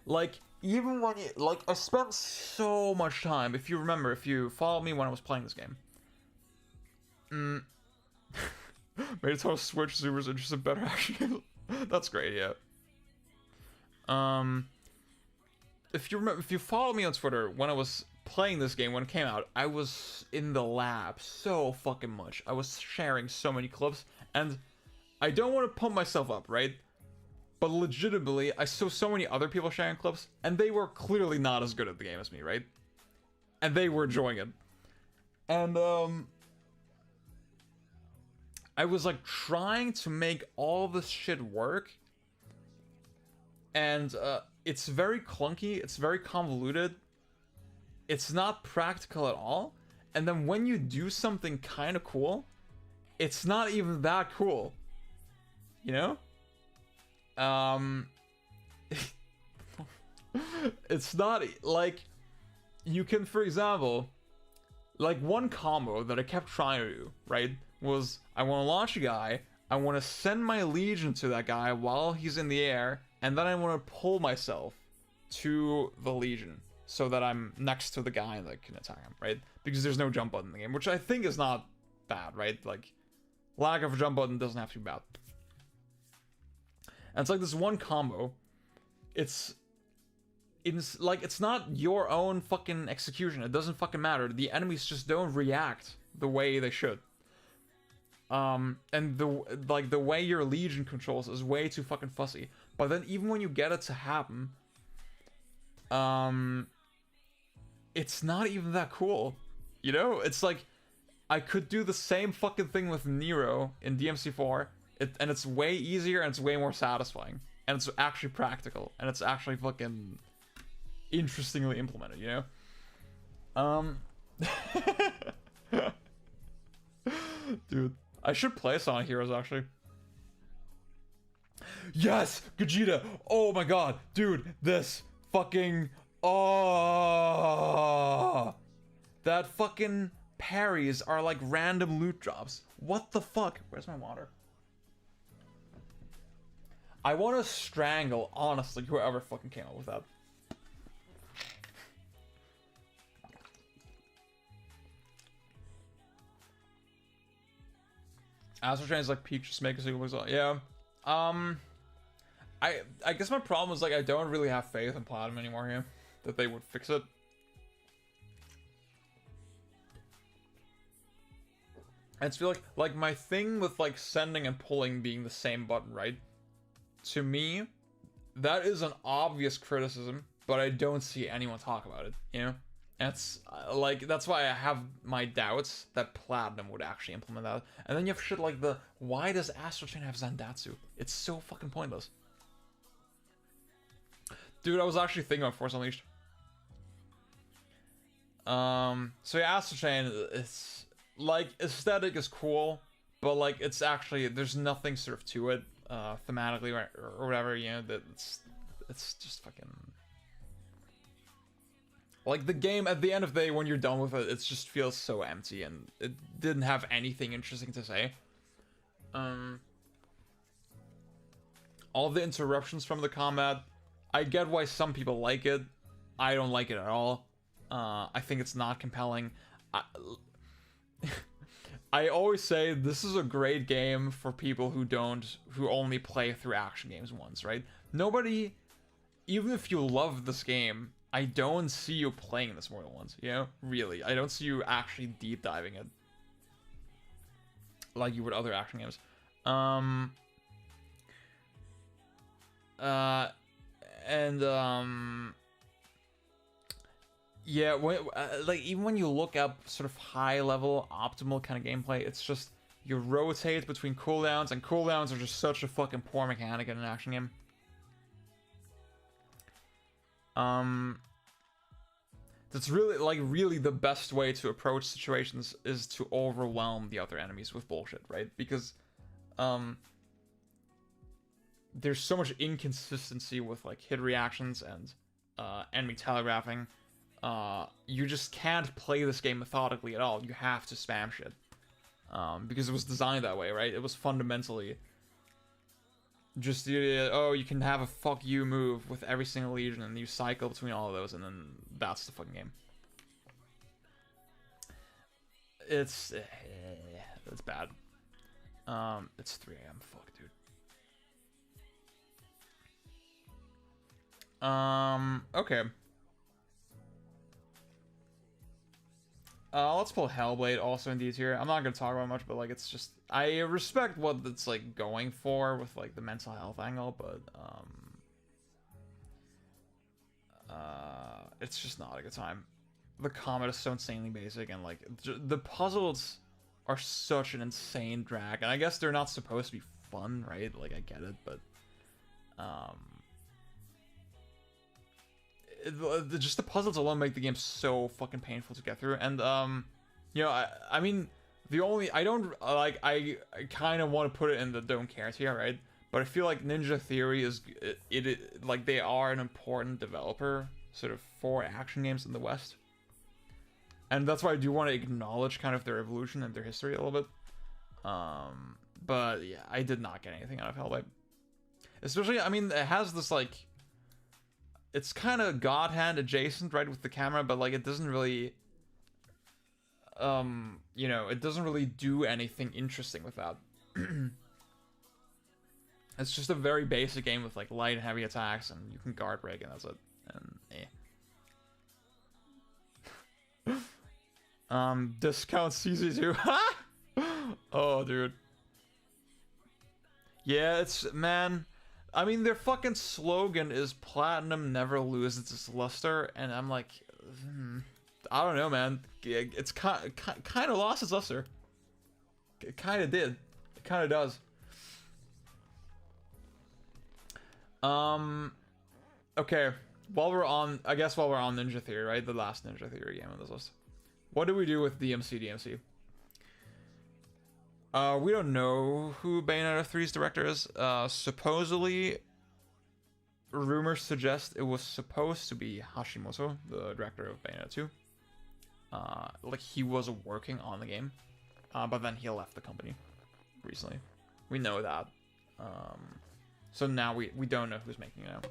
[SPEAKER 1] Like, even when you, like, I spent so much time, if you remember, if you followed me when I was playing this game. Made it so Switch Zoomers interested better action. That's great, yeah. If you remember, if you follow me on Twitter, when I was playing this game, when it came out, I was in the lab so fucking much. I was sharing so many clips, and I don't want to pump myself up, right? But legitimately, I saw so many other people sharing clips, and they were clearly not as good at the game as me, right? And they were enjoying it. And, I was, like, trying to make all this shit work, and, it's very clunky, it's very convoluted, it's not practical at all, and then when you do something kind of cool, it's not even that cool, you know? It's not, like, you can, for example, like, one combo that I kept trying to do, right, was, I want to launch a guy, I want to send my Legion to that guy while he's in the air, and then I want to pull myself to the Legion so that I'm next to the guy that can attack him, right? Because there's no jump button in the game, which I think is not bad, right? Like, lack of a jump button doesn't have to be bad. And it's like this one combo, it's like, it's not your own fucking execution, it doesn't fucking matter, the enemies just don't react the way they should. And the way your Legion controls is way too fucking fussy. But then even when you get it to happen, it's not even that cool. You know? It's like, I could do the same fucking thing with Nero in DMC4, and it's way easier and it's way more satisfying. And it's actually practical. And it's actually fucking interestingly implemented, you know? Dude. I should play Sonic Heroes, actually. Yes! Gogeta! Oh my god! Dude, this fucking... Oh! That fucking parries are like random loot drops. What the fuck? Where's my water? I want to strangle, honestly, whoever fucking came up with that. Astral Chain is like peak, just make a single result. Yeah. I guess my problem is, like, I don't really have faith in Platinum anymore here. That they would fix it. I just feel like my thing with, like, sending and pulling being the same button, right? To me, that is an obvious criticism, but I don't see anyone talk about it, you know? That's, like, that's why I have my doubts that Platinum would actually implement that. And then you have shit like why does Astral Chain have Zandatsu? It's so fucking pointless. Dude, I was actually thinking about Force Unleashed. So yeah, Astral Chain, it's, like, aesthetic is cool, but, like, it's actually, there's nothing sort of to it, thematically, or whatever, you know, that it's just fucking... Like, the game, at the end of the day, when you're done with it, it just feels so empty, and it didn't have anything interesting to say. All the interruptions from the combat, I get why some people like it. I don't like it at all. I think it's not compelling. I always say this is a great game for people who only play through action games once, right? Nobody even if you love this game, I don't see you playing this more than once, you know? Really, I don't see you actually deep diving it like you would other action games. Yeah, like even when you look up sort of high level optimal kind of gameplay, it's just you rotate between cooldowns, and cooldowns are just such a fucking poor mechanic in an action game. That's really the best way to approach situations is to overwhelm the other enemies with bullshit, right? Because there's so much inconsistency with like hit reactions and enemy telegraphing. You just can't play this game methodically at all. You have to spam shit. Because it was designed that way, right? It was fundamentally just, you can have a fuck you move with every single legion, and you cycle between all of those, and then that's the fucking game. It's bad. It's 3 AM. Fuck, dude. Okay. Let's pull Hellblade also in D tier. I'm not gonna talk about much, but like it's just I respect what it's like going for with like the mental health angle, but it's just not a good time. The combat is so insanely basic, and like the puzzles are such an insane drag, and I guess they're not supposed to be fun, right? Like I get it, but just the puzzles alone make the game so fucking painful to get through. And you know, I mean, I kind of want to put it in the don't care tier, right? But I feel like Ninja Theory is like they are an important developer sort of for action games in the West, and that's why I do want to acknowledge kind of their evolution and their history a little bit. But yeah, I did not get anything out of Hellblade. Especially, I mean, it has this like, it's kind of God Hand adjacent, right, with the camera, but like it doesn't really, you know, it doesn't really do anything interesting with that. It's just a very basic game with like light and heavy attacks, and you can guard break, and that's it. And discount CZ2. Oh, dude. Yeah, it's, man. I mean, their fucking slogan is "Platinum never loses its luster," and I'm like, I don't know, man. It's kind of lost its luster. It kind of did. It kind of does. Okay. While we're on Ninja Theory, right? The last Ninja Theory game on this list. What do we do with DMC? We don't know who Bayonetta 3's director is. Supposedly, rumors suggest it was supposed to be Hashimoto, the director of Bayonetta 2. Like he was working on the game, but then he left the company recently. We know that. So now we don't know who's making it now.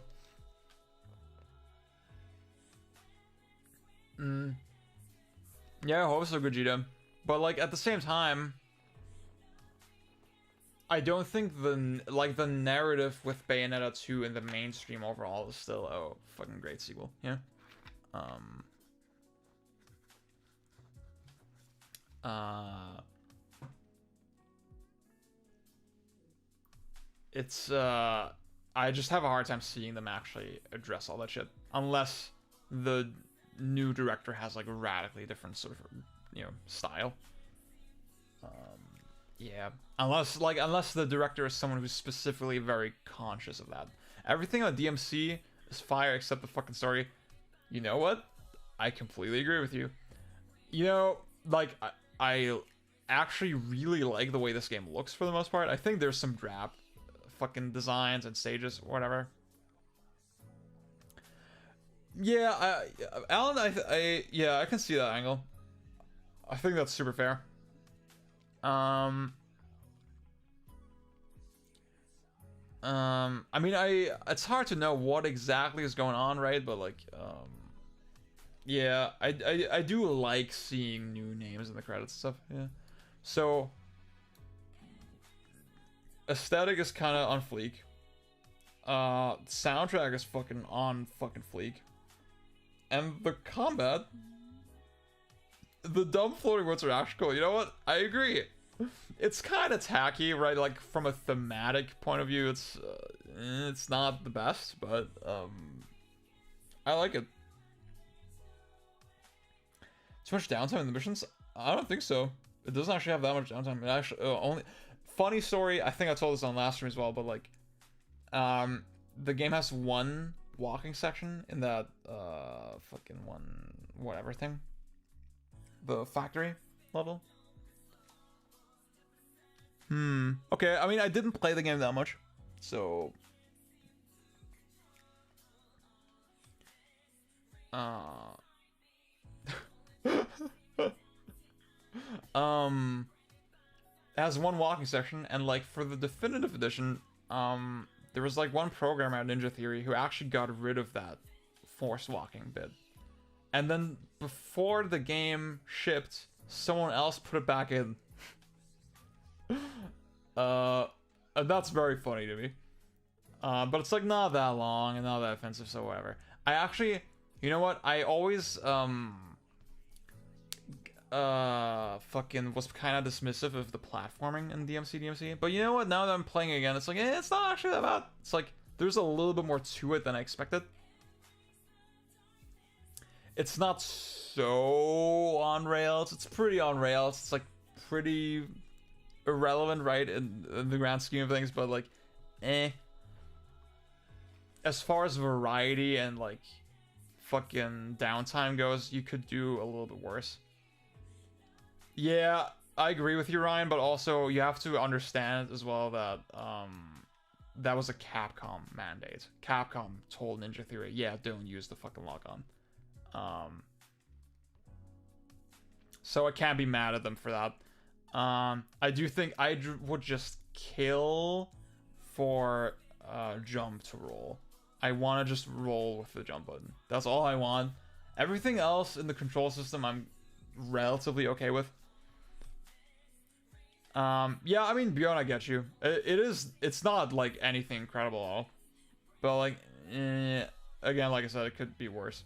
[SPEAKER 1] Yeah, I hope so, Gogeta. But like at the same time, I don't think the narrative with Bayonetta 2 in the mainstream overall is still a fucking great sequel. Yeah. It's I just have a hard time seeing them actually address all that shit unless the new director has like a radically different sort of, you know, style. Yeah, unless the director is someone who's specifically very conscious of that. Everything on DMC is fire except the fucking story. You know what? I completely agree with you. You know, like I actually really like the way this game looks for the most part. I think there's some drab fucking designs and stages or whatever. Yeah, Alan, I can see that angle. I think that's super fair. I mean, it's hard to know what exactly is going on, right? But like, yeah, I do like seeing new names in the credits and stuff. Yeah, so aesthetic is kind of on fleek. Soundtrack is fucking on fucking fleek. And the combat, the dumb floating words are actually cool. You know what? I agree. It's kind of tacky, right? Like from a thematic point of view, it's not the best, but I like it. Too much downtime in the missions? I don't think so. It doesn't actually have that much downtime. It actually only funny story. I think I told this on last stream as well, but like, the game has one walking section in that fucking one whatever thing, the factory level. Okay, I mean, I didn't play the game that much, so it has one walking section, and like for the definitive edition, there was like one programmer at Ninja Theory who actually got rid of that forced walking bit. And then before the game shipped, someone else put it back in. And that's very funny to me. But it's like not that long and not that offensive, so whatever. I actually, you know what? I always fucking was kind of dismissive of the platforming in DMC. But you know what? Now that I'm playing again, it's like, it's not actually that bad. It's like, there's a little bit more to it than I expected. It's not so on rails. It's pretty on rails. It's like pretty irrelevant, right, in the grand scheme of things, but like, as far as variety and like fucking downtime goes, you could do a little bit worse. Yeah, I agree with you, Ryan, but also you have to understand as well that that was a Capcom mandate. Capcom told Ninja Theory, yeah, don't use the fucking lock-on. So I can't be mad at them for that. I do think I would just kill for jump to roll. I want to just roll with the jump button. That's all I want. Everything else in the control system I'm relatively okay with. Yeah, I mean, Bjorn, I get you. It's not like anything incredible at all. But like, again, like I said, it could be worse.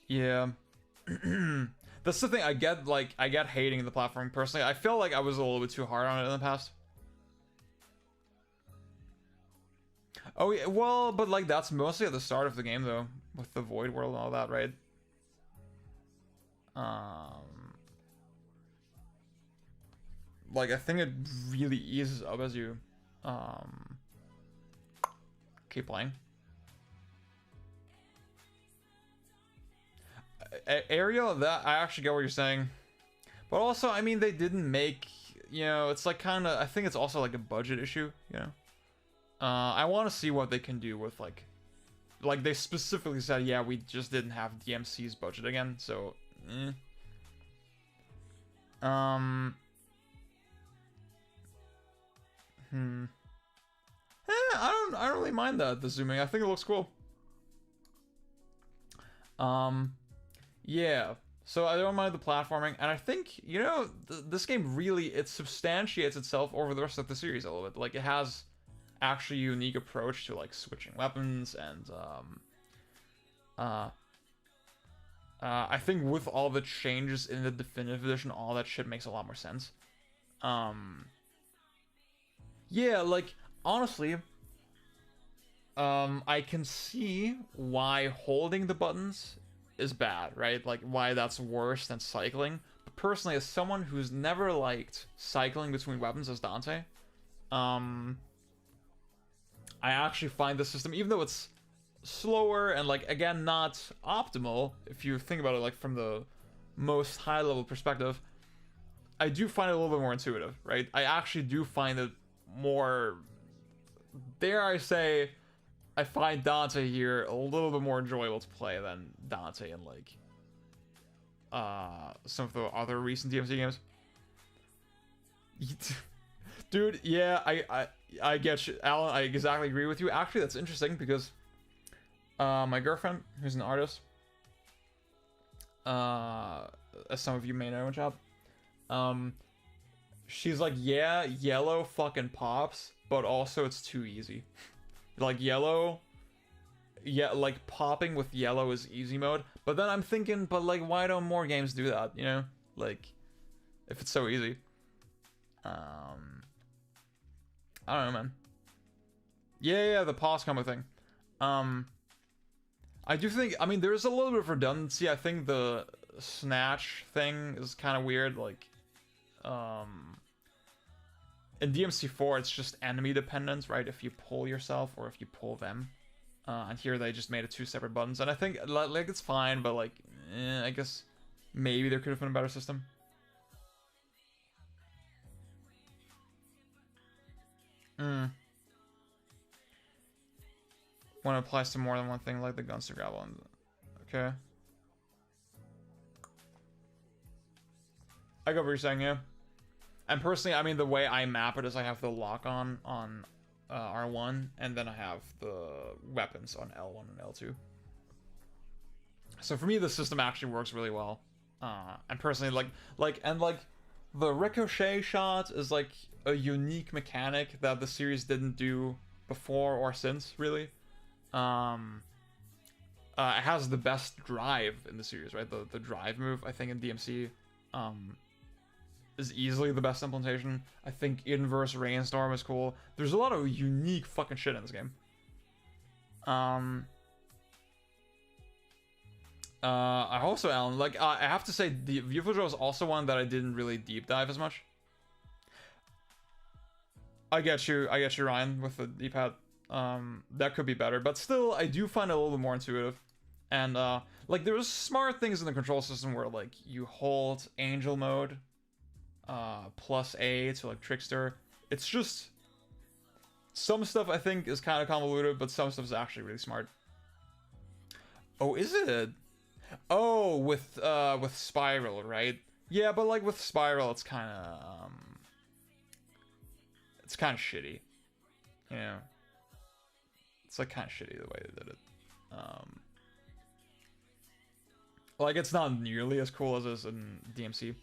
[SPEAKER 1] Yeah. That's the thing, I get hating the platform personally. I feel like I was a little bit too hard on it in the past. Oh yeah, well, but like that's mostly at the start of the game though, with the void world and all that, right? Like I think it really eases up as you keep playing. Ariel, that I actually get what you're saying, but also I mean they didn't make, you know, it's like kind of, I think it's also like a budget issue, you know. I want to see what they can do with like they specifically said, yeah, we just didn't have DMC's budget again, so I don't really mind that, the zooming. I think it looks cool. Yeah, so I don't mind the platforming, and I think, you know, this game really, it substantiates itself over the rest of the series a little bit. Like, it has actually a unique approach to, like, switching weapons, and, I think with all the changes in the Definitive Edition, all that shit makes a lot more sense. Yeah, like, honestly, I can see why holding the buttons is bad, right? Like why that's worse than cycling. But personally, as someone who's never liked cycling between weapons as Dante, I actually find the system, even though it's slower and like again not optimal if you think about it like from the most high level perspective, I do find it a little bit more intuitive, right? I actually do find it more, dare I say, I find Dante here a little bit more enjoyable to play than Dante in like some of the other recent DMC games. Dude, yeah, I get you, Alan. I exactly agree with you. Actually, that's interesting because my girlfriend, who's an artist, as some of you may know, in chat, she's like, yeah, yellow fucking pops, but also it's too easy. Like yellow, yeah, like popping with yellow is easy mode. But then I'm thinking, but like, why don't more games do that? You know, like, if it's so easy. I don't know, man. Yeah, the pause combo thing. I do think, I mean, there's a little bit of redundancy. I think the snatch thing is kind of weird. Like, in DMC4, it's just enemy dependent, right? If you pull yourself or if you pull them. And here they just made it 2 separate buttons. And I think, like, it's fine, but, like, I guess maybe there could have been a better system. When it applies to more than one thing, like the guns to grab on. Okay. I get what you're saying, yeah. And personally, I mean, the way I map it is I have the lock on R1, and then I have the weapons on L1 and L2. So for me, the system actually works really well. And personally, like the ricochet shot is like a unique mechanic that the series didn't do before or since, really. It has the best drive in the series, right? The drive move, I think, in DMC, is easily the best implementation. I think Inverse Rainstorm is cool. There's a lot of unique fucking shit in this game. I also, Alan, like, I have to say, the Viewful Draw is also one that I didn't really deep dive as much. I get you, Ryan, with the D-pad. That could be better, but still, I do find it a little bit more intuitive. And, like, there's smart things in the control system where, like, you hold Angel mode, plus A to, like, Trickster. It's just, some stuff I think is kind of convoluted, but some stuff is actually really smart. Oh, is it? Oh, with Spiral, right? Yeah, but, like, with Spiral, it's kind of shitty. You know? It's like kind of shitty the way they did it. Like, it's not nearly as cool as it is in DMC.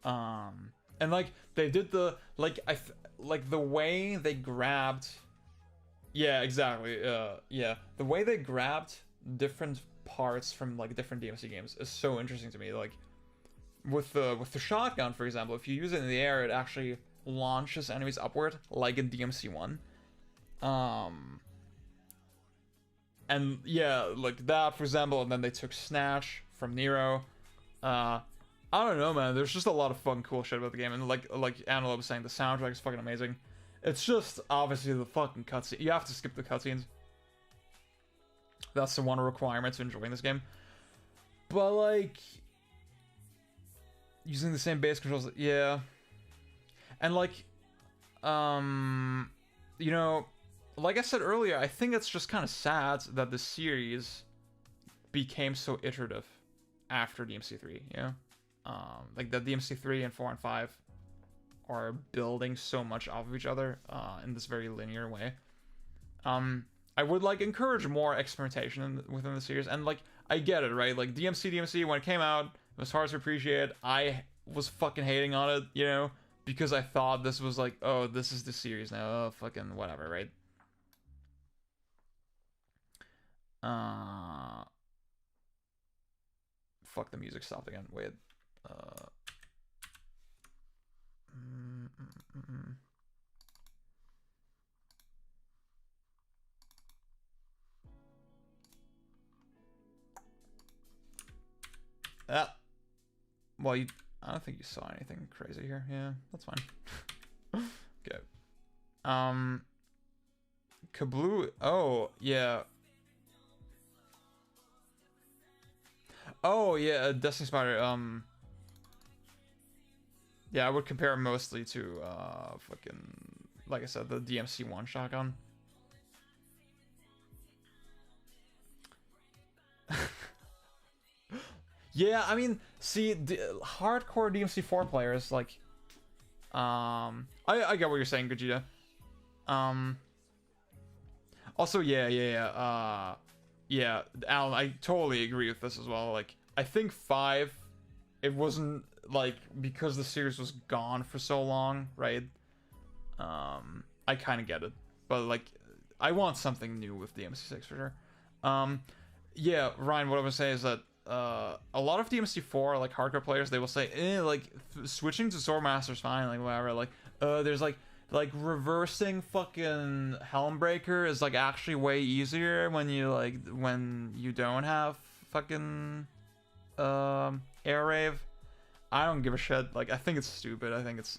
[SPEAKER 1] And like they did the like the way they grabbed. Yeah, exactly. Yeah, the way they grabbed different parts from like different DMC games is so interesting to me. Like with the shotgun, for example, if you use it in the air, it actually launches enemies upward, like in DMC1. And yeah, like that, for example, and then they took Snatch from Nero. I don't know, man. There's just a lot of fun, cool shit about the game, and like Antelope was saying, the soundtrack is fucking amazing. It's just obviously the fucking cutscene. You have to skip the cutscenes. That's the one requirement to enjoying this game. But like, using the same base controls, yeah. And like, you know, like I said earlier, I think it's just kind of sad that the series became so iterative after DMC3, you know? Like the DMC3 and 4 and 5 are building so much off of each other in this very linear way. I would like encourage more experimentation within the series, and like I get it, right? Like DMC when it came out, it was hard to appreciate. I was fucking hating on it, you know, because I thought this was like, oh, this is the series now, oh, fucking whatever, right? Fuck, the music stopped again. Wait. Well, I don't think you saw anything crazy here. Yeah, that's fine. Okay. Kabloo. Oh, yeah. Oh, yeah, Destiny Spider. Yeah, I would compare it mostly to, fucking, like I said, the DMC1 shotgun. Yeah, I mean, see, hardcore DMC4 players, like, I get what you're saying, Gogeta. Also, yeah, Alan, I totally agree with this as well. Like, I think 5, it wasn't like, because the series was gone for so long, right? I kind of get it, but like, I want something new with DMC6 for sure. Yeah, Ryan, what I would say is that a lot of DMC4 like hardcore players, they will say, like switching to Swordmaster's fine, like whatever. Like, there's like reversing fucking Helmbreaker is like actually way easier when you don't have fucking air rave. I don't give a shit. Like, I think it's stupid. I think it's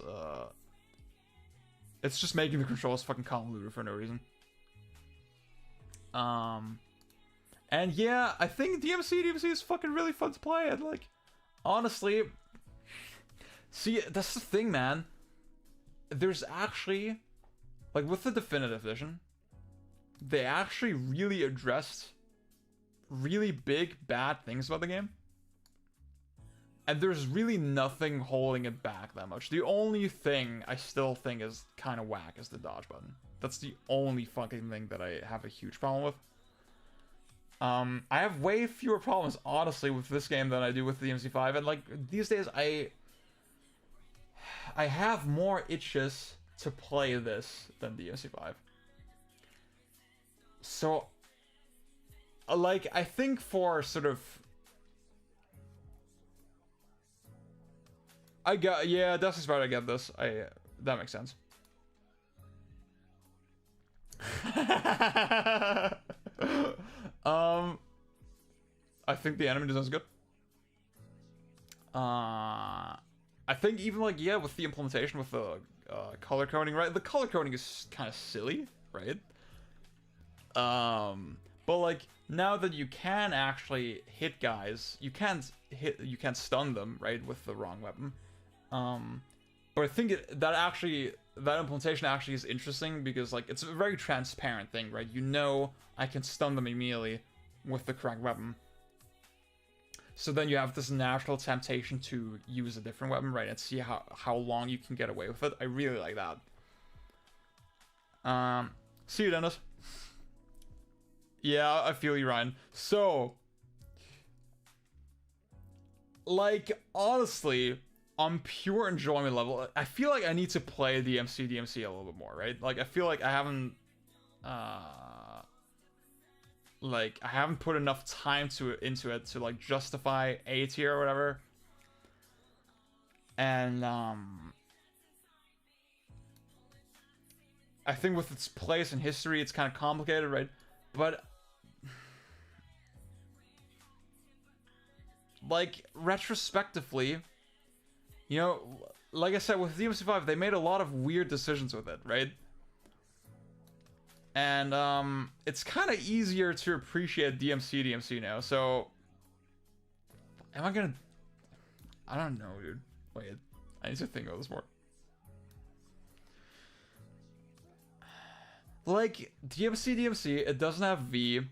[SPEAKER 1] just making the controls fucking convoluted for no reason. And yeah, I think DMC is fucking really fun to play. And like, honestly, see, that's the thing, man. There's actually, like, with the definitive edition, they actually really addressed really big bad things about the game. And there's really nothing holding it back that much. The only thing I still think is kind of whack is the dodge button. That's the only fucking thing that I have a huge problem with. I have way fewer problems, honestly, with this game than I do with the DMC5. And, like, these days, I have more itches to play this than DMC5. So, like, I think for sort of... yeah, Destiny's Spider, I get this. That makes sense. I think the enemy design is good. I think even like, yeah, with the implementation with the color coding, right? The color coding is kind of silly, right? But like, now that you can actually hit guys, you can't stun them, right, with the wrong weapon. But I think that implementation actually is interesting because, like, it's a very transparent thing, right? You know I can stun them immediately with the correct weapon. So then you have this natural temptation to use a different weapon, right? And see how long you can get away with it. I really like that. See you, Dennis. Yeah, I feel you, Ryan. So, like, honestly, on pure enjoyment level, I feel like I need to play DMC a little bit more, right? Like, I feel like I haven't put enough time into it to like justify A tier or whatever. And I think with its place in history, it's kind of complicated, right? But like, retrospectively, you know, like I said, with DMC5, they made a lot of weird decisions with it, right? And it's kind of easier to appreciate DMC now. So, am I gonna? I don't know, dude. Wait, I need to think about this more. Like, DMC, it doesn't have V.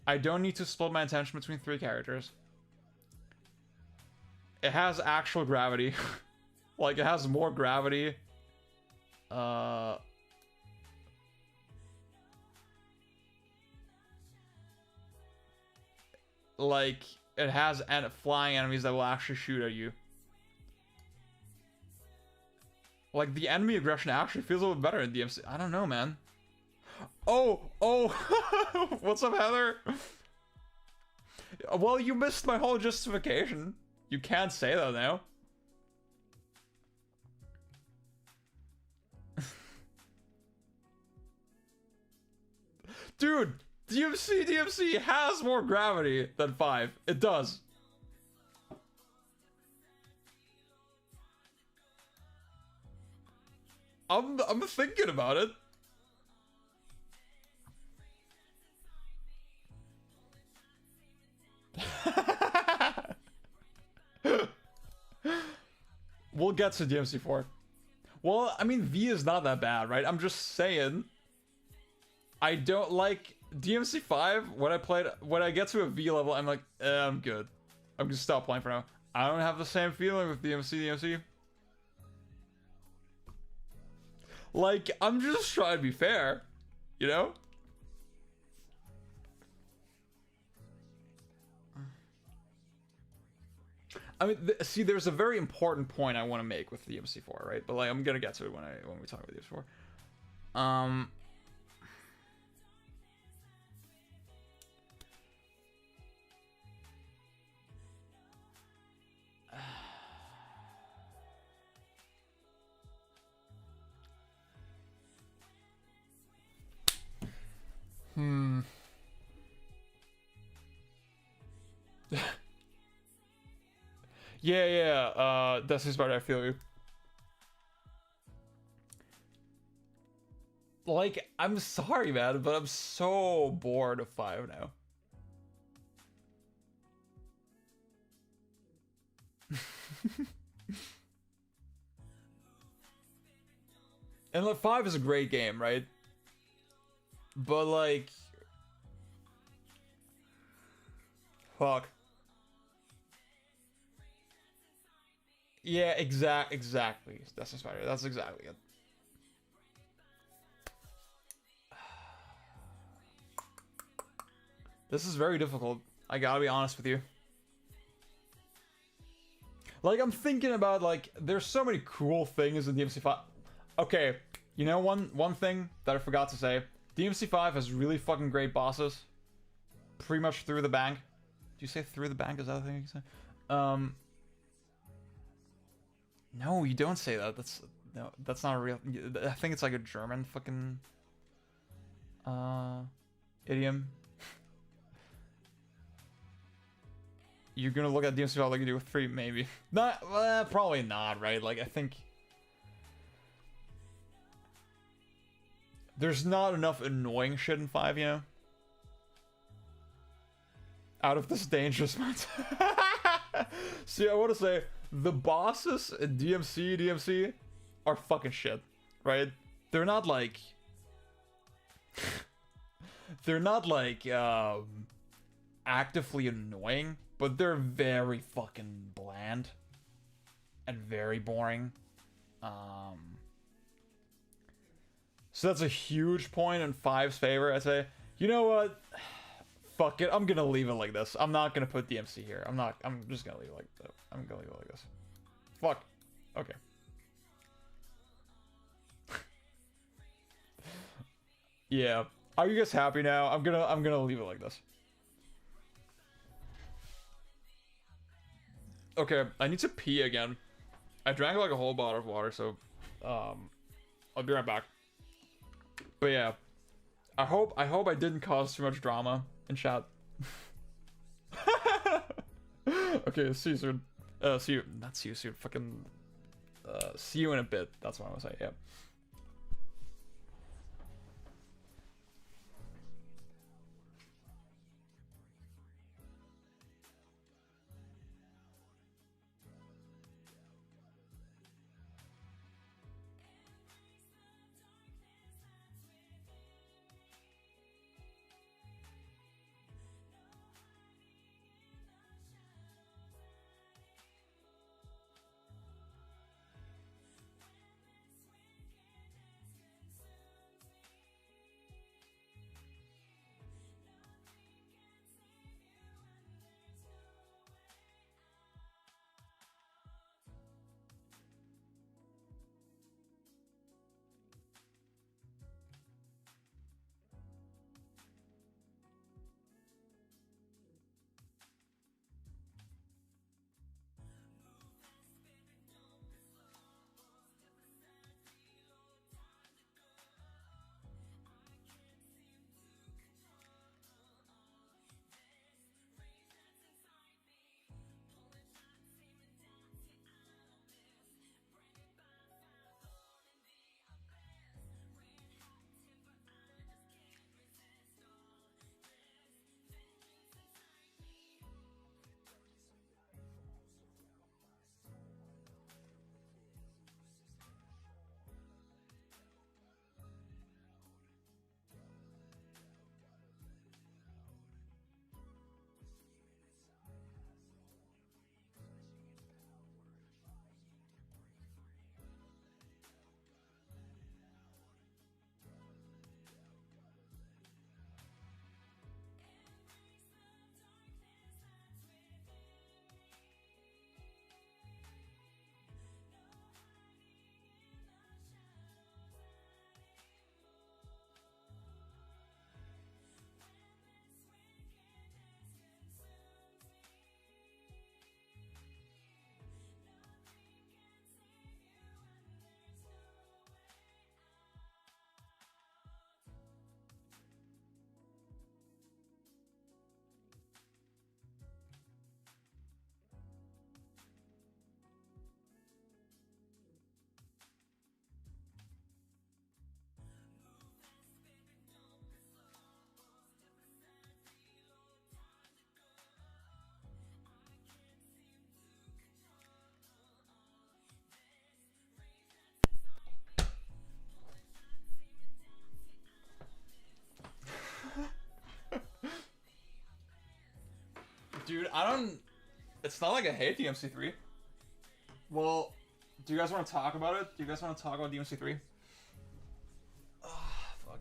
[SPEAKER 1] I don't need to split my attention between 3 characters. It has actual gravity. Like, it has more gravity. Like, it has flying enemies that will actually shoot at you. Like, the enemy aggression actually feels a little better in DMC. I don't know, man. Oh! What's up, Heather? Well, you missed my whole justification. You can't say that now. Dude, DMC has more gravity than 5. It does. I'm thinking about it. We'll get to DMC4. Well, I mean, V is not that bad, right? I'm just saying. I don't like DMC5. When I get to a V level, I'm like, I'm good. I'm gonna stop playing for now. I don't have the same feeling with DMC. Like, I'm just trying to be fair, you know? I mean, see, there's a very important point I want to make with the DMC4, right? But like, I'm gonna get to it when we talk about DMC4. Yeah. That's his part. I feel you. Like, I'm sorry, man, but I'm so bored of 5 now. And like 5 is a great game, right? But like, fuck. Yeah, exactly. That's inspired. That's exactly it. This is very difficult. I gotta be honest with you. Like, I'm thinking about, like, there's so many cool things in DMC5. Okay, you know one thing that I forgot to say? DMC5 has really fucking great bosses. Pretty much through the bank. Do you say through the bank? Is that the thing you say? No, you don't say that. That's not a real... I think it's like a German fucking... idiom. You're gonna look at DMC5 like you do with 3, maybe. Not, probably not, right? Like, I think... There's not enough annoying shit in 5, you know? Out of this dangerous mindset. See, I want to say, the bosses in DMC are fucking shit, right? They're not like... they're not like, actively annoying, but they're very fucking bland. And very boring. So that's a huge point in 5's favor. I say, you know what? Fuck it. I'm gonna leave it like this. I'm not gonna put DMC here. I'm just gonna leave it like that. I'm gonna leave it like this. Fuck. Okay. Yeah. Are you guys happy now? I'm gonna leave it like this. Okay, I need to pee again. I drank like a whole bottle of water, so I'll be right back. But yeah, I hope I didn't cause too much drama in chat. Okay, see you soon. Not see you soon. Fucking see you in a bit. That's what I want to say. Yeah. I don't. It's not like I hate DMC3. Well, do you guys want to talk about it? Do you guys want to talk about DMC3? Ah, fuck.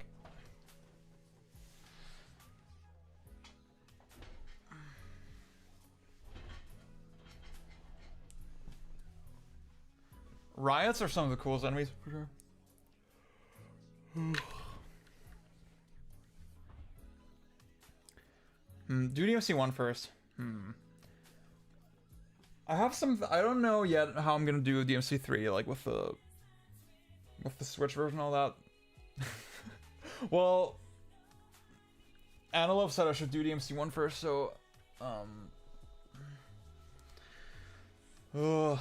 [SPEAKER 1] Riots are some of the coolest enemies, for sure. Do DMC1 first. I have some. I don't know yet how I'm gonna do DMC3, like with the Switch version, and all that. Well, Analove said I should do DMC1 first, so but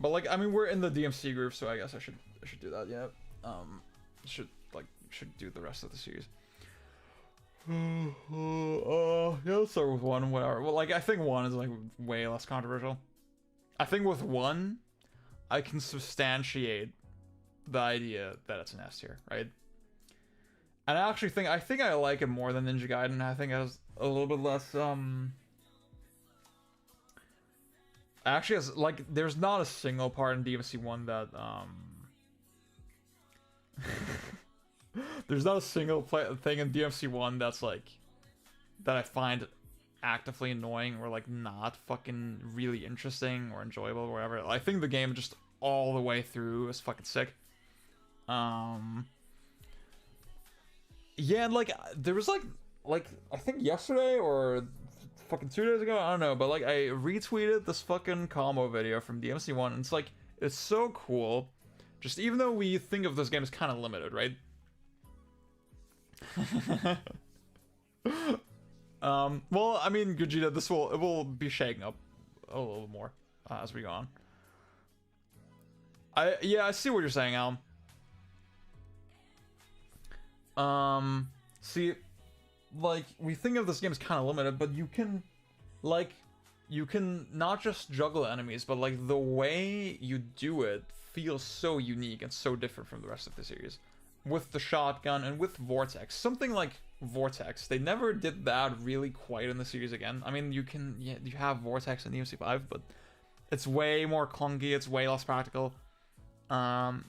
[SPEAKER 1] like, I mean, we're in the DMC group, so I guess I should do that. Yeah. Should do the rest of the series. Yeah, let's start with 1, whatever. Well, like, I think 1 is like way less controversial. I think with 1, I can substantiate the idea that it's an S tier, right? And I actually think I like it more than Ninja Gaiden. I think it has a little bit less actually has, like, there's not a single part in DMC1 that there's not a single thing in DMC1 that's like that I find actively annoying or like not fucking really interesting or enjoyable or whatever. I think the game just all the way through is fucking sick. Yeah, and like there was like I think yesterday or fucking 2 days ago, I don't know, but like I retweeted this fucking combo video from DMC1, and it's like, it's so cool. Just even though we think of this game as kind of limited, right? Well, I mean, Gogeta, it will be shaking up a little more as we go on. I see what you're saying, Alan. See, like, we think of this game as kind of limited, but you can not just juggle enemies, but like the way you do it feels so unique and so different from the rest of the series. With the shotgun and with Vortex, something like Vortex, they never did that really quite in the series again. I mean, you have Vortex in DMC5, but it's way more clunky, it's way less practical. Dusty's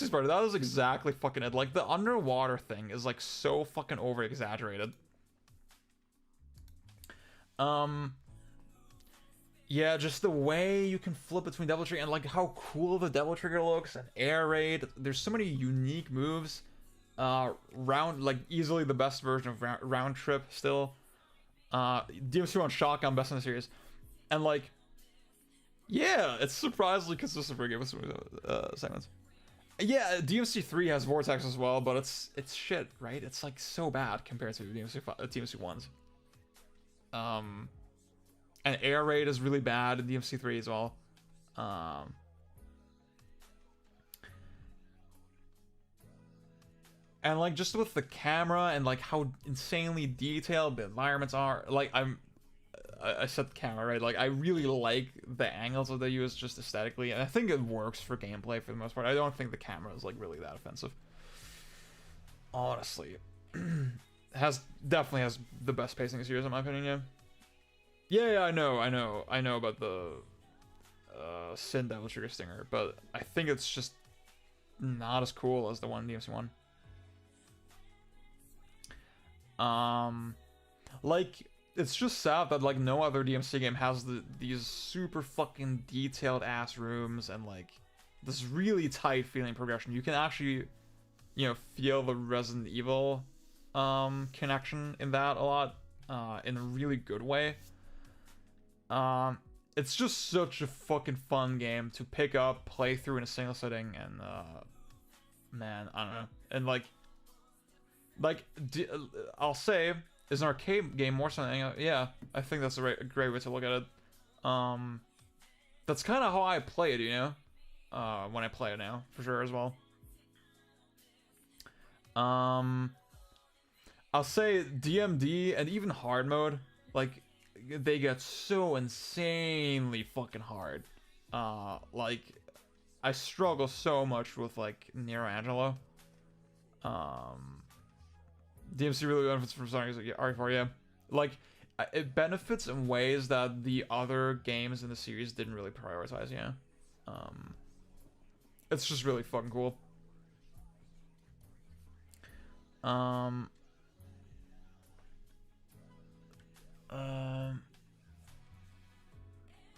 [SPEAKER 1] part, that was exactly fucking it. Like, the underwater thing is like so fucking over exaggerated. Yeah, just the way you can flip between Devil Trigger and like how cool the Devil Trigger looks, and Air Raid. There's so many unique moves. Like easily the best version of Round Trip still. DMC1 Shotgun, best in the series. And like, yeah, it's surprisingly consistent for a game with segments. Yeah, DMC3 has Vortex as well, but it's shit, right? It's like so bad compared to DMC1's. And Air Raid is really bad in DMC3 as well. And like just with the camera and like how insanely detailed the environments are, like I said the camera, right? Like I really like the angles that they use just aesthetically, and I think it works for gameplay for the most part. I don't think the camera is like really that offensive. Honestly. Definitely has the best pacing of the series in my opinion, yeah. Yeah, I know about the Sin Devil Trigger Stinger, but I think it's just not as cool as the one in DMC1. Like, it's just sad that like no other DMC game has these super fucking detailed ass rooms and like this really tight feeling progression. You can actually, you know, feel the Resident Evil connection in that a lot, in a really good way. It's just such a fucking fun game to pick up, play through in a single sitting, and man, I don't know. And like I'll say, is an arcade game more something? Yeah, I think that's a great way to look at it. That's kind of how I play it, you know, when I play it now, for sure as well. I'll say DMD and even hard mode, like, they get so insanely fucking hard. Like, I struggle so much with like Nero Angelo. DMC really benefits from starting as RE4, yeah. Like, it benefits in ways that the other games in the series didn't really prioritize, yeah. It's just really fucking cool.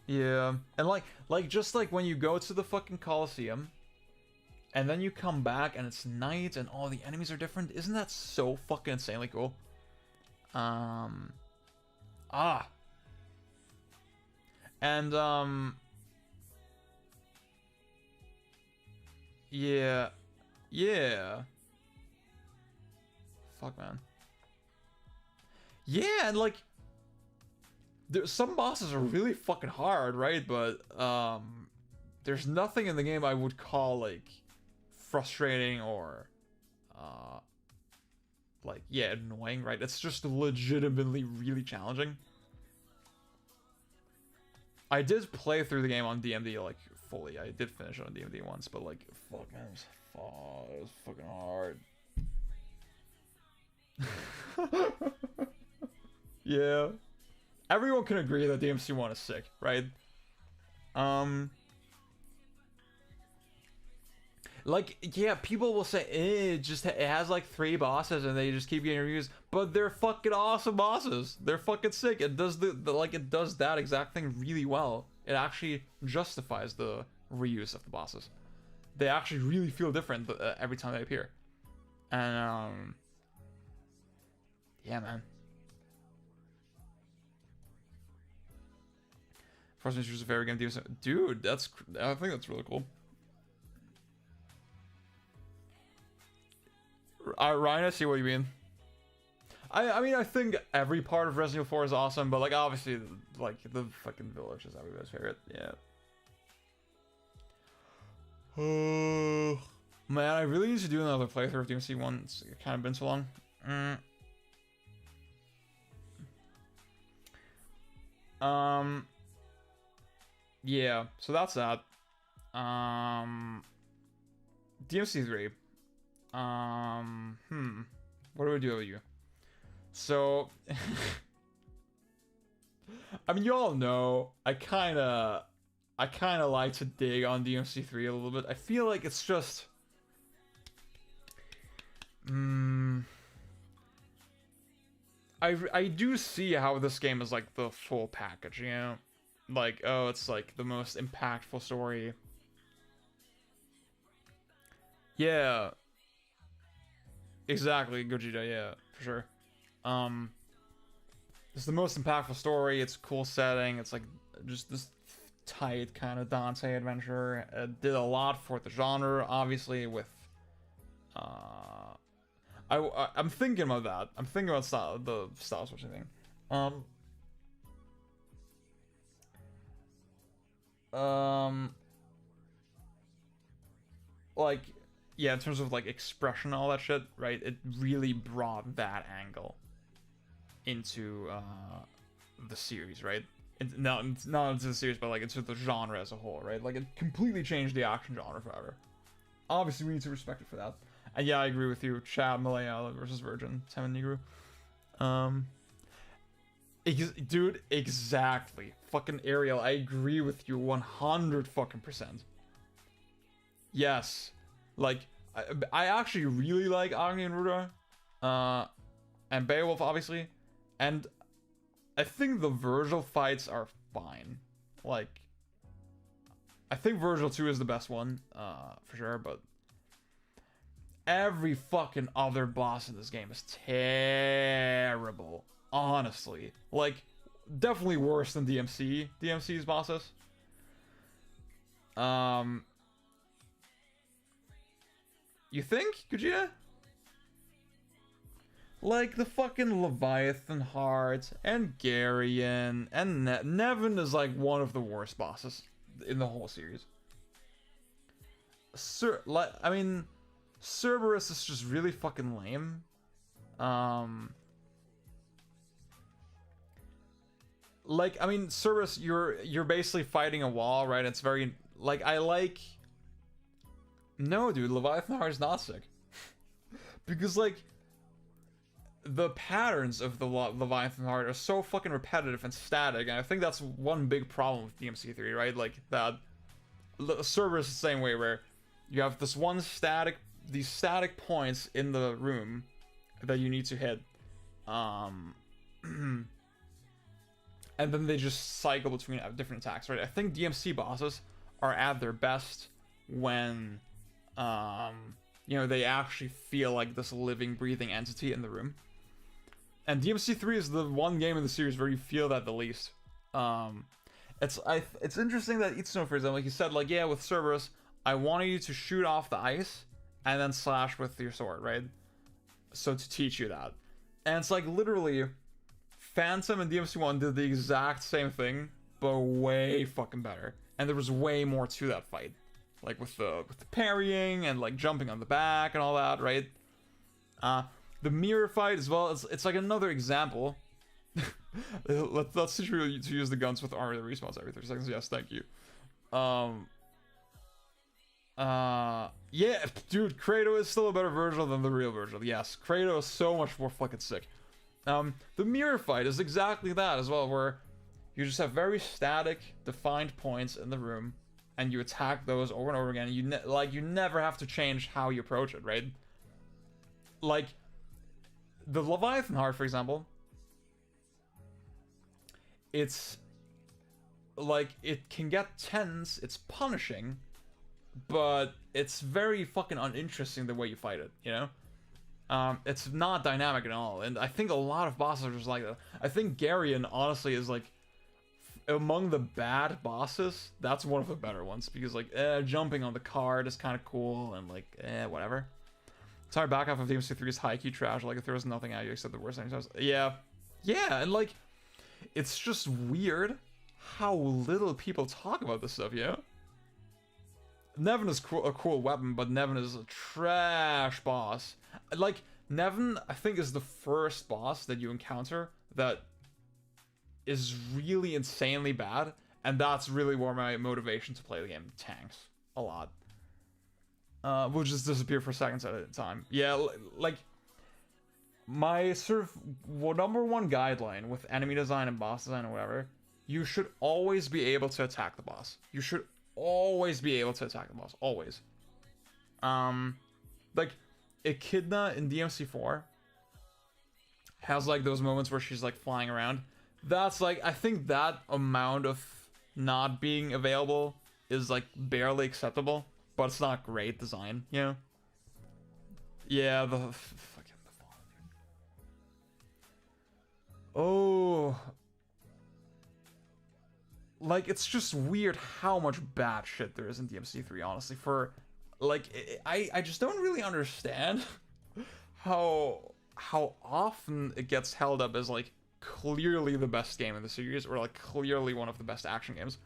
[SPEAKER 1] Yeah, and like just like when you go to the fucking Coliseum, and then you come back and it's night and all the enemies are different. Isn't that so fucking insanely cool? And yeah, yeah. Fuck, man. Yeah, and like, some bosses are really fucking hard, right? But there's nothing in the game I would call like frustrating or like, yeah, annoying, right? It's just legitimately really challenging. I did play through the game on DMD like fully. I did finish it on DMD once, but like, fuck, man, it was fucking hard. Yeah, everyone can agree that DMC 1 is sick, right? Like, yeah, people will say it has like 3 bosses and they just keep getting reviews, but they're fucking awesome bosses. They're fucking sick. It does it does that exact thing really well. It actually justifies the reuse of the bosses. They actually really feel different every time they appear. And yeah, man. First Mission is a favorite game, dude. I think that's really cool. Ryan, I see what you mean. I mean, I think every part of Resident Evil 4 is awesome, but like, obviously, like, the fucking village is everybody's favorite. Yeah. Oh man, I really need to do another playthrough of DMC 1. It's kind of been so long. Yeah, so that's that. DMC 3. What do we do with you? So, I mean, you all know, I kind of like to dig on DMC 3 a little bit. I feel like it's just, I do see how this game is like the full package, you know? Like, oh, it's like the most impactful story. Yeah. Exactly, Gogeta, yeah, for sure. It's the most impactful story, it's a cool setting, it's like just this tight kind of Dante adventure. It did a lot for the genre, obviously, with I'm thinking about that. I'm thinking about the style switching thing. Like, yeah, in terms of like expression and all that shit, right? It really brought that angle into the series, right? Not into the series, but like into the genre as a whole, right? Like, it completely changed the action genre forever. Obviously, we need to respect it for that. And yeah, I agree with you. Chad, Malaya versus Virgin, Sam and Negro. Dude, exactly. Fucking Ariel, I agree with you 100 fucking %. Yes. Like, I actually really like Agni and Ruda. And Beowulf, obviously. And I think the Virgil fights are fine. Like, I think Virgil 2 is the best one, for sure, but every fucking other boss in this game is terrible. Honestly. Like, definitely worse than DMC's bosses. You think, Gogeta? Like, the fucking Leviathan Heart and Garion and Nevin is like one of the worst bosses in the whole series. I mean, Cerberus is just really fucking lame. Like, I mean, Cerberus, you're basically fighting a wall, right? It's very, like, no, dude, Leviathan Heart is not sick. Because, like, the patterns of the Leviathan Heart are so fucking repetitive and static, and I think that's one big problem with DMC3, right? Like, that Cerberus is the same way, where you have this one these static points in the room that you need to hit, and then they just cycle between different attacks, right? I think DMC bosses are at their best when, you know, they actually feel like this living, breathing entity in the room. And DMC3 is the one game in the series where you feel that the least. It's interesting that Itsuno, for example, he said, like, yeah, with Cerberus, I wanted you to shoot off the ice and then slash with your sword, right? So to teach you that. And it's like, literally, Phantom and DMC1 did the exact same thing, but way fucking better. And there was way more to that fight. Like, with the parrying and, like, jumping on the back and all that, right? The mirror fight as well, it's like another example. Let's teach you to use the guns with armor that respawns every 30 seconds. Yes, thank you. Yeah, dude, Kratos is still a better version than the real version. Yes, Kratos is so much more fucking sick. The mirror fight is exactly that as well, where you just have very static, defined points in the room, and you attack those over and over again. You never have to change how you approach it, right? Like, the Leviathan Heart, for example, it's like, it can get tense, it's punishing, but it's very fucking uninteresting the way you fight it, you know? It's not dynamic at all, and I think a lot of bosses are just like that. I think Garion, honestly, is like, among the bad bosses, that's one of the better ones, because, like, jumping on the card is kind of cool, and, like, whatever. Entire back half of DMC3 is high-key trash, like, it throws nothing at you except the worst enemies. Yeah, and, like, it's just weird how little people talk about this stuff, yeah? Nevin is a cool weapon, but Nevin is a trash boss. Like, Nevin, I think, is the first boss that you encounter that is really insanely bad, and that's really where my motivation to play the game tanks a lot. We'll just disappear for seconds at a time. Yeah, like, my sort of number one guideline with enemy design and boss design or whatever, you should always be able to attack the boss. You should always be able to attack the boss. Always. Like, Echidna in DMC4 has, like, those moments where she's, like, flying around. That's, like, I think that amount of not being available is, like, barely acceptable, but it's not great design, you know? Yeah, the fucking oh, like, it's just weird how much bad shit there is in DMC3, honestly. For, like, I just don't really understand how often it gets held up as, like, clearly the best game in the series, or, like, clearly one of the best action games.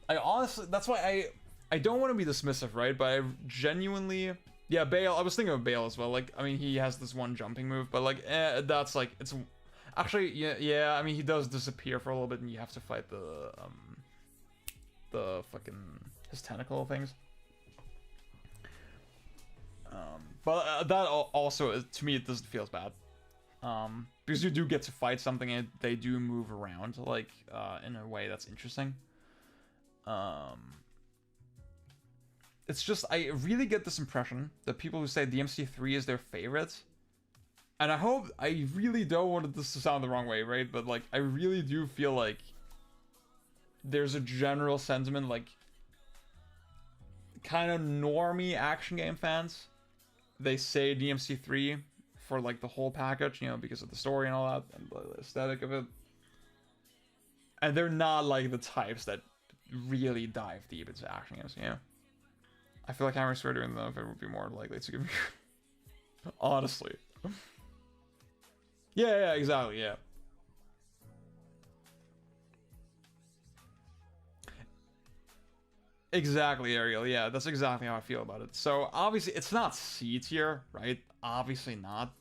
[SPEAKER 1] I honestly, that's why I don't want to be dismissive, right? But I genuinely, yeah, Bale, I was thinking of Bale as well. Like, I mean, he has this one jumping move, but, like, that's, like, it's actually, yeah, I mean, he does disappear for a little bit, and you have to fight the fucking, his tentacle things. But that also, to me, it doesn't feel as bad. Because you do get to fight something, and they do move around, like, in a way that's interesting. It's just, I really get this impression that people who say DMC3 is their favorite, and I really don't want this to sound the wrong way, right? But, like, I really do feel like there's a general sentiment, like, kind of normie action game fans, they say DMC3 for, like, the whole package, you know, because of the story and all that, and the aesthetic of it. And they're not, like, the types that really dive deep into action games, you know? I feel like Hammer Sphere doing the it would be more likely to give me... Honestly. Yeah, exactly, yeah. Exactly, Ariel, yeah, that's exactly how I feel about it. So, obviously, it's not C tier, right? Obviously not.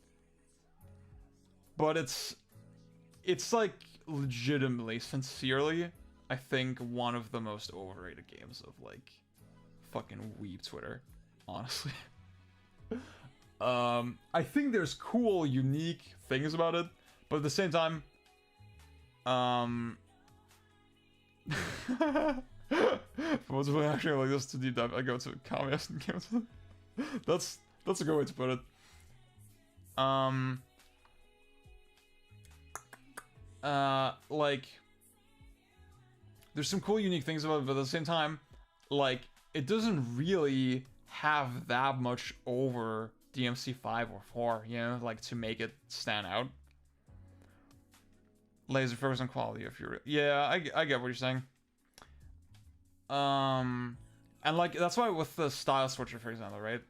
[SPEAKER 1] But it's like, legitimately, sincerely, I think one of the most overrated games of, like, fucking weeb Twitter, honestly. I think there's cool, unique things about it, but at the same time, for most people actually like this to deep dive, I go to communist and games. That's a good way to put it. Like, there's some cool, unique things about it, but at the same time, like, it doesn't really have that much over DMC 5 or 4, you know, like, to make it stand out. Laser focus on quality if you're... Yeah, I get what you're saying. And, like, that's why with the style switcher, for example, right?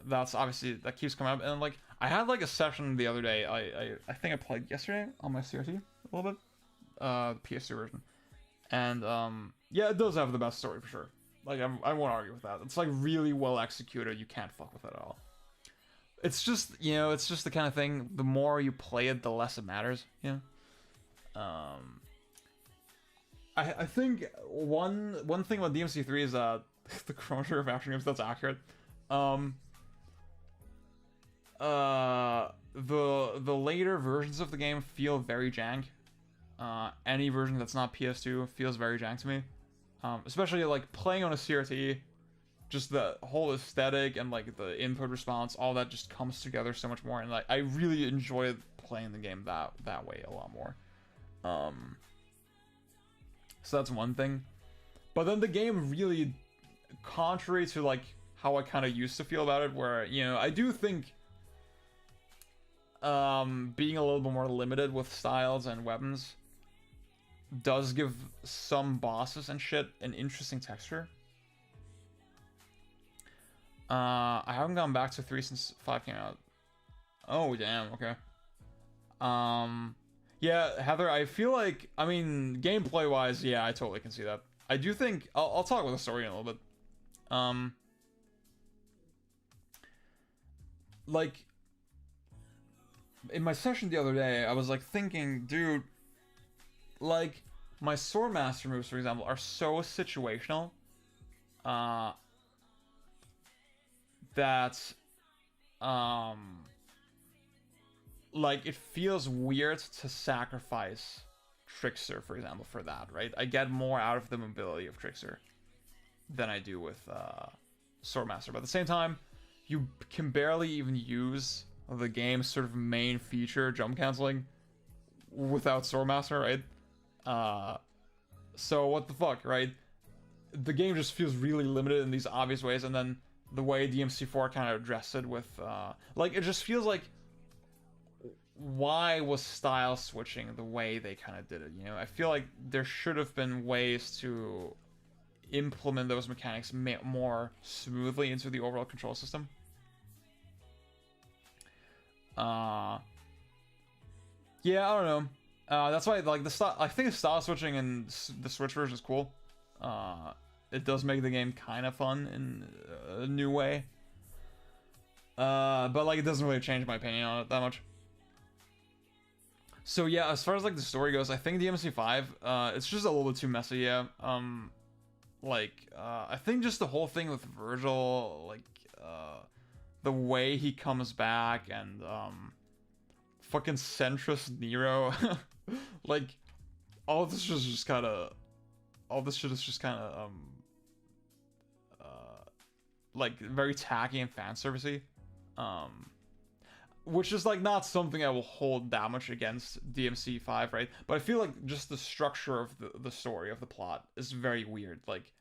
[SPEAKER 1] That's obviously, that keeps coming up, and, like, I had, like, a session the other day, I think I played yesterday on my CRT, a little bit, PS2 version. And, yeah, it does have the best story, for sure. Like, I won't argue with that. It's, like, really well executed, you can't fuck with it at all. It's just, you know, it's just the kind of thing, the more you play it, the less it matters, you know? I think one thing about DMC3 is that the Chrono Trigger of action games, that's accurate. The later versions of the game feel very jank. Any version that's not PS2 feels very jank to me. Especially like playing on a CRT, just the whole aesthetic and like the input response, all that just comes together so much more, and like I really enjoy playing the game that way a lot more. So that's one thing. But then the game really, contrary to like how I kind of used to feel about it, where, you know, I do think being a little bit more limited with styles and weapons does give some bosses and shit an interesting texture. I haven't gone back to 3 since 5 came out. Oh, damn, okay. Yeah, Heather, I feel like, I mean, gameplay-wise, yeah, I totally can see that. I do think, I'll talk about the story in a little bit. Like, in my session the other day, I was, like, thinking, dude, like, my Sword Master moves, for example, are so situational, that, like, it feels weird to sacrifice Trickster, for example, for that, right? I get more out of the mobility of Trickster than I do with Swordmaster. But at the same time, you can barely even use the game's sort of main feature, jump canceling, without Swordmaster, right? So what the fuck, right? The game just feels really limited in these obvious ways, and then the way DMC4 kind of addressed it with, like, it just feels like, why was style switching the way they kind of did it, you know? I feel like there should have been ways to implement those mechanics more smoothly into the overall control system. Yeah, I don't know. That's why, like, the style, I think the style switching in the Switch version is cool. It does make the game kind of fun in a new way. But, like, it doesn't really change my opinion on it that much. So yeah, as far as like the story goes, I think DMC5, it's just a little bit too messy, yeah. I think just the whole thing with Virgil, like, the way he comes back, and, fucking centrist Nero, like, all of this is just kind of, all this shit is just kind of, like, very tacky and fan servicey, which is, like, not something I will hold that much against DMC5, right? But I feel like just the structure of the story, of the plot, is very weird. Like,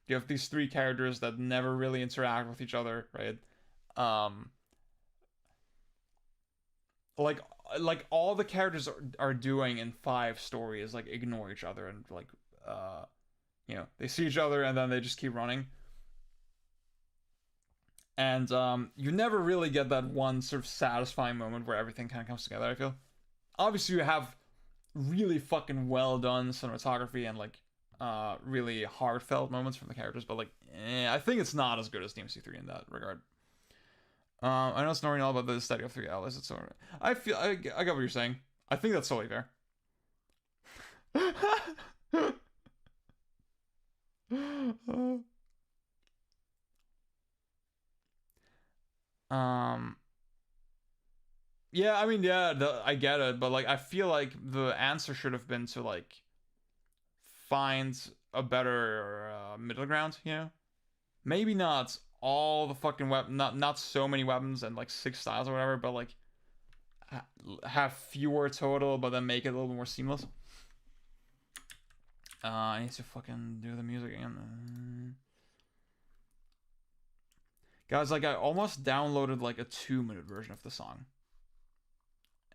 [SPEAKER 1] you have these 3 characters that never really interact with each other, right? Like all the characters are doing in 5 story is, like, ignore each other, and, like, you know, they see each other and then they just keep running. And you never really get that one sort of satisfying moment where everything kind of comes together, I feel. Obviously, you have really fucking well done cinematography and, like, really heartfelt moments from the characters, but, like, I think it's not as good as DMC3 in that regard. I know Snoring all about the aesthetic of 3 Atlas. It's sort of, I get what you're saying. I think that's totally fair. Um, yeah, I mean, yeah, I get it, but like, I feel like the answer should have been to like find a better middle ground, you know? Maybe not all the fucking not so many weapons and like 6 styles or whatever, but like have fewer total, but then make it a little more seamless. I need to fucking do the music again. Guys, like, I almost downloaded like a 2-minute version of the song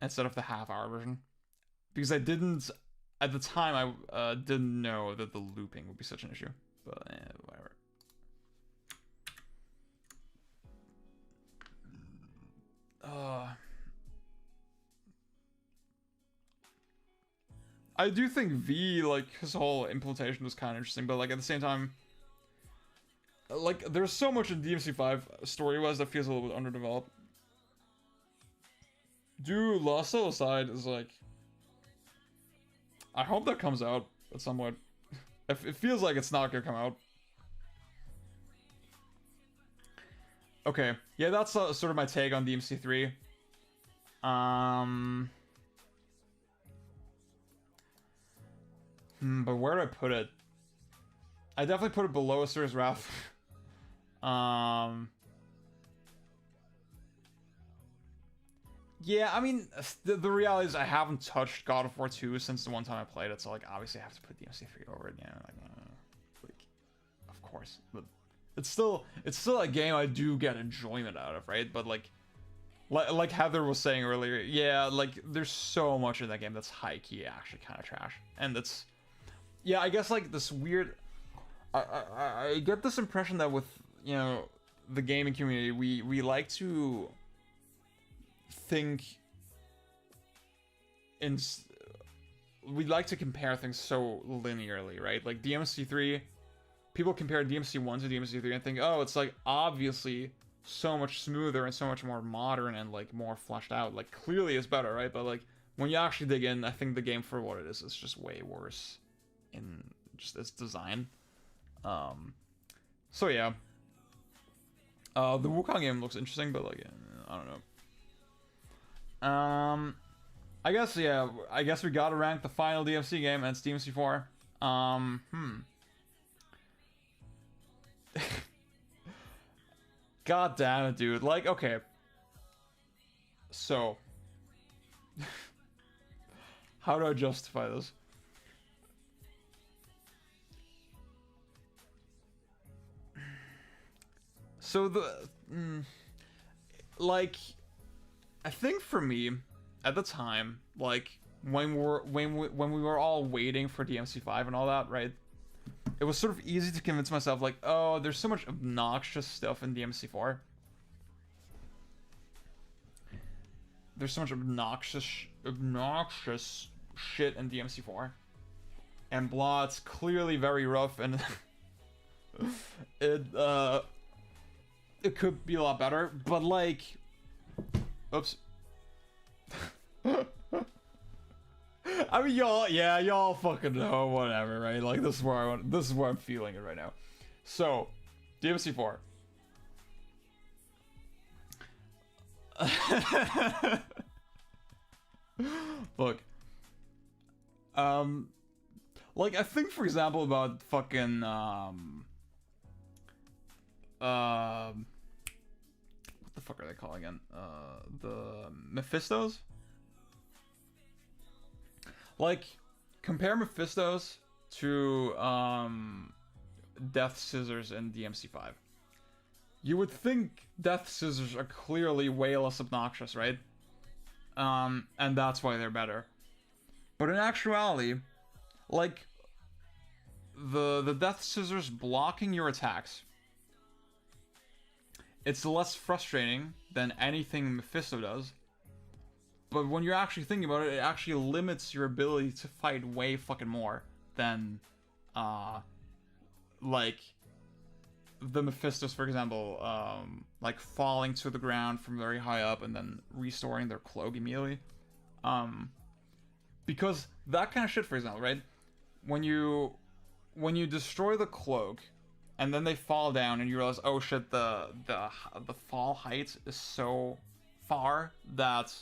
[SPEAKER 1] instead of the half-hour version because I didn't at the time. I didn't know that the looping would be such an issue, but whatever. I do think V, like, his whole implementation was kind of interesting, but like at the same time, like, there's so much in DMC5 story-wise that feels a little bit underdeveloped. Dude, Lost Soul Aside is like, I hope that comes out at some point. It feels like it's not gonna come out. Okay, yeah, that's sort of my take on DMC3. But where do I put it? I definitely put it below Asura's Wrath. Yeah, I mean, the reality is I haven't touched God of War 2 since the one time I played it, so like obviously I have to put DMC3 over it, you know, like of course. But it's still a game I do get enjoyment out of, right? But like Heather was saying earlier, yeah, like there's so much in that game that's high key actually kind of trash, and it's, yeah, I guess like this weird. I get this impression that with, you know, the gaming community, we like to think in, we like to compare things so linearly, right? Like DMC3, people compare DMC1 to DMC3 and think, oh, it's like obviously so much smoother and so much more modern and like more fleshed out. Like clearly it's better, right? But like when you actually dig in, I think the game for what it is just way worse in just its design. So yeah. The Wukong game looks interesting, but like I don't know. I guess, yeah, I guess we gotta rank the final DMC game, and it's DMC4. God damn it, dude. Like, okay. So. How do I justify this? So like, I think for me, at the time, like when we were all waiting for DMC5 and all that, right? It was sort of easy to convince myself, like, oh, there's so much obnoxious stuff in DMC4. There's so much obnoxious shit in DMC4, and Blood's clearly very rough, and it could be a lot better, but like, oops. I mean, y'all fucking know, whatever, right? Like, this is where I'm feeling it right now. So, DMC4. Look. Like, I think, for example, about fucking, what the fuck are they called again? The Mephistos? Like, compare Mephistos to, Death Scissors in DMC5. You would think Death Scissors are clearly way less obnoxious, right? And that's why they're better. But in actuality, like, the Death Scissors blocking your attacks, it's less frustrating than anything Mephisto does. But when you're actually thinking about it, it actually limits your ability to fight way fucking more than, like, the Mephistos, for example, like falling to the ground from very high up and then restoring their cloak immediately. Because that kind of shit, for example, right? When you destroy the cloak, and then they fall down, and you realize, oh shit, the fall height is so far that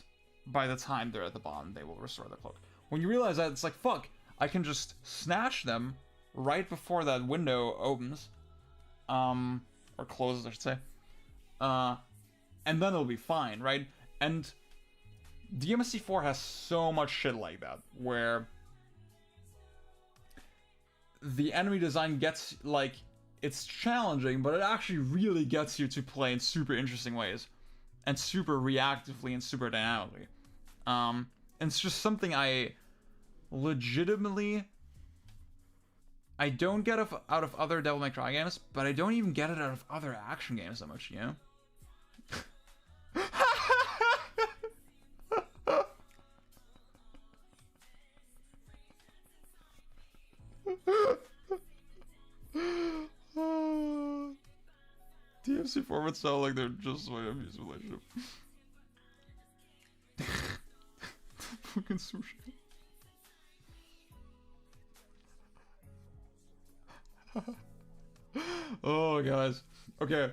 [SPEAKER 1] by the time they're at the bottom, they will restore their cloak. When you realize that, it's like, fuck, I can just snatch them right before that window opens, or closes, I should say, and then it'll be fine, right? And DMC4 has so much shit like that, where the enemy design gets, like, it's challenging, but it actually really gets you to play in super interesting ways, and super reactively and super dynamically. And it's just something I legitimately, I don't get out of other Devil May Cry games, but I don't even get it out of other action games that much, you know? DMC4 would sound like they're just my abusive relationship. Fucking sushi. Oh, guys. Okay.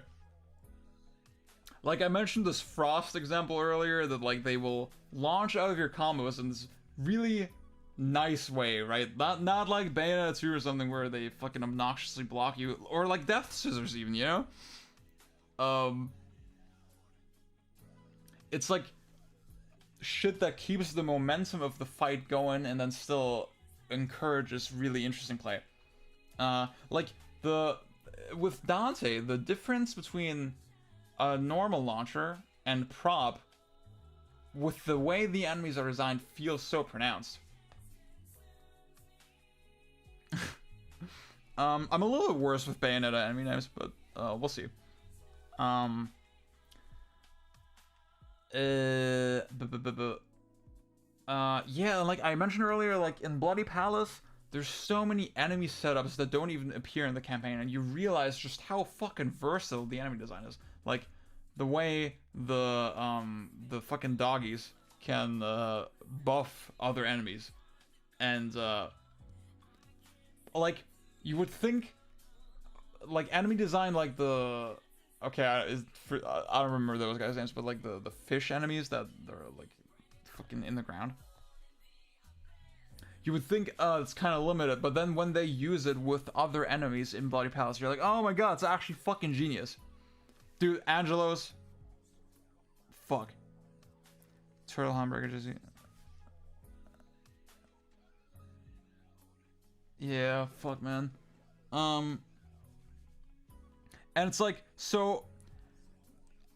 [SPEAKER 1] Like I mentioned this Frost example earlier, that like they will launch out of your combos in this really nice way, right? Not like Bayonetta 2 or something where they fucking obnoxiously block you, or like Death Scissors even, you know? It's like shit that keeps the momentum of the fight going and then still encourages really interesting play. Like with Dante, the difference between a normal launcher and prop, with the way the enemies are designed, feels so pronounced. I'm a little bit worse with Bayonetta enemy names, but we'll see. Yeah, like I mentioned earlier, like in Bloody Palace, there's so many enemy setups that don't even appear in the campaign, and you realize just how fucking versatile the enemy design is. Like the way the fucking doggies can buff other enemies, and like you would think, like enemy design, like the I don't remember those guys' names, but like the fish enemies that they're like fucking in the ground. You would think it's kind of limited, but then when they use it with other enemies in Bloody Palace, you're like, oh my god, it's actually fucking genius. Dude, Angelos. Fuck. Turtle Hamburger Jizzy. Yeah, fuck, man. And it's like, so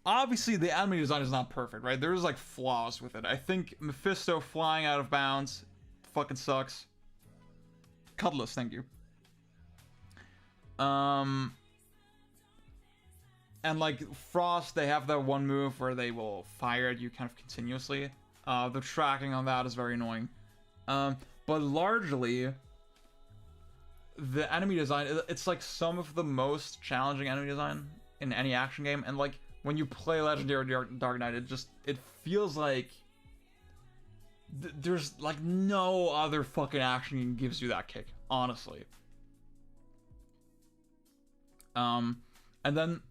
[SPEAKER 1] obviously the enemy design is not perfect, right? There's like flaws with it. I think Mephisto flying out of bounds fucking sucks. Cutlass, thank you. And like Frost, they have that one move where they will fire at you kind of continuously. The tracking on that is very annoying. But largely, the enemy design, it's like some of the most challenging enemy design in any action game. And like when you play Legendary Dark Knight, it feels like there's like no other fucking action game gives you that kick, honestly. And then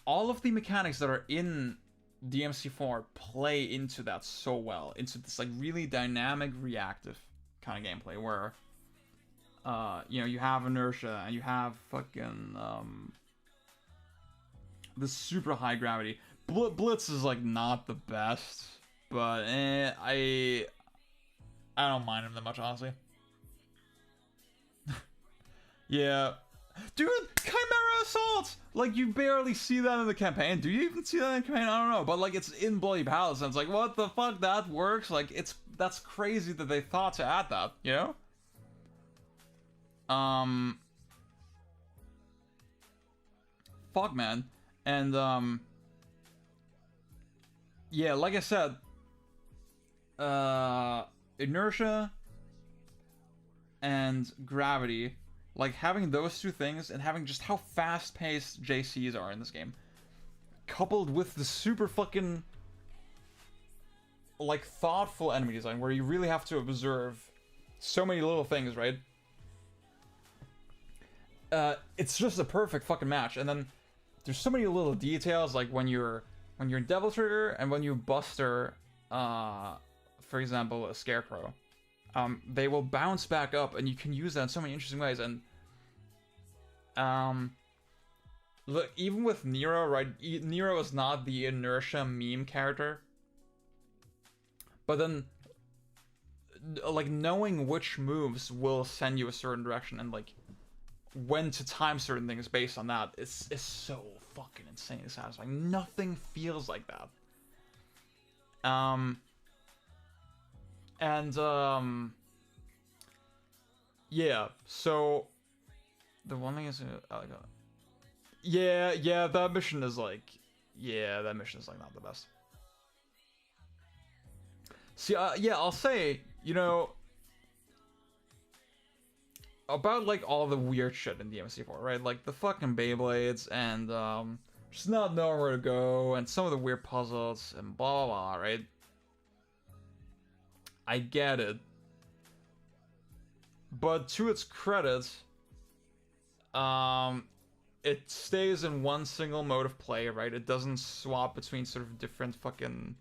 [SPEAKER 1] all of the mechanics that are in DMC4 play into that so well, into this like really dynamic, reactive kind of gameplay where you know, you have inertia and you have fucking the super high gravity. Blitz is like not the best, but I don't mind him that much, honestly. Yeah. Dude, Chimera Assault! Like, you barely see that in the campaign. Do you even see that in the campaign? I don't know. But, like, it's in Bloody Palace, and it's like, what the fuck? That works? Like, that's crazy that they thought to add that, you know? Fuck, man. And, yeah, like I said, inertia and gravity, like having those two things and having just how fast-paced JCs are in this game, coupled with the super fucking like thoughtful enemy design where you really have to observe so many little things, right? it's just a perfect fucking match. And then there's so many little details, like when you're Devil Trigger and when you Buster, for example, a Scarecrow, they will bounce back up, and you can use that in so many interesting ways. And look, even with Nero, right? Nero is not the inertia meme character, but then like knowing which moves will send you a certain direction and like when to time certain things based on that is so fucking insanely satisfying. Nothing feels like that. Yeah, so the one thing is yeah, that mission is like not the best. See, yeah, I'll say, you know, about like all the weird shit in DMC4, right? Like the fucking Beyblades and just not knowing where to go and some of the weird puzzles and blah blah blah, right? I get it. But to its credit, it stays in one single mode of play, right? It doesn't swap between sort of different fucking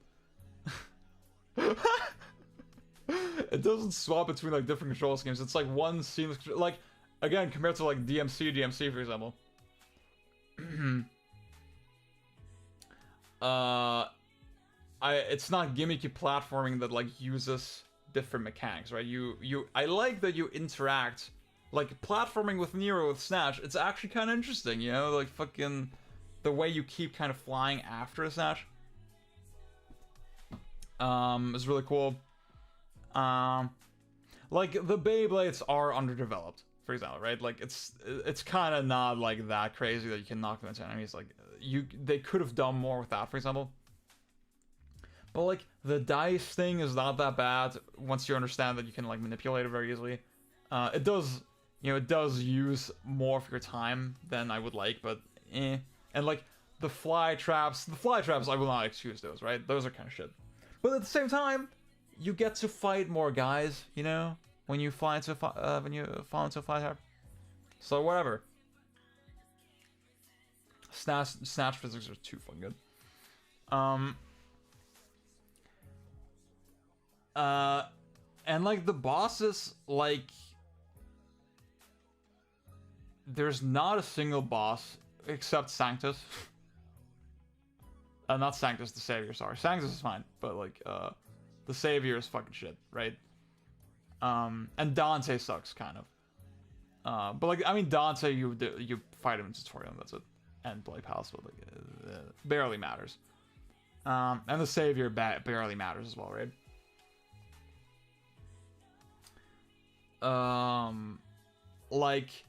[SPEAKER 1] it doesn't swap between like different control schemes. It's like one seamless, like again compared to like DMC for example. It's not gimmicky platforming that like uses different mechanics, right? I like that you interact, like platforming with Nero with Snatch. It's actually kind of interesting, you know, like fucking the way you keep kind of flying after a Snatch. Is really cool. Like the Beyblades are underdeveloped, for example, right? Like it's kind of not like that crazy that you can knock them into enemies. Like they could have done more with that, for example. But like the dice thing is not that bad once you understand that you can like manipulate it very easily. It does, you know, it does use more of your time than I would like, but eh. And like the fly traps, I will not excuse those, right? Those are kind of shit. But at the same time, you get to fight more guys, you know, when you fall into a fly trap. So whatever. Snatch physics are too fucking good. And like the bosses, like there's not a single boss except Sanctus. Not Sanctus, the Savior, sorry. Sanctus is fine, but like the Savior is fucking shit, right? And Dante sucks, kind of. But like, I mean, Dante, you fight him in tutorial, and that's it. And Bloody Palace, but like, barely matters. And the Savior barely matters as well, right? Like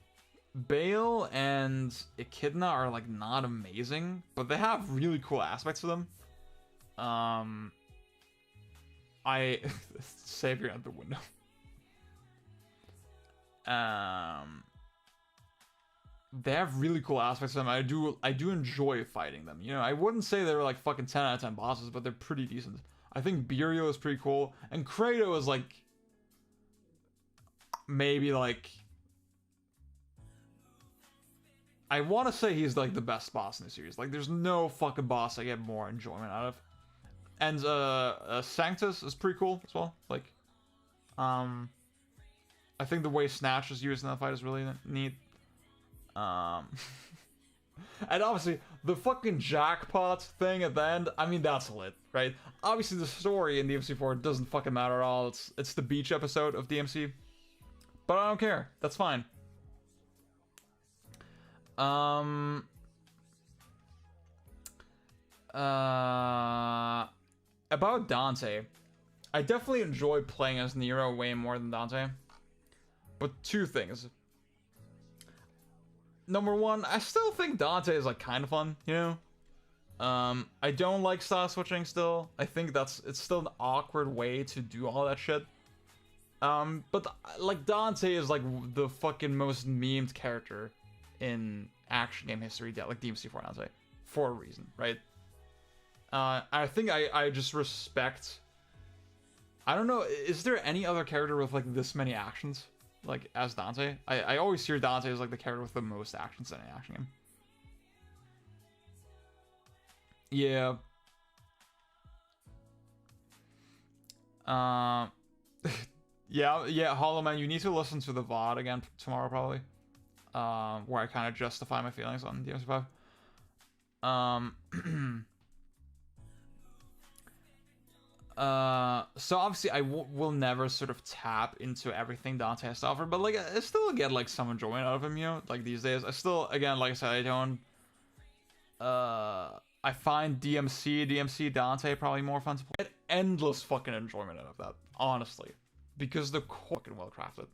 [SPEAKER 1] Bale and Echidna are like not amazing, but they have really cool aspects to them. Savior out the window. They have really cool aspects to them. I do enjoy fighting them. You know, I wouldn't say they were like fucking 10 out of 10 bosses, but they're pretty decent. I think Birio is pretty cool, and Kratos is like maybe like I want to say he's like the best boss in the series. Like there's no fucking boss I get more enjoyment out of. And Sanctus is pretty cool as well. Like I think the way Snatch is used in that fight is really neat. And obviously the fucking jackpot thing at the end, I mean, that's lit, right? Obviously the story in DMC4 doesn't fucking matter at all. It's the beach episode of DMC. But I don't care. That's fine. About Dante, I definitely enjoy playing as Nero way more than Dante. But two things. Number one, I still think Dante is like kind of fun, you know? I don't like style switching still. I think it's still an awkward way to do all that shit. But like Dante is like the fucking most memed character in action game history, like DMC4 Dante, for a reason, right? I think I just respect. I don't know. Is there any other character with like this many actions? like as Dante. I always hear Dante as like the character with the most actions in an action game. Yeah. Yeah, Hollow Man, you need to listen to the VOD again tomorrow probably. Where I kind of justify my feelings on DMC5. So obviously I will never sort of tap into everything Dante has to offer, but like I still get like some enjoyment out of him, you know, like these days. I still, again, like I said, I don't, I find DMC Dante probably more fun to play. I get endless fucking enjoyment out of that, honestly, because they're fucking well crafted.